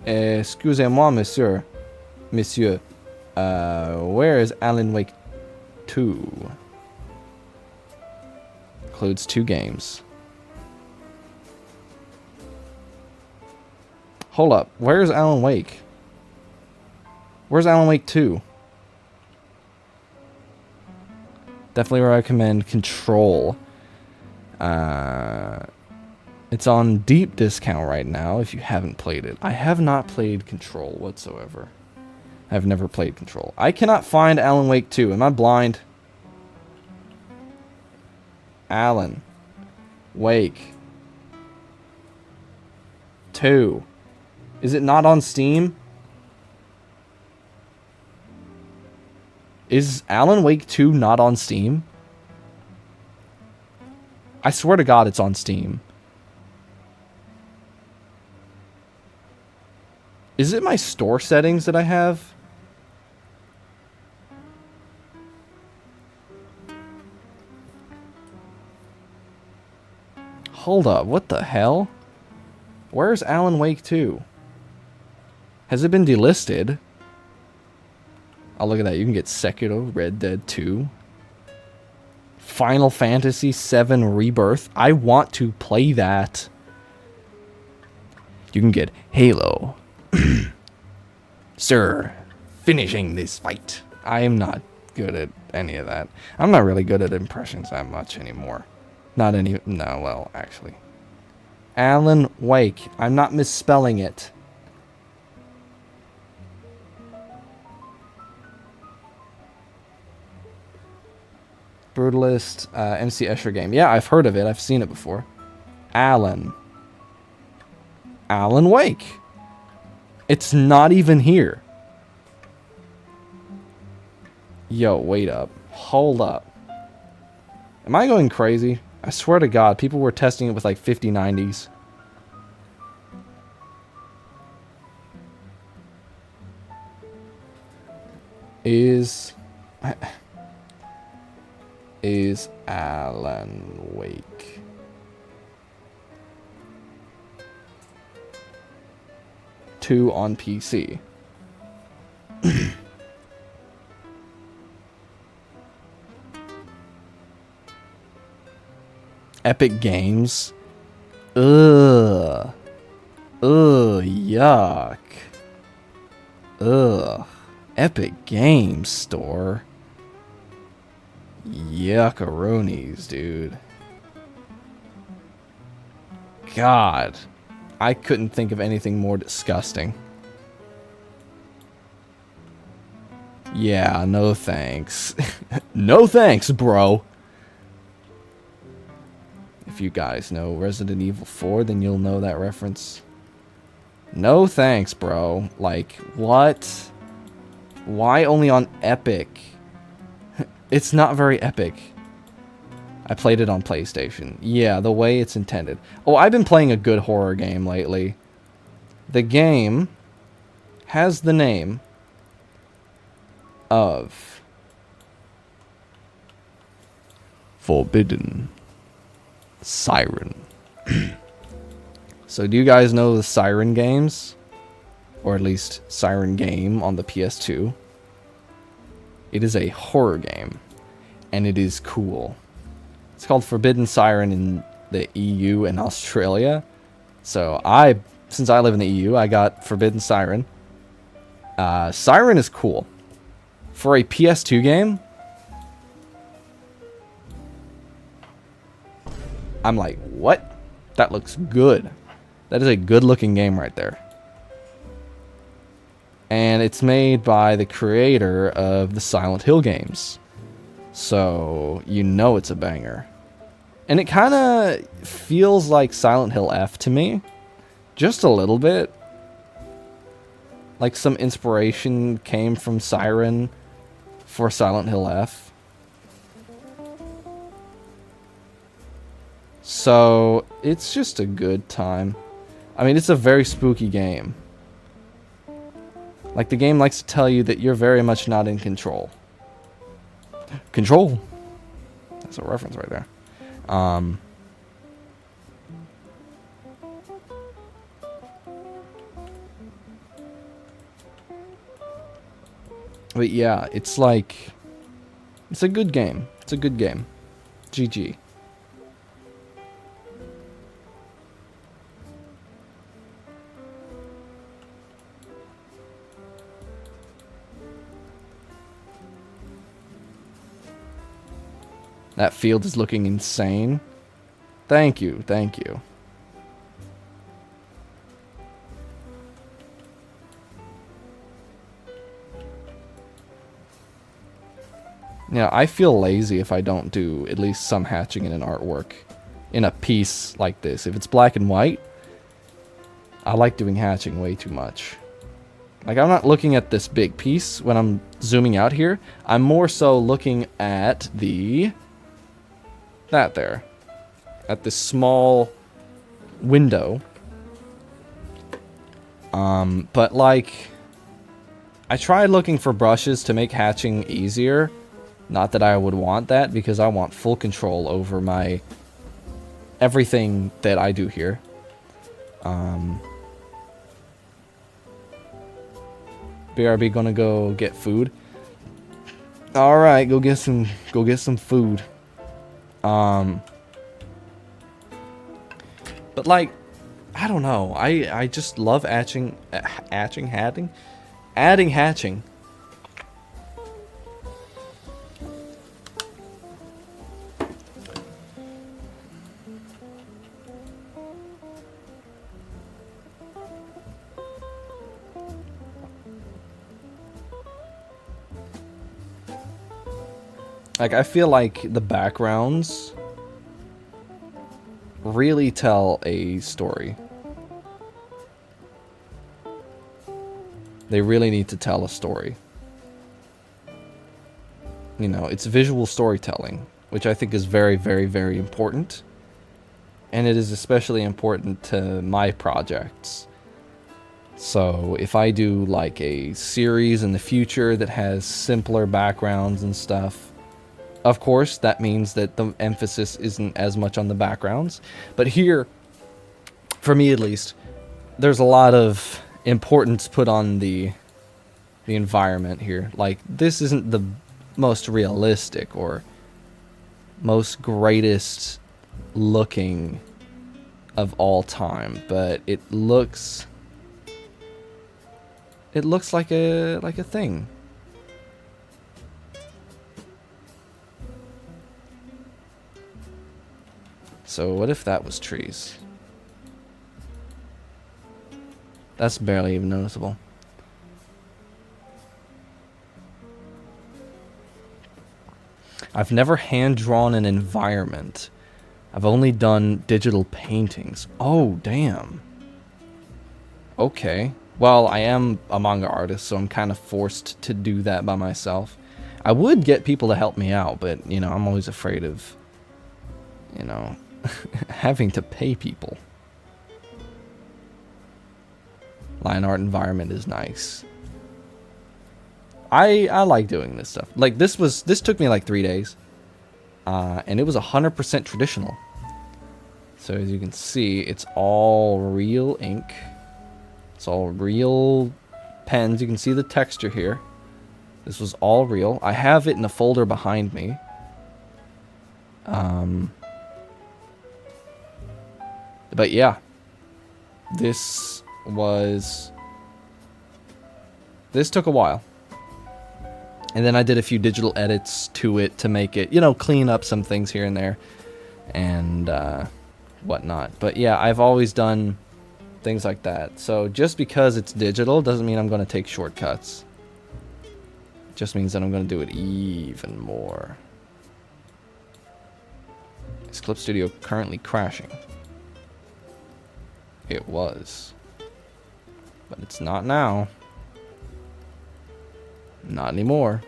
Excusez-moi, monsieur. Monsieur. Where is Alan Wake 2? Includes 2 games. Hold up. Where's Alan Wake? Where's Alan Wake 2? Definitely recommend Control. It's on deep discount right now if you haven't played it. I have not played Control whatsoever. I've never played Control. I cannot find Alan Wake 2. Am I blind? Alan Wake 2. Is it not on Steam? Is Alan Wake 2 not on Steam? I swear to God it's on Steam. Is it my store settings that I have? Hold up, what the hell? Where's Alan Wake 2? Has it been delisted? Oh, look at that. You can get Sekiro, Red Dead 2. Final Fantasy VII Rebirth. I want to play that. You can get Halo. Sir, finishing this fight. I am not good at any of that. I'm not really good at impressions that much anymore. Not any... No, well, actually. Alan Wake. I'm not misspelling it. Brutalist, MC Escher game. Yeah, I've heard of it. I've seen it before. Alan Wake. It's not even here. Yo, wait up. Hold up. Am I going crazy? I swear to God, people were testing it with like 5090s. Is Alan Wake 2 on PC? Epic Games. Ugh. Yuck. Ugh. Epic Games Store. Yuckaroonies, dude. God. I couldn't think of anything more disgusting. Yeah, no thanks. No thanks, bro. If you guys know Resident Evil 4, then you'll know that reference. No thanks, bro. Like, what? Why only on Epic? It's not very epic. I played it on PlayStation. Yeah, the way it's intended. Oh, I've been playing a good horror game lately. The game has the name of Forbidden Siren. So do you guys know the Siren games? Or at least Siren game on the PS2? It is a horror game. And it is cool. It's called Forbidden Siren in the EU and Australia. So since I live in the EU, I got Forbidden Siren. Siren is cool. For a PS2 game, I'm like, what? That looks good. That is a good looking game right there. And it's made by the creator of the Silent Hill games. So, you know it's a banger. And it kind of feels like Silent Hill F to me. Just a little bit. Like some inspiration came from Siren for Silent Hill F. So, it's just a good time. I mean, it's a very spooky game. Like, the game likes to tell you that you're very much not in control. Control! That's a reference right there. But yeah, it's like... It's a good game. It's a good game. GG. That field is looking insane. Thank you, thank you. Yeah, I feel lazy if I don't do at least some hatching in an artwork. In a piece like this. If it's black and white, I like doing hatching way too much. Like, I'm not looking at this big piece when I'm zooming out here. I'm more so looking at that there. At this small window. But like, I tried looking for brushes to make hatching easier. Not that I would want that, because I want full control over my everything that I do here. BRB gonna go get food. All right, go get some food. But like, I don't know. I just love adding hatching. Like, I feel like the backgrounds really tell a story. They really need to tell a story. You know, it's visual storytelling, which I think is very, very, very important. And it is especially important to my projects. So if I do like a series in the future that has simpler backgrounds and stuff, of course, that means that the emphasis isn't as much on the backgrounds. But here, for me at least, there's a lot of importance put on the environment here. Like, this isn't the most realistic or most greatest looking of all time, but it looks like a thing. So what if that was trees? That's barely even noticeable. I've never hand-drawn an environment. I've only done digital paintings. Oh, damn. okay. Well, I am a manga artist, so I'm kind of forced to do that by myself. I would get people to help me out, but, you know, I'm always afraid of, you know, having to pay people. Line art environment is nice. I like doing this stuff. Like, this took me like 3 days. And it was 100% traditional. So as you can see, it's all real ink. It's all real pens. You can see the texture here. This was all real. I have it in a folder behind me. But yeah. This took a while. And then I did a few digital edits to it to make it, you know, clean up some things here and there. And whatnot. But yeah, I've always done things like that. So just because it's digital doesn't mean I'm going to take shortcuts. It just means that I'm going to do it even more. Is Clip Studio currently crashing? It was. But it's not now. Not anymore.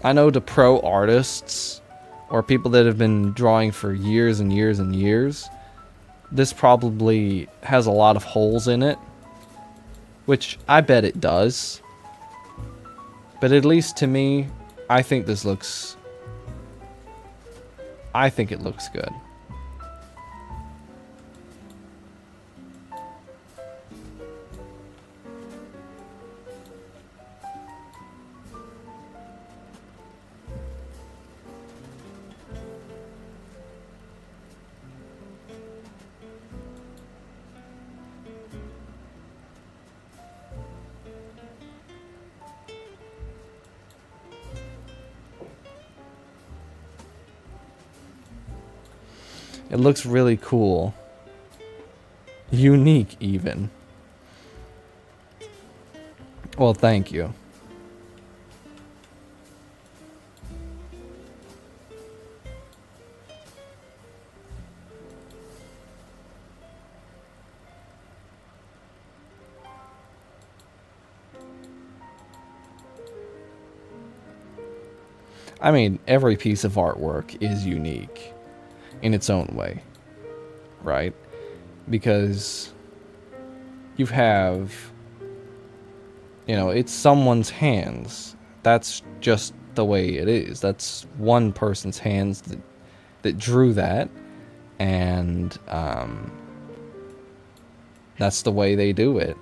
I know to pro artists or people that have been drawing for years and years and years, this probably has a lot of holes in it, which I bet it does. But at least to me, I think it looks good. It looks really cool. Unique, even. Well, thank you. I mean, every piece of artwork is unique in its own way, right? Because you have, you know, it's someone's hands. That's just the way it is. That's one person's hands that drew that, and that's the way they do it.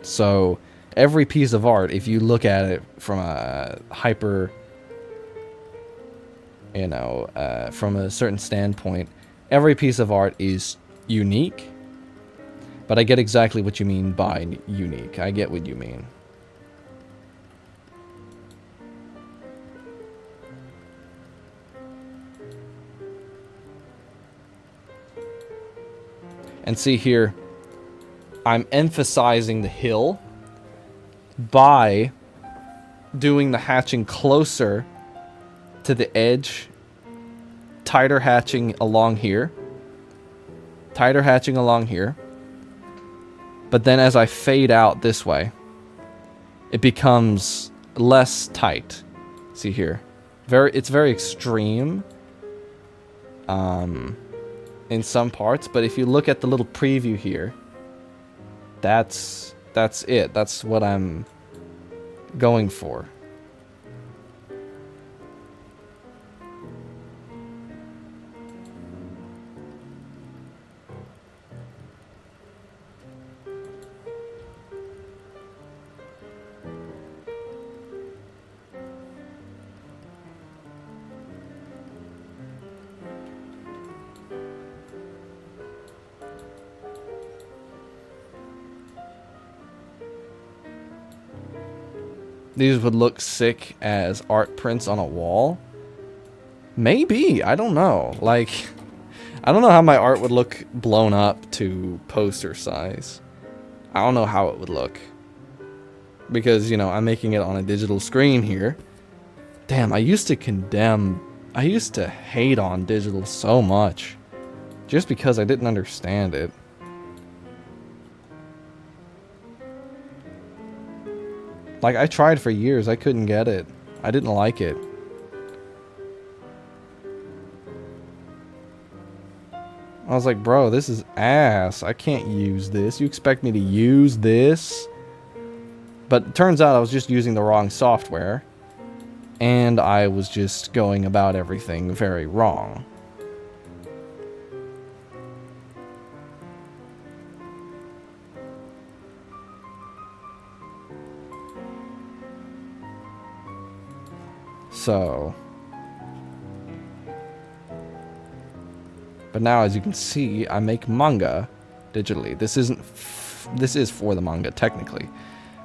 So every piece of art, if you look at it from a hyper, you know, from a certain standpoint, every piece of art is unique. But I get exactly what you mean by unique. I get what you mean. And see here, I'm emphasizing the hill by doing the hatching closer to the edge, tighter hatching along here, tighter hatching along here. But then as I fade out this way, it becomes less tight. See here, it's very extreme in some parts, but if you look at the little preview here, that's it. That's what I'm going for. These would look sick as art prints on a wall. Maybe, I don't know. Like, I don't know how my art would look blown up to poster size. I don't know how it would look. Because, you know, I'm making it on a digital screen here. Damn, I used to hate on digital so much. Just because I didn't understand it. Like, I tried for years, I couldn't get it. I didn't like it. I was like, bro, this is ass. I can't use this. You expect me to use this? But it turns out I was just using the wrong software. And I was just going about everything very wrong. So... But now, as you can see, I make manga digitally. This is for the manga, technically.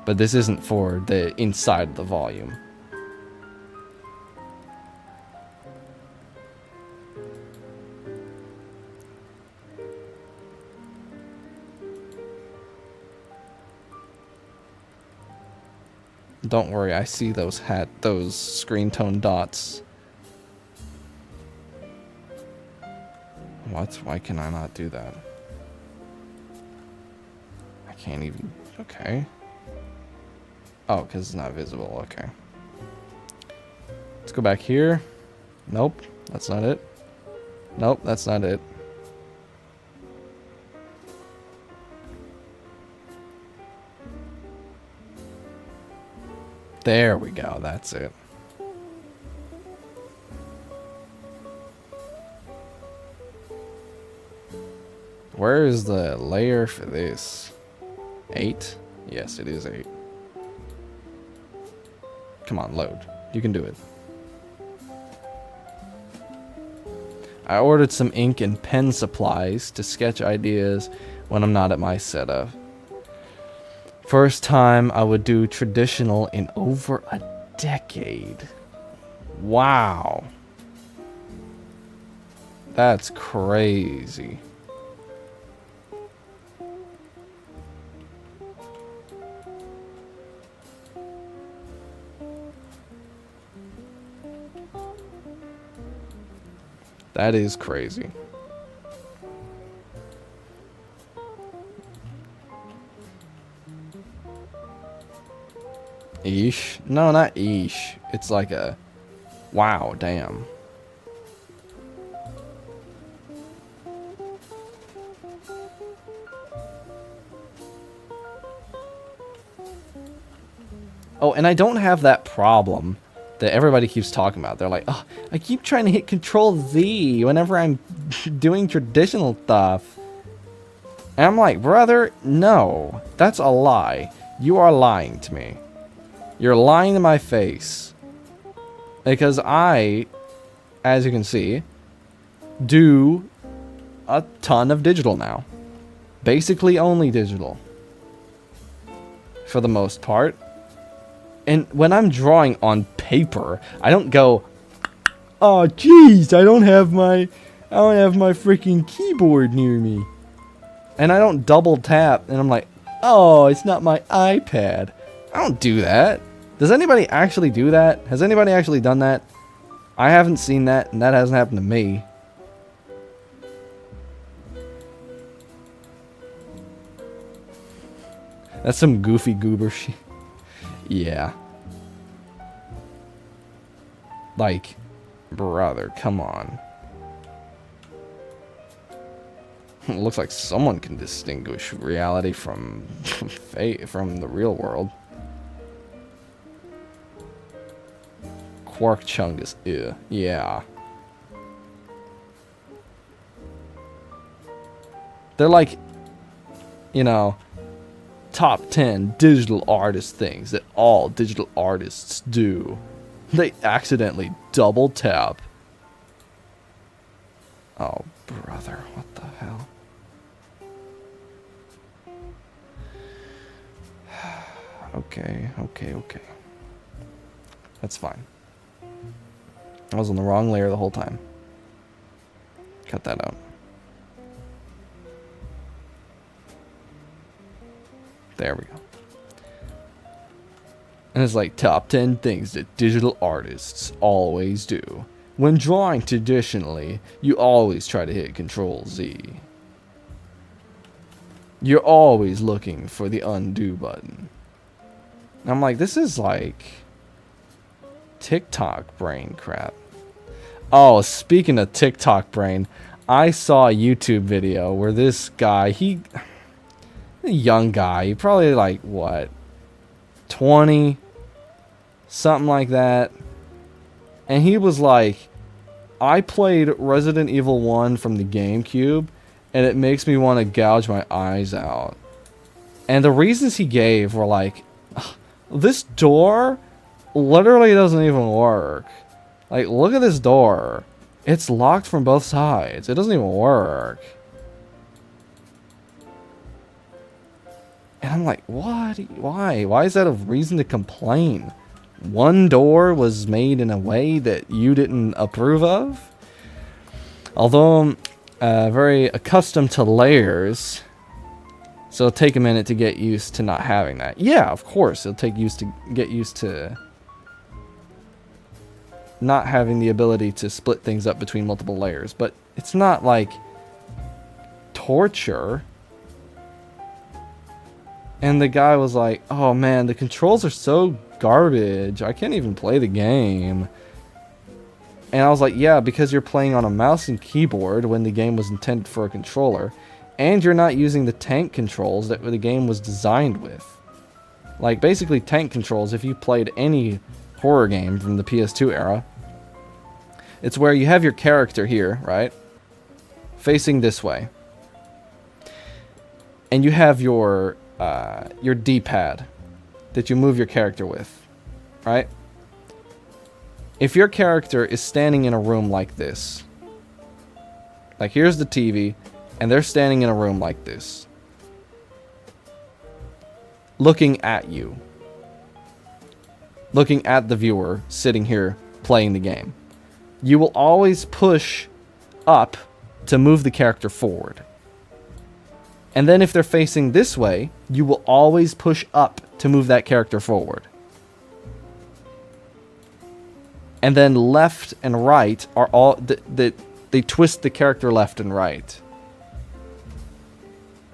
But this isn't for the inside of the volume. Don't worry, I see those screen tone dots. What? Why can I not do that? I can't even... Okay. Oh, because it's not visible. Okay. Let's go back here. Nope. That's not it. Nope, that's not it. There we go. That's it. Where is the layer for this? 8? Yes, it is 8. Come on, load. You can do it. I ordered some ink and pen supplies to sketch ideas when I'm not at my setup. First time I would do traditional in over a decade. Wow. That's crazy. That is crazy. Eesh? No, not eesh. It's like a... Wow, damn. Oh, and I don't have that problem that everybody keeps talking about. They're like, oh, I keep trying to hit Control Z whenever I'm doing traditional stuff. And I'm like, brother, no. That's a lie. You are lying to me. You're lying to my face. Because I, as you can see, do a ton of digital now. Basically only digital. For the most part. And when I'm drawing on paper, I don't go, oh jeez, I don't have my freaking keyboard near me. And I don't double tap and I'm like, oh, it's not my iPad. I don't do that. Does anybody actually do that? Has anybody actually done that? I haven't seen that, and that hasn't happened to me. That's some goofy goober shit. Yeah. Like, brother, come on. It looks like someone can distinguish reality from the real world. Quark Chungus, ew. Yeah. They're like, you know, top 10 digital artist things that all digital artists do. They accidentally double tap. Oh, brother, what the hell? Okay. That's fine. I was on the wrong layer the whole time. Cut that out. There we go. And it's like top 10 things that digital artists always do. When drawing traditionally, you always try to hit Control Z. You're always looking for the undo button. And I'm like, this is like TikTok brain crap. Oh, speaking of TikTok brain, I saw a YouTube video where this guy, a young guy, he probably like, what, 20? Something like that. And he was like, I played Resident Evil 1 from the GameCube, and it makes me want to gouge my eyes out. And the reasons he gave were like, this door literally doesn't even work. Like, look at this door. It's locked from both sides. It doesn't even work. And I'm like, what? Why? Why is that a reason to complain? One door was made in a way that you didn't approve of? Although I'm very accustomed to layers, so it'll take a minute to get used to not having that. Yeah, of course, it'll take get used to not having the ability to split things up between multiple layers. But it's not like torture. And the guy was like, oh man, the controls are so garbage. I can't even play the game. And I was like, yeah, because you're playing on a mouse and keyboard when the game was intended for a controller. And you're not using the tank controls that the game was designed with. Like, basically tank controls, if you played any horror game from the PS2 era, it's where you have your character here, right? Facing this way. And you have your D-pad that you move your character with, right? If your character is standing in a room like this, like here's the TV, and they're standing in a room like this, looking at you, looking at the viewer sitting here playing the game, you will always push up to move the character forward. And then if they're facing this way, you will always push up to move that character forward. And then left and right are all... they twist the character left and right.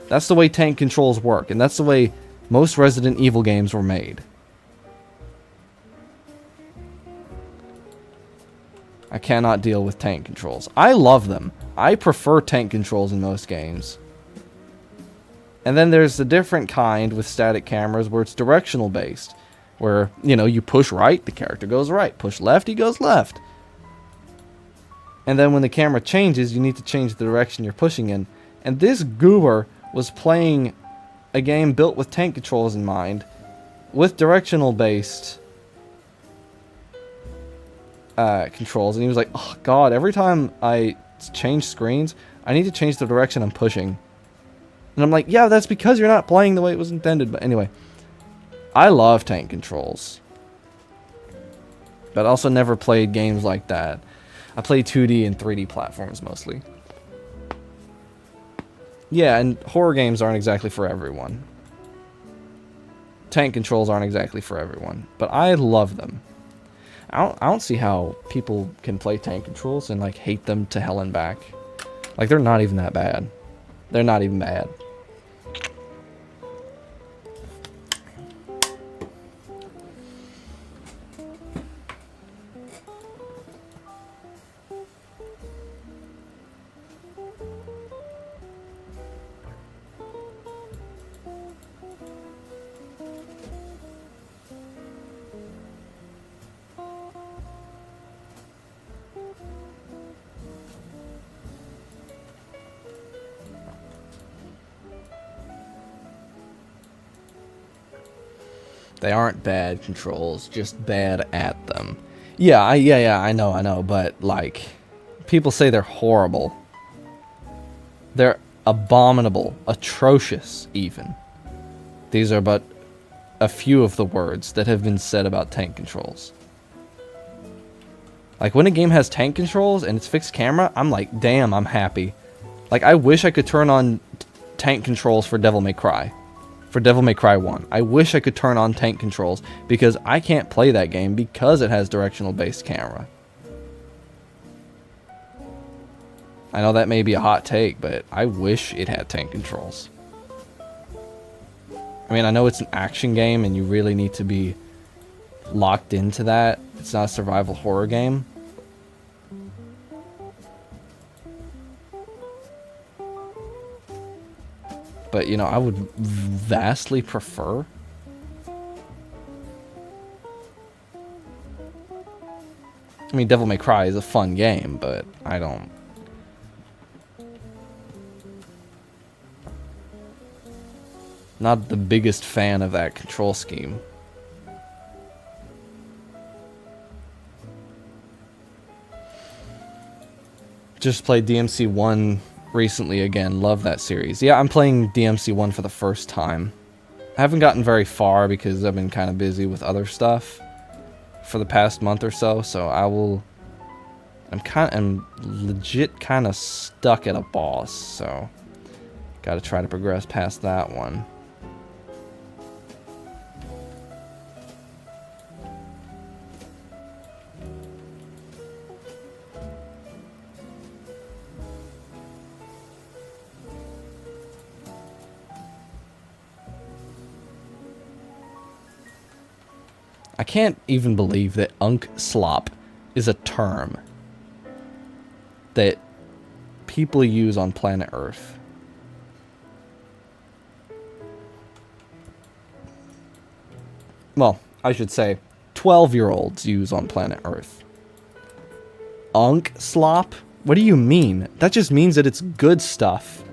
That's the way tank controls work. And that's the way most Resident Evil games were made. I cannot deal with tank controls. I love them. I prefer tank controls in most games. And then there's the different kind with static cameras where it's directional based. Where, you know, you push right, the character goes right. Push left, he goes left. And then when the camera changes, you need to change the direction you're pushing in. And this goober was playing a game built with tank controls in mind, with directional based controls. And he was like, oh god, every time I change screens, I need to change the direction I'm pushing. And I'm like, yeah, that's because you're not playing the way it was intended. But anyway, I love tank controls. But I also never played games like that. I play 2D and 3D platforms mostly. Yeah, and horror games aren't exactly for everyone. Tank controls aren't exactly for everyone. But I love them. I don't see how people can play tank controls and like hate them to hell and back. Like, they're not even that bad. They're not even bad. They aren't bad controls, just bad at them. Yeah, I know, but like, people say they're horrible. They're abominable, atrocious even. These are but a few of the words that have been said about tank controls. Like, when a game has tank controls and it's fixed camera, I'm like, damn, I'm happy. Like, I wish I could turn on tank controls for Devil May Cry. for Devil May Cry 1. I wish I could turn on tank controls because I can't play that game because it has directional based camera. I know that may be a hot take, but I wish it had tank controls. I mean, I know it's an action game and you really need to be locked into that. It's not a survival horror game. But, you know, I would vastly prefer. I mean, Devil May Cry is a fun game, but I don't. Not the biggest fan of that control scheme. Just played DMC 1 recently again. Love that series. Yeah, I'm playing DMC 1 for the first time. I haven't gotten very far because I've been kind of busy with other stuff for the past month or so, so I'm legit kind of stuck at a boss, so gotta try to progress past that one. I can't even believe that Unk Slop is a term that people use on planet Earth. Well, I should say 12-year-olds use on planet Earth. Unk Slop? What do you mean? That just means that it's good stuff.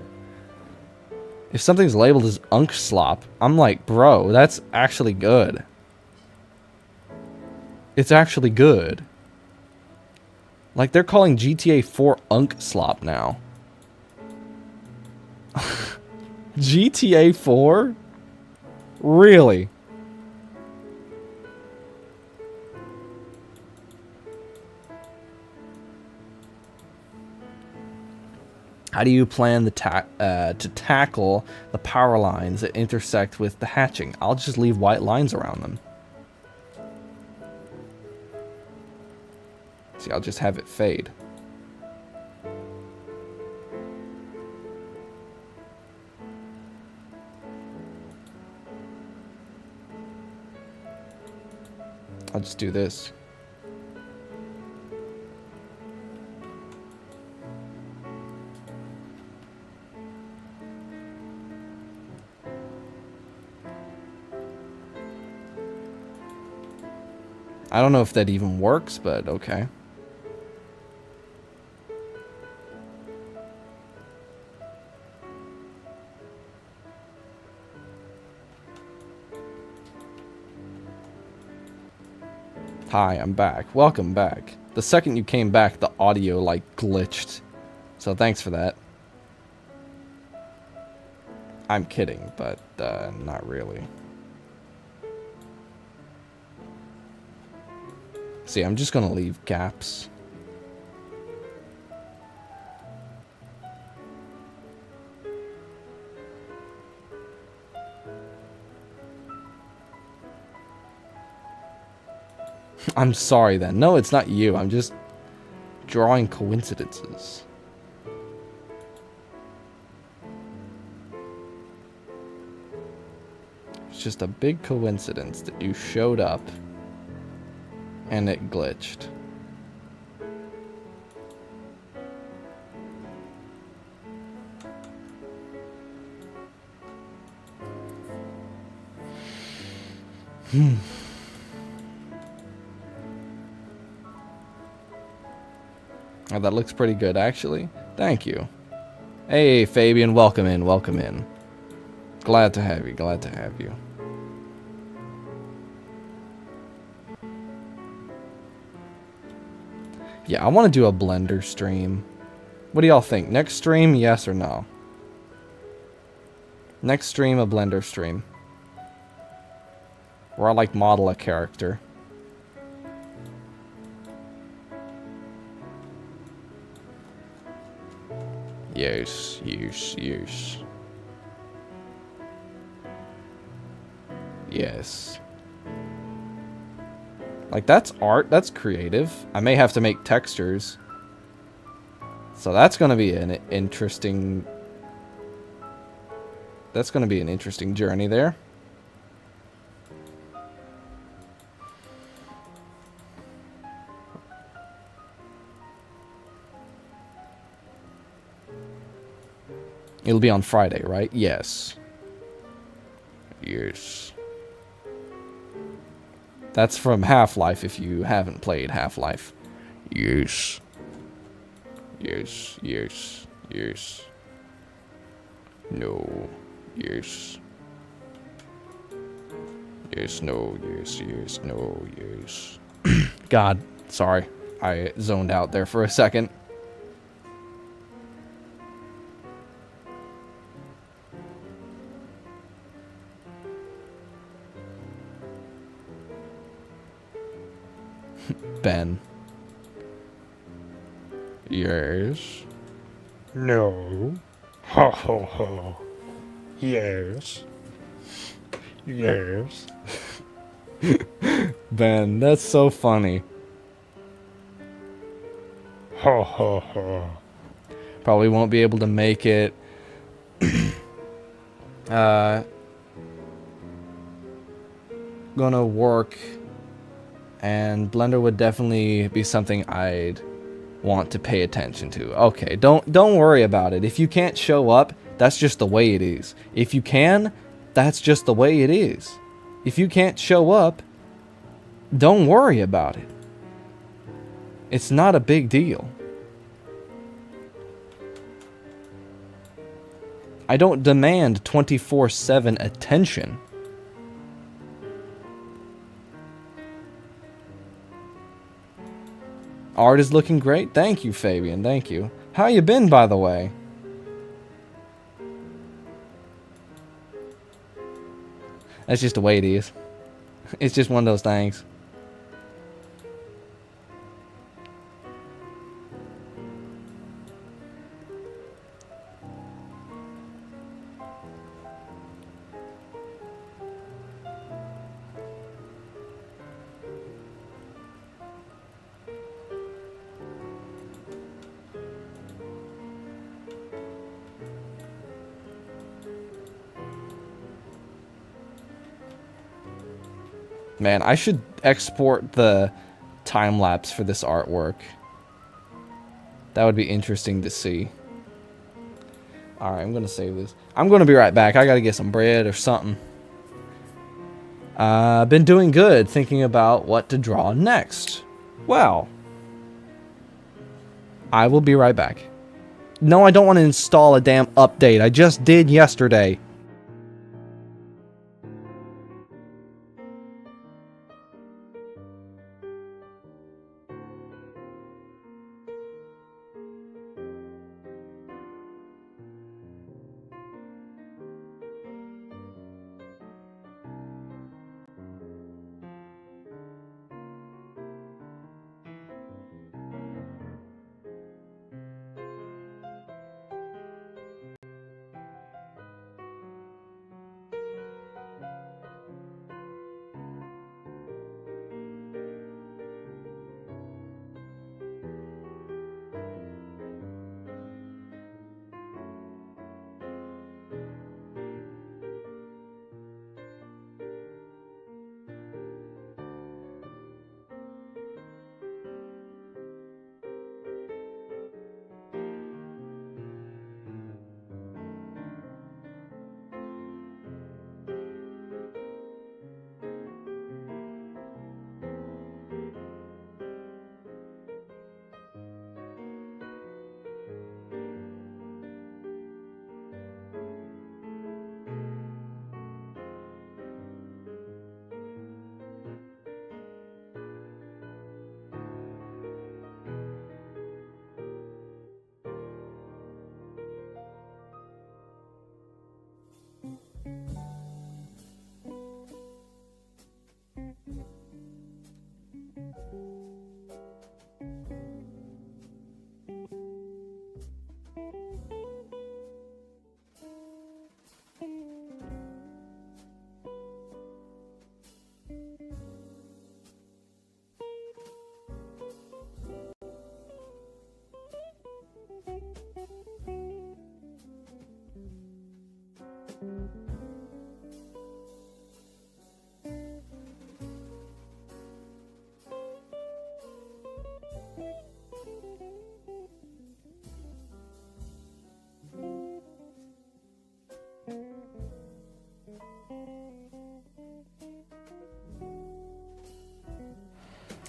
If something's labeled as Unk Slop, I'm like, bro, that's actually good. It's actually good. Like, they're calling GTA 4 Unk Slop now. GTA 4? Really? How do you plan to tackle the power lines that intersect with the hatching? I'll just leave white lines around them. See, I'll just have it fade. I'll just do this. I don't know if that even works, but okay. Hi, I'm back. Welcome back. The second you came back, the audio, like, glitched. So thanks for that. I'm kidding, but, not really. See, I'm just gonna leave gaps. I'm sorry then. No, it's not you. I'm just drawing coincidences. It's just a big coincidence that you showed up and it glitched. Oh, that looks pretty good, actually. Thank you. Hey, Fabian, welcome in, welcome in. Glad to have you, glad to have you. Yeah, I want to do a Blender stream. What do y'all think? Next stream, yes or no? Next stream, a Blender stream. Where I, like, model a character. Yes, yes, yes. Yes. Like, that's art. That's creative. I may have to make textures. So that's going to be an interesting... That's going to be an interesting journey there. It'll be on Friday, right? Yes. Yes. That's from Half-Life if you haven't played Half-Life. Yes. Yes, yes, yes. No. Yes. Yes, no, yes, yes, no, yes. God, sorry. I zoned out there for a second. Ben. Yes. No. Ho ho ho. Yes. Yes. Ben, that's so funny. Ho ho ho. Probably won't be able to make it. Gonna work, and Blender would definitely be something I'd want to pay attention to. Okay, don't worry about it. If you can't show up, that's just the way it is. If you can, that's just the way it is. If you can't show up, don't worry about it. It's not a big deal. I don't demand 24/7 attention. Art is looking great. Thank you, Fabian. Thank you. How you been, by the way? That's just the way it is. It's just one of those things. Man, I should export the time lapse for this artwork. That would be interesting to see. Alright, I'm gonna save this. I'm gonna be right back. I gotta get some bread or something. Been doing good, thinking about what to draw next. Well, I will be right back. No, I don't want to install a damn update. I just did yesterday.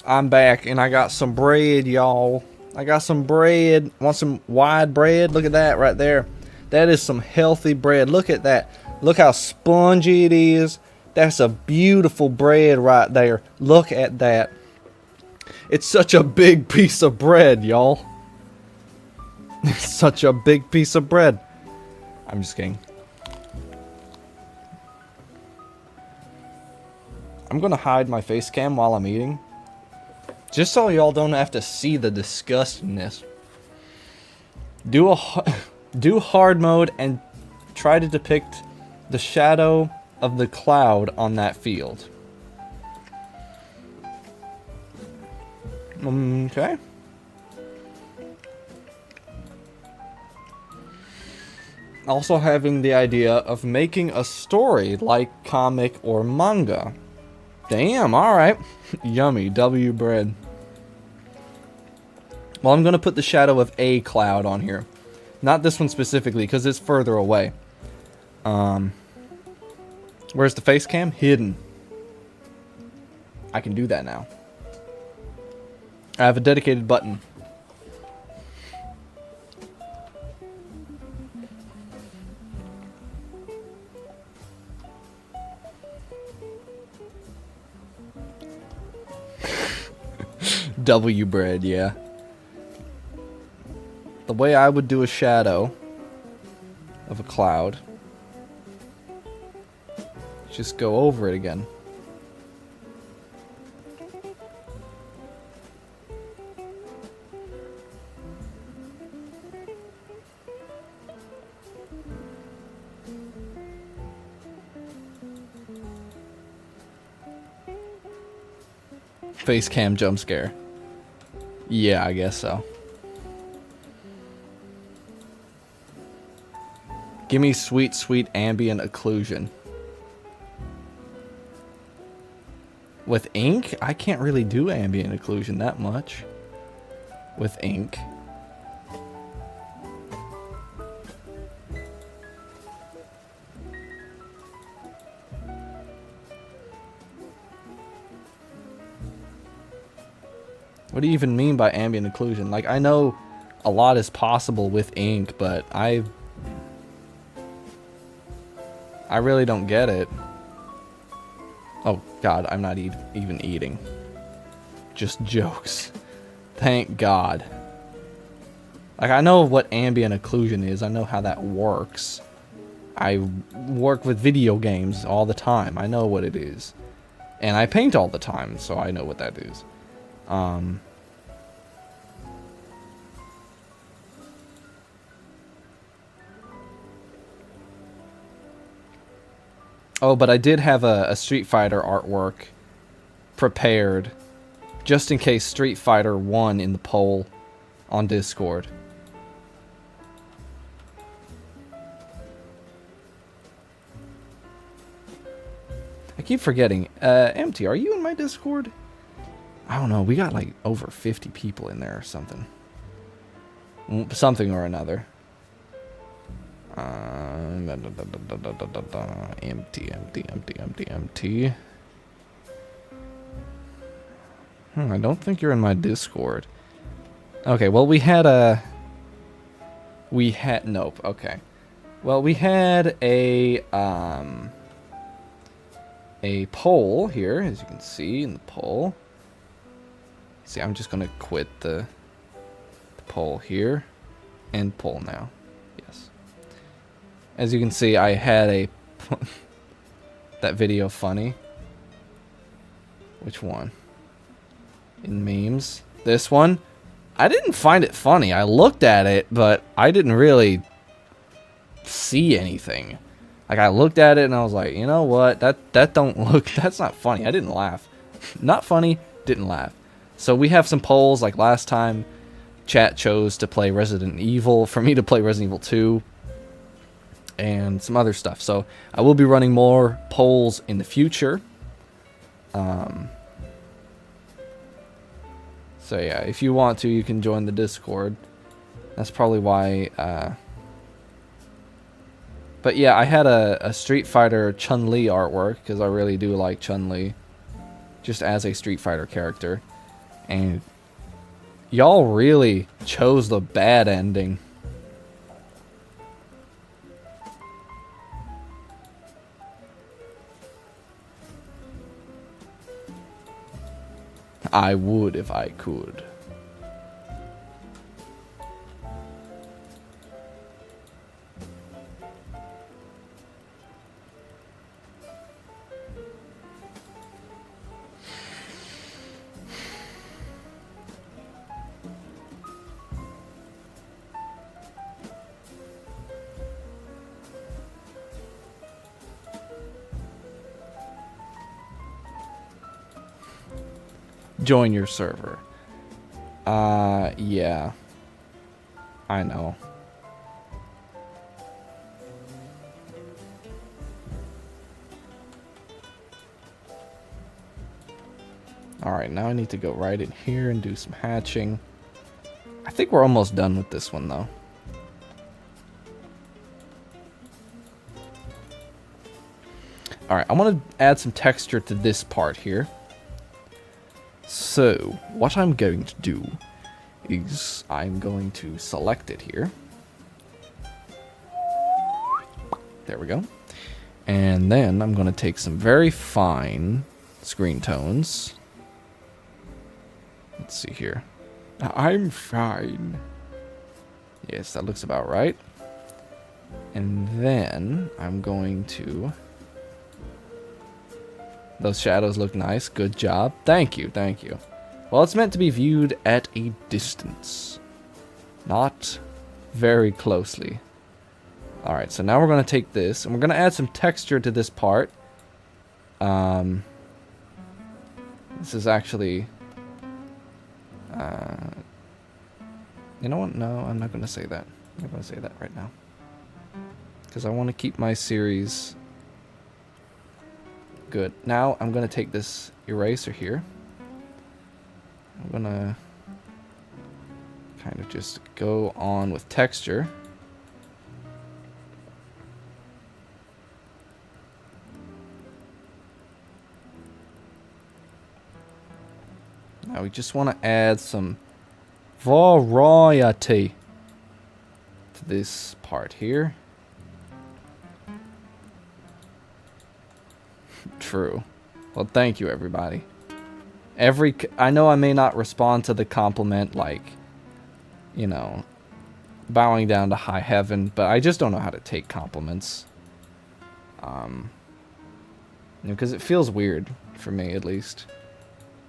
I'm back and I got some bread, y'all. I got some bread. Want some wide bread? Look at that right there. That is some healthy bread. Look at that. Look how spongy it is. That's a beautiful bread right there. Look at that. It's such a big piece of bread, y'all. It's such a big piece of bread. I'm just kidding. I'm gonna hide my face cam while I'm eating. Just so y'all don't have to see the disgustingness. Do hard mode and try to depict the shadow of the cloud on that field. Okay. Also having the idea of making a story like comic or manga. Damn, alright. Yummy, W bread. Well, I'm going to put the shadow of a cloud on here. Not this one specifically, because it's further away. Where's the face cam? Hidden. I can do that now. I have a dedicated button. W bread, yeah. The way I would do a shadow of a cloud, just go over it again. Face cam jump scare. Yeah, I guess so. Give me sweet, sweet ambient occlusion. With ink, I can't really do ambient occlusion that much. With ink. What do you even mean by ambient occlusion? Like, I know a lot is possible with ink, but I really don't get it. Oh, God, I'm not even eating. Just jokes. Thank God. Like, I know what ambient occlusion is. I know how that works. I work with video games all the time. I know what it is. And I paint all the time, so I know what that is. Oh, but I did have a Street Fighter artwork prepared just in case Street Fighter won in the poll on Discord. I keep forgetting. Empty, are you in my Discord? I don't know. We got like over 50 people in there or something. Something or another. Empty. I don't think you're in my Discord. Okay, well, nope, okay. Well, we had a poll here, as you can see in the poll. See, I'm just gonna quit the poll here and poll now. Yes. As you can see, I had that video funny. Which one? In memes. This one? I didn't find it funny. I looked at it, but I didn't really see anything. Like, I looked at it and I was like, you know what? That's not funny. I didn't laugh. Not funny, didn't laugh. So we have some polls. Like last time, chat chose to play Resident Evil, for me to play Resident Evil 2, and some other stuff. So I will be running more polls in the future. So yeah, if you want to, you can join the Discord. That's probably why. But yeah, I had a Street Fighter Chun-Li artwork because I really do like Chun-Li, just as a Street Fighter character. And y'all really chose the bad ending. I would if I could. Join your server. Yeah. I know. Alright, now I need to go right in here and do some hatching. I think we're almost done with this one, though. Alright, I want to add some texture to this part here. So, what I'm going to do is I'm going to select it here. There we go. And then I'm going to take some very fine screen tones. Let's see here. I'm fine. Yes, that looks about right. And then I'm going to... Those shadows look nice. Good job. Thank you, thank you. Well, it's meant to be viewed at a distance. Not very closely. Alright, so now we're going to take this, and we're going to add some texture to this part. This is actually... you know what? No, I'm not going to say that. I'm not going to say that right now. Because I want to keep my series... Good. Now I'm going to take this eraser here. I'm going to kind of just go on with texture. Now we just want to add some variety to this part here. True. Well, thank you, everybody. I know I may not respond to the compliment like, you know, bowing down to high heaven, but I just don't know how to take compliments. Because it feels weird for me, at least.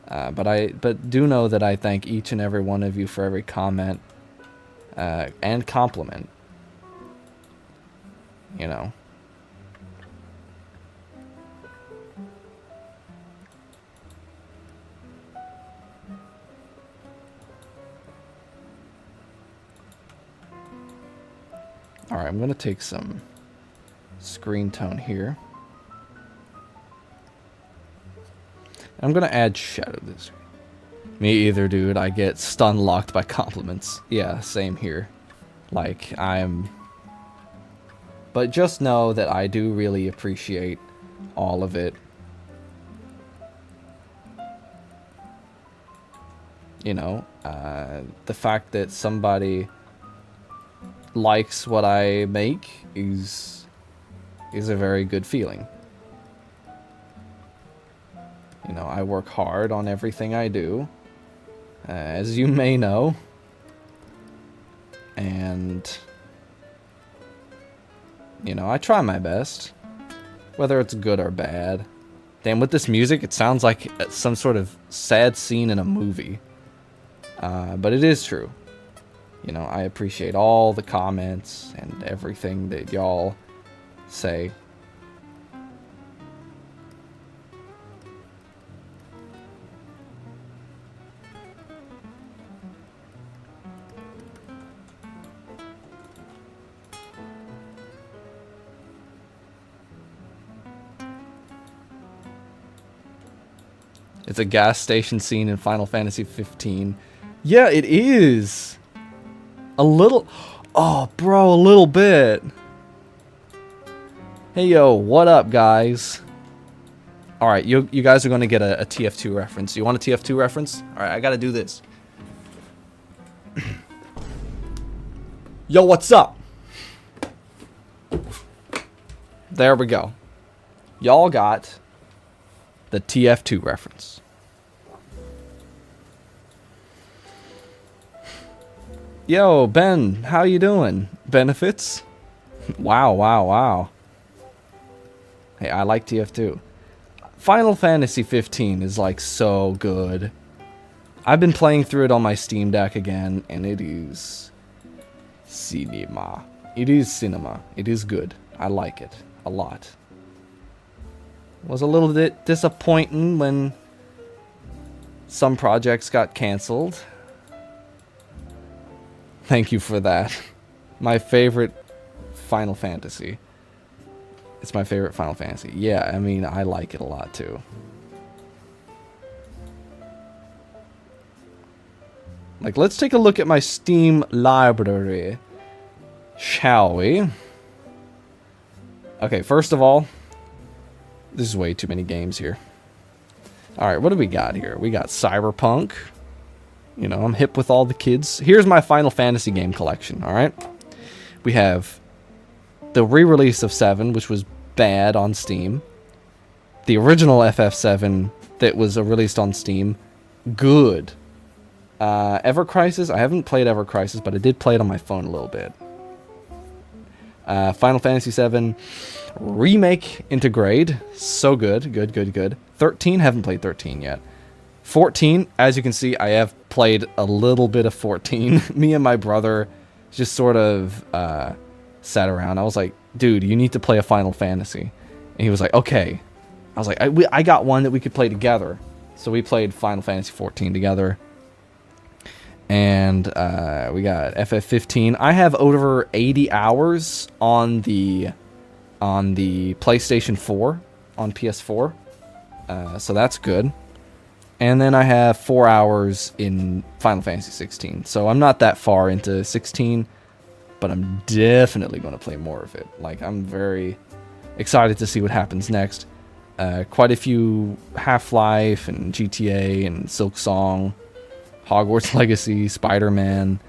But do know that I thank each and every one of you for every comment and compliment. You know. Alright, I'm going to take some screen tone here. I'm going to add shadow this way. Me either, dude. I get stun locked by compliments. Yeah, same here. Like, But just know that I do really appreciate all of it. You know, the fact that somebody likes what I make is a very good feeling. You know, I work hard on everything I do, as you may know, and you know, I try my best, whether it's good or bad. Damn, with this music, it sounds like some sort of sad scene in a movie, but it is true. You know, I appreciate all the comments and everything that y'all say. It's a gas station scene in Final Fantasy 15. Yeah, it is. A little... Oh, bro, a little bit. Hey, yo, what up, guys? All right, you guys are going to get a TF2 reference. You want a TF2 reference? All right, I got to do this. Yo, what's up? There we go. Y'all got the TF2 reference. Yo, Ben, how you doing? Benefits? Wow, wow, wow. Hey, I like TF2. Final Fantasy 15 is like so good. I've been playing through it on my Steam Deck again, and it is cinema. It is cinema. It is good. I like it a lot. Was a little bit disappointing when some projects got canceled. Thank you for that. My favorite Final Fantasy. It's my favorite Final Fantasy. Yeah, I mean, I like it a lot too. Like, let's take a look at my Steam library, shall we? Okay, first of all, this is way too many games here. Alright, what do we got here? We got Cyberpunk. You know, I'm hip with all the kids. Here's my Final Fantasy game collection, alright? We have the re-release of 7, which was bad on Steam. The original FF7 that was released on Steam, good. Ever Crisis, I haven't played Ever Crisis, but I did play it on my phone a little bit. Final Fantasy 7 Remake Integrate, so good, good. 13, haven't played 13 yet. 14, as you can see, I have played a little bit of 14. Me and my brother just sort of sat around. I was like, dude, you need to play a Final Fantasy. And he was like, okay. I was like, I got one that we could play together. So we played Final Fantasy 14 together. And we got FF15. I have over 80 hours on the PlayStation 4, on PS4. So that's good. And then I have 4 hours in Final Fantasy 16. So I'm not that far into 16, but I'm definitely going to play more of it. Like, I'm very excited to see what happens next. Quite a few Half-Life and GTA and Silksong, Hogwarts Legacy, Spider-Man,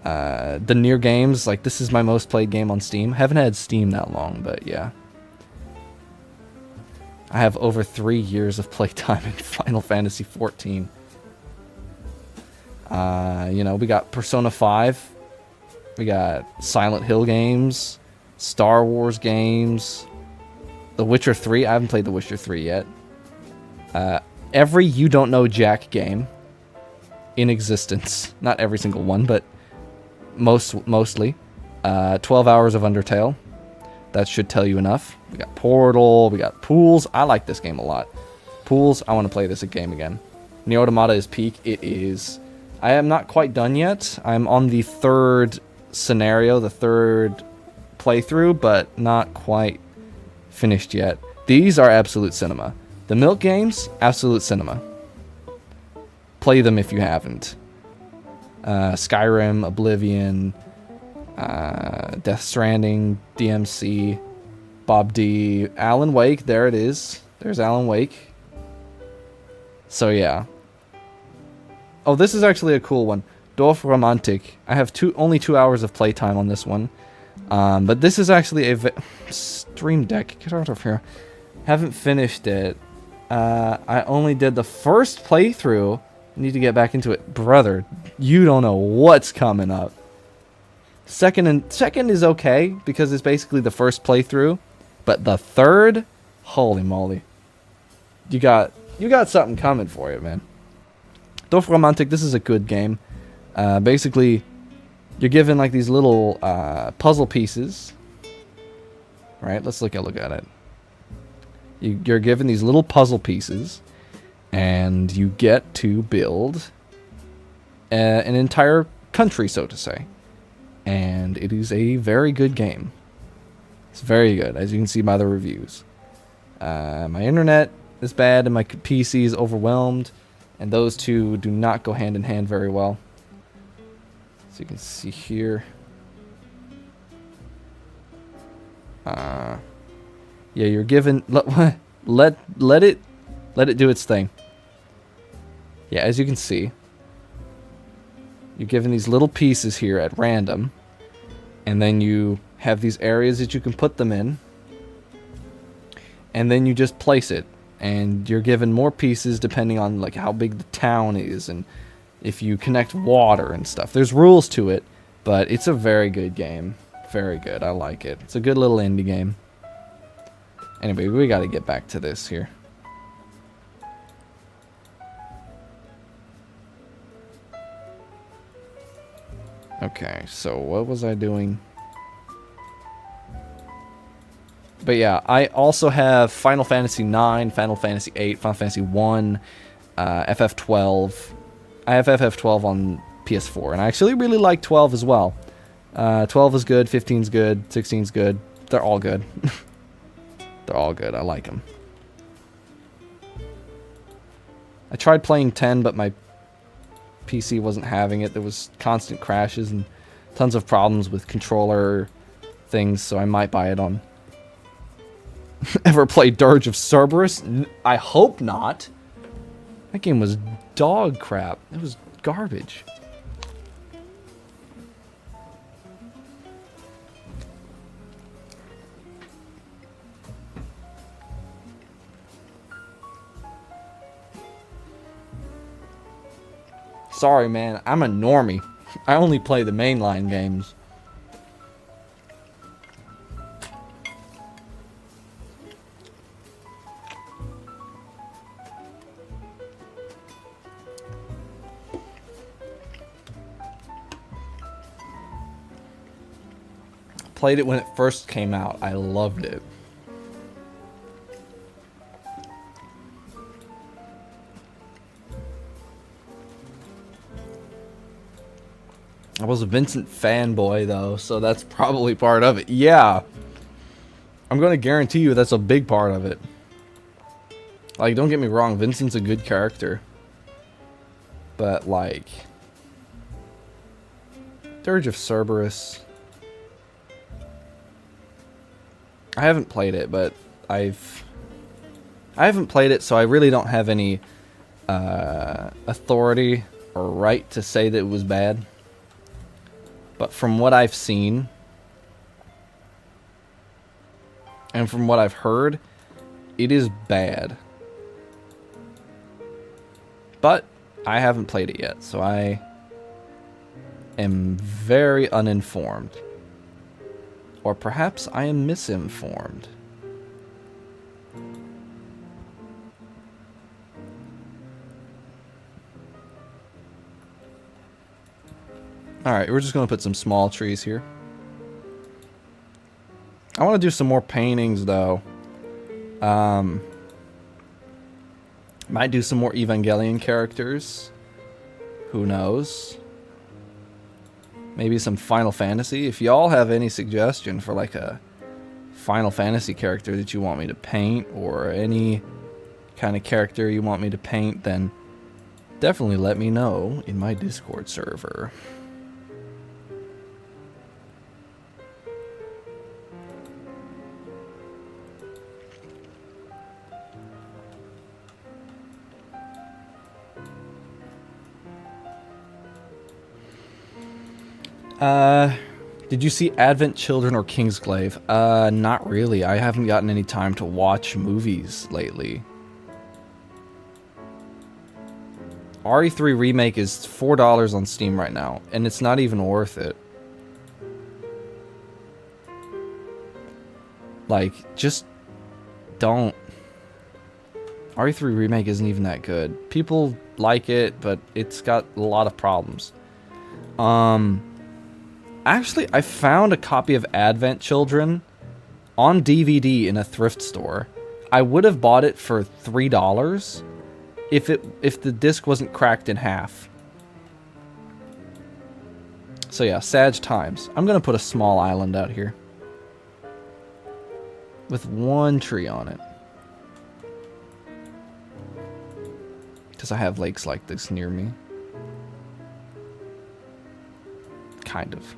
the Nier games. Like, this is my most played game on Steam. Haven't had Steam that long, but yeah. I have over 3 years of playtime in Final Fantasy 14. You know, we got Persona 5. We got Silent Hill games. Star Wars games. The Witcher 3. I haven't played The Witcher 3 yet. Every You Don't Know Jack game in existence. Not every single one, but mostly. 12 hours of Undertale. That should tell you enough. We got Portal, we got Pools. I like this game a lot. Pools, I want to play this game again. Nier Automata is peak. It is. I am not quite done yet. I'm on the third scenario, the third playthrough, but not quite finished yet. These are absolute cinema. The Milk games, absolute cinema. Play them if you haven't. Skyrim, Oblivion, Death Stranding, DMC, Bob D, Alan Wake, there it is. There's Alan Wake. So yeah. Oh, this is actually a cool one. Dorf Romantik. I have only 2 hours of playtime on this one. But this is actually a Stream Deck. Get out of here. Haven't finished it. I only did the first playthrough. Need to get back into it. Brother, you don't know what's coming up. Second is okay because it's basically the first playthrough, but the third, holy moly, you got something coming for you, man. Dorf Romantik, this is a good game. Basically, you're given like these little puzzle pieces. Right? Let's look at it. You're given these little puzzle pieces, and you get to build an entire country, so to say. And it is a very good game. It's very good, as you can see by the reviews. My internet is bad and my PC is overwhelmed, and those two do not go hand in hand very well. So you can see here. Yeah, you're given... Let it do its thing. Yeah, as you can see, you're given these little pieces here at random, and then you have these areas that you can put them in, and then you just place it, and you're given more pieces depending on like how big the town is and if you connect water and stuff. There's rules to it, but it's a very good game. Very good. I like it. It's a good little indie game. Anyway, we got to get back to this here. Okay, so what was I doing? But yeah, I also have Final Fantasy 9, Final Fantasy 8, Final Fantasy 1, FF12. I have FF12 on PS4, and I actually really like 12 as well. 12 is good, 15 is good, 16 is good. They're all good. They're all good. I like them. I tried playing 10, but my PC wasn't having it. There was constant crashes and tons of problems with controller things, so I might buy it on. Ever played Dirge of Cerberus? I hope not. That game was dog crap. It was garbage. Sorry, man. I'm a normie. I only play the mainline games. Played it when it first came out. I loved it. I was a Vincent fanboy, though, so that's probably part of it. Yeah. I'm going to guarantee you that's a big part of it. Like, don't get me wrong, Vincent's a good character. But, like... Dirge of Cerberus... I haven't played it, but I haven't played it, so I really don't have any authority or right to say that it was bad. But from what I've seen, and from what I've heard, it is bad. But I haven't played it yet, so I am very uninformed. Or perhaps I am misinformed. Alright, we're just going to put some small trees here. I want to do some more paintings, though. Might do some more Evangelion characters. Who knows? Maybe some Final Fantasy. If y'all have any suggestion for like a Final Fantasy character that you want me to paint, or any kind of character you want me to paint, then definitely let me know in my Discord server. Did you see Advent Children or Kingsglaive? Not really. I haven't gotten any time to watch movies lately. RE3 Remake is $4 on Steam right now, and it's not even worth it. Like, just don't. RE3 Remake isn't even that good. People like it, but it's got a lot of problems. Actually, I found a copy of Advent Children on DVD in a thrift store. I would have bought it for $3 if the disc wasn't cracked in half. So yeah, Sag times. I'm gonna put a small island out here with one tree on it, because I have lakes like this near me. Kind of.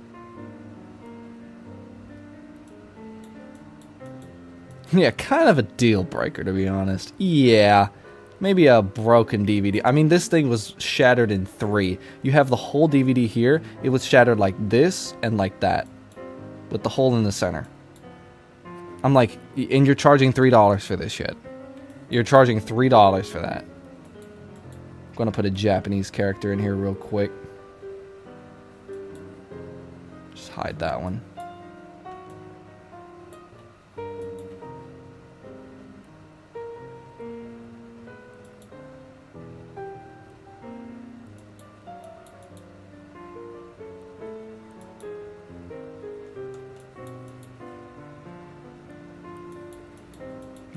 Yeah, kind of a deal breaker, to be honest. Yeah, maybe a broken DVD. I mean, this thing was shattered in 3. You have the whole DVD here. It was shattered like this and like that, with the hole in the center. I'm like, and you're charging $3 for this shit. You're charging $3 for that. I'm gonna put a Japanese character in here real quick. Just hide that one.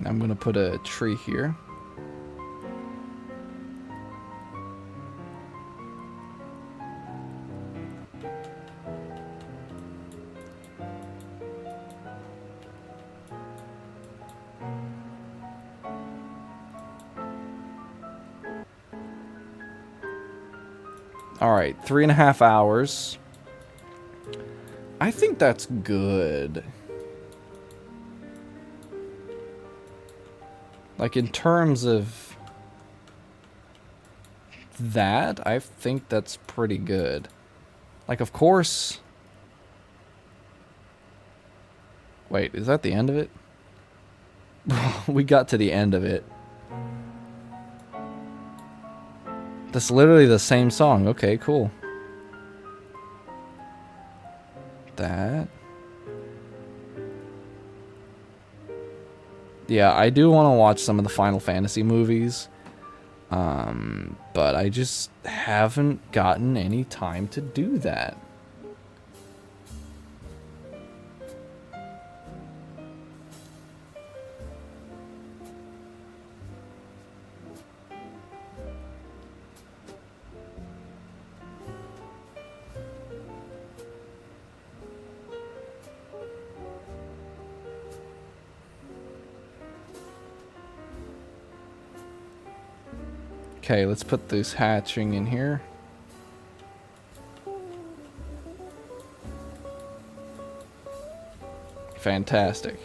I'm gonna put a tree here. Alright, 3.5 hours. I think that's good. Like, in terms of that, I think that's pretty good. Like, of course... Wait, is that the end of it? We got to the end of it. That's literally the same song. Okay, cool. That. Yeah, I do want to watch some of the Final Fantasy movies. But I just haven't gotten any time to do that. Okay, let's put this hatching in here. Fantastic.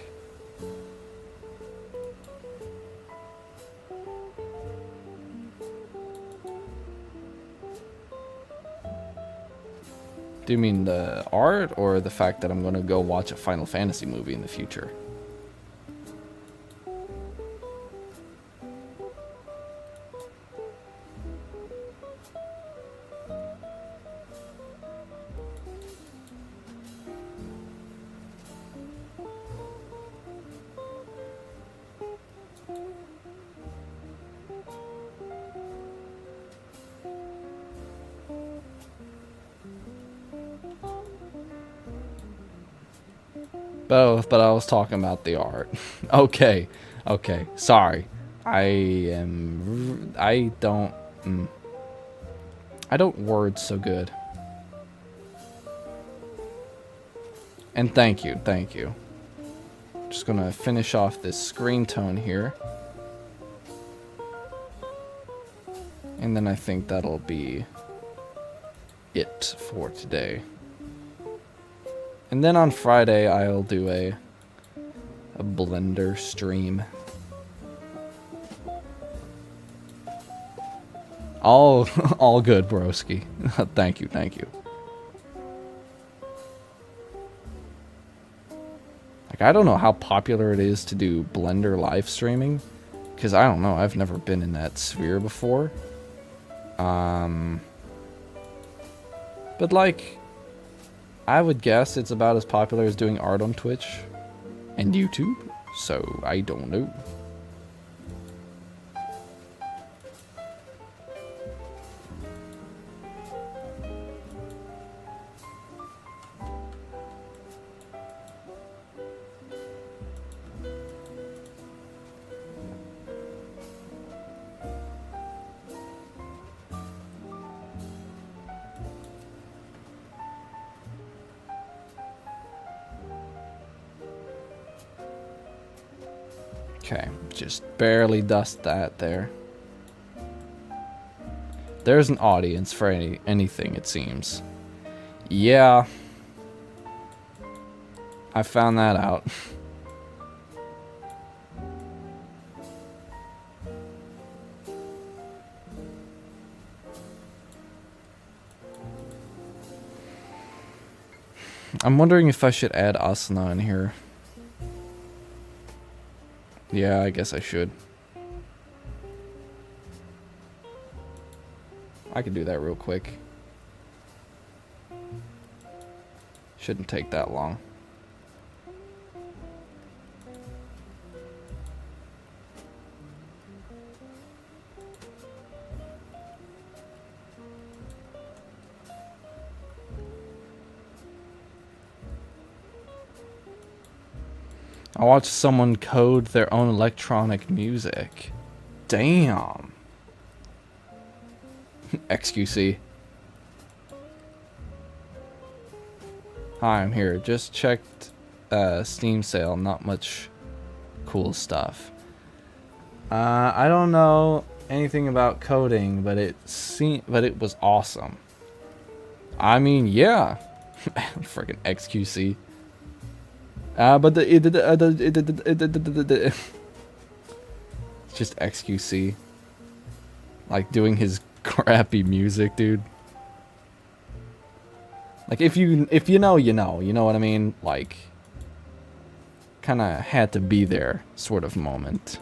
Do you mean the art or the fact that I'm going to go watch a Final Fantasy movie in the future? But I was talking about the art. Okay, okay, sorry. I don't word so good. And thank you. Just gonna finish off this screen tone here. And then I think that'll be it for today. And then on Friday, I'll do a Blender stream. All good, broski. Thank you. Like, I don't know how popular it is to do Blender live streaming, because I don't know, I've never been in that sphere before. But like, I would guess it's about as popular as doing art on Twitch and YouTube, so I don't know. Okay, just barely dust that there. There's an audience for anything, it seems. Yeah. I found that out. I'm wondering if I should add Asuna in here. Yeah, I guess I should. I could do that real quick. Shouldn't take that long. I watched someone code their own electronic music. Damn. XQC. Hi, I'm here. Just checked Steam sale. Not much cool stuff. I don't know anything about coding, but it was awesome. I mean, yeah. Freaking XQC. But it's just XQC. Like doing his crappy music, dude. Like if you know, you know what I mean? Like kind of had to be there sort of moment.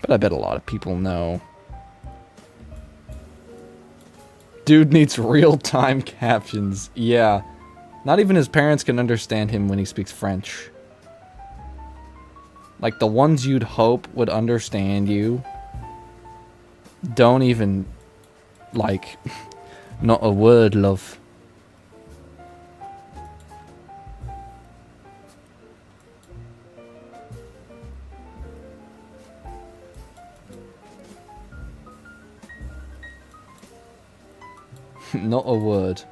But I bet a lot of people know. Dude needs real-time captions. Yeah. Not even his parents can understand him when he speaks French. Like, the ones you'd hope would understand you don't even, like, not a word, love. Not a word.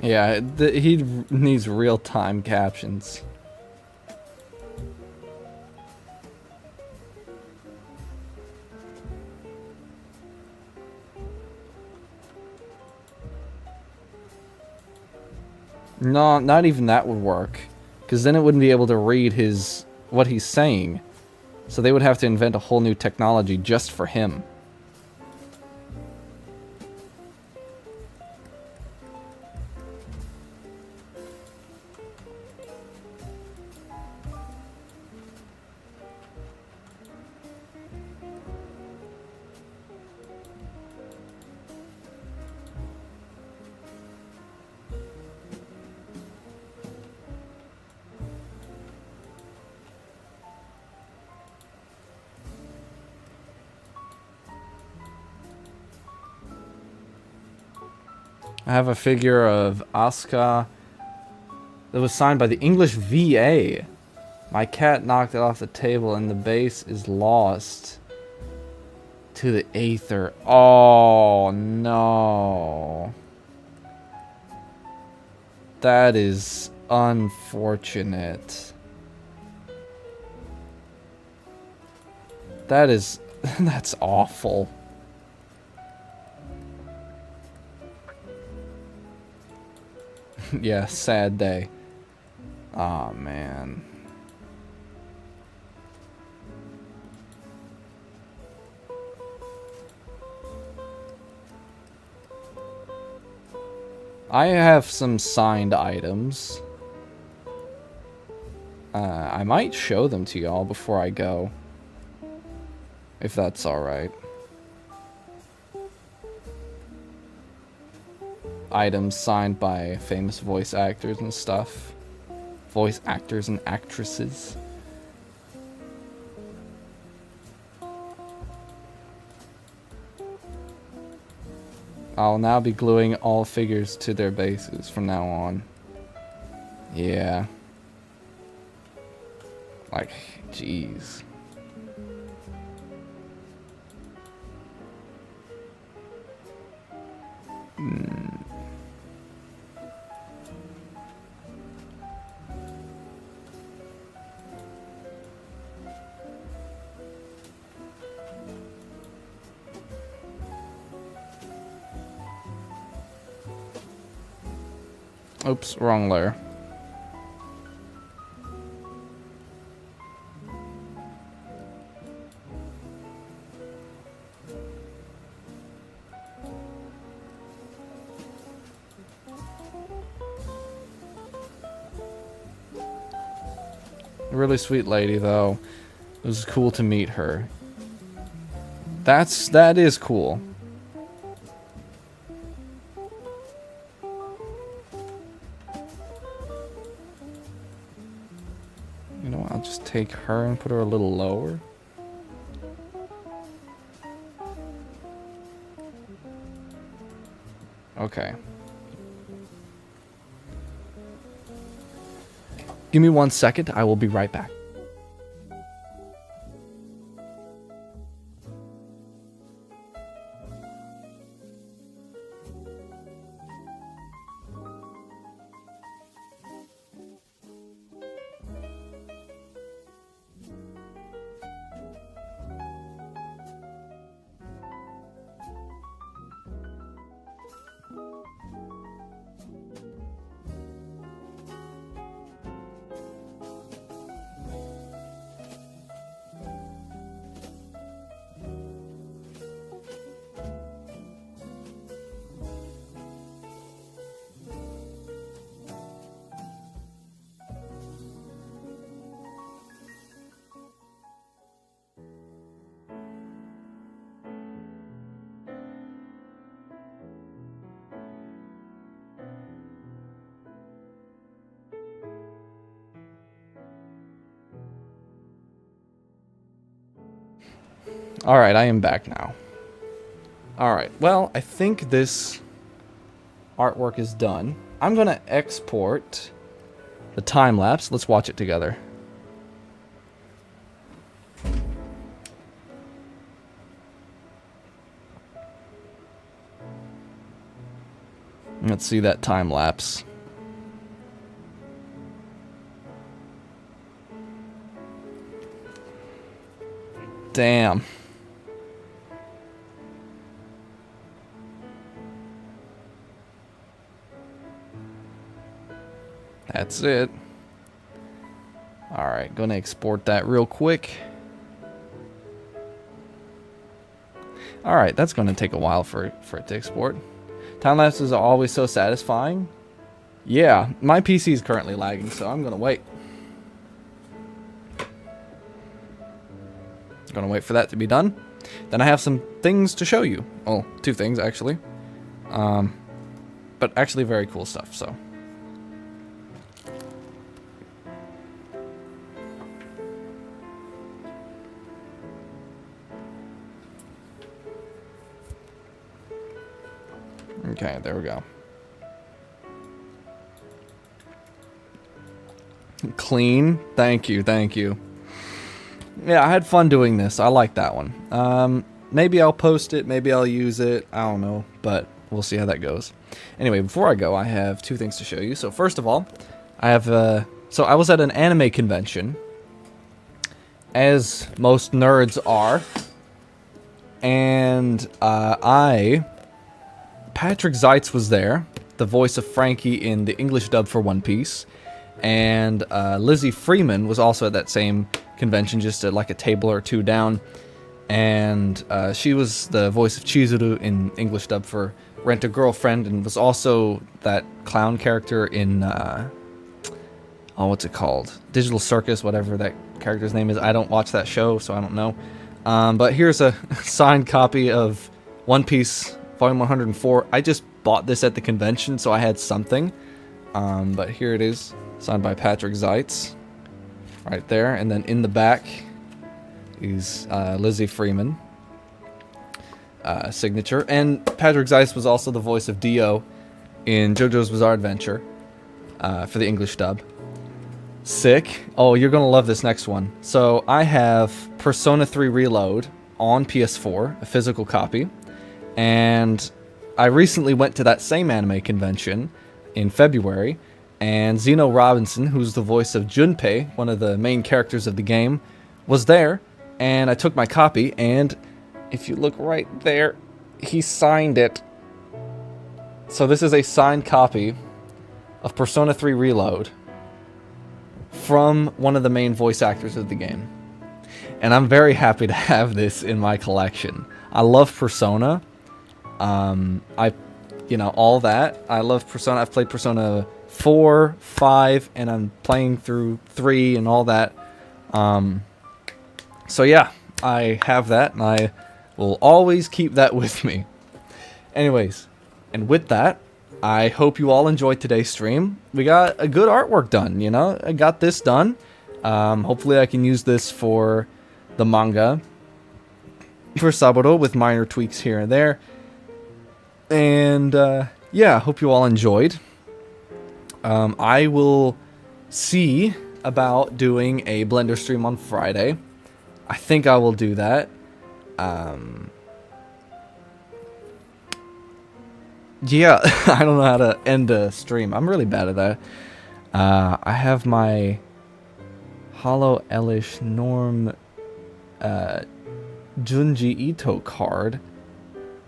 Yeah, he needs real-time captions. No, not even that would work. Because then it wouldn't be able to read what he's saying. So they would have to invent a whole new technology just for him. I have a figure of Asuka that was signed by the English VA. My cat knocked it off the table and the base is lost to the aether. Oh, no. That is unfortunate. That's awful. Yeah, sad day. Aw, man. I have some signed items. I might show them to y'all before I go. If that's alright. Items signed by famous voice actors and stuff. Voice actors and actresses. I'll now be gluing all figures to their bases from now on. Yeah. Like, jeez. Oops, wrong layer. Really sweet lady, though. It was cool to meet her. That is cool. You know what? I'll just take her and put her a little lower. Okay. Give me 1 second. I will be right back. Alright, I am back now. Alright, well, I think this artwork is done. I'm going to export the time lapse. Let's watch it together. Let's see that time lapse. Damn. That's it. Alright, gonna export that real quick. Alright, that's gonna take a while for it to export. Time lapses are always so satisfying. Yeah, my PC is currently lagging, so I'm gonna wait. Gonna wait for that to be done. Then I have some things to show you. Well, 2 things actually. But actually very cool stuff, so. Okay, there we go. Clean. Thank you, thank you. Yeah, I had fun doing this. I like that one. Maybe I'll post it, maybe I'll use it. I don't know, but we'll see how that goes. Anyway, before I go, I have 2 things to show you. So first of all, I have so I was at an anime convention, as most nerds are, and Patrick Zeitz was there, the voice of Frankie in the English dub for One Piece, and Lizzie Freeman was also at that same convention, just like a table or 2 down, and she was the voice of Chizuru in English dub for Rent a Girlfriend, and was also that clown character in oh, what's it called? Digital Circus, whatever that character's name is. I don't watch that show, so I don't know. But here's a signed copy of One Piece Volume 104. I just bought this at the convention, so I had something. But here it is, signed by Patrick Zeitz. Right there, and then in the back is Lizzie Freeman signature, and Patrick Zeitz was also the voice of DEU in JoJo's Bizarre Adventure for the English dub. Sick. Oh, you're gonna love this next one. So I have Persona 3 Reload on PS4, a physical copy, and I recently went to that same anime convention in February, and Zeno Robinson, who's the voice of Junpei, one of the main characters of the game, was there, and I took my copy, and if you look right there, he signed it. So this is a signed copy of Persona 3 Reload from one of the main voice actors of the game. And I'm very happy to have this in my collection. I love Persona. All that. I love Persona. I've played Persona 4, 5, and I'm playing through 3 and all that. So yeah, I have that, and I will always keep that with me. Anyways, and with that, I hope you all enjoyed today's stream. We got a good artwork done, I got this done. Hopefully I can use this for the manga for Saburo with minor tweaks here and there. And, yeah, hope you all enjoyed. I will see about doing a Blender stream on Friday. I think I will do that. Yeah, I don't know how to end a stream. I'm really bad at that. I have my Hollow Elish Norm Junji Ito card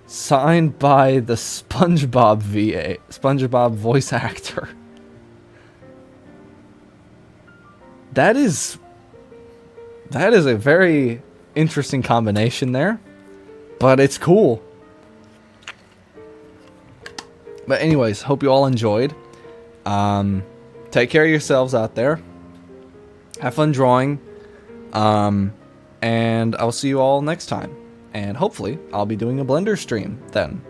signed by the SpongeBob voice actor. That is a very interesting combination there, but it's cool. But anyways, hope you all enjoyed. Take care of yourselves out there. Have fun drawing. And I'll see you all next time. And hopefully, I'll be doing a Blender stream then.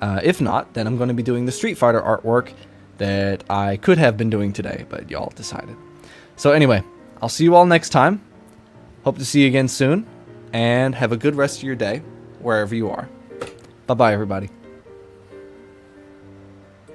If not, then I'm going to be doing the Street Fighter artwork that I could have been doing today, but y'all decided. So anyway, I'll see you all next time. Hope to see you again soon. And have a good rest of your day, wherever you are. Bye-bye, everybody.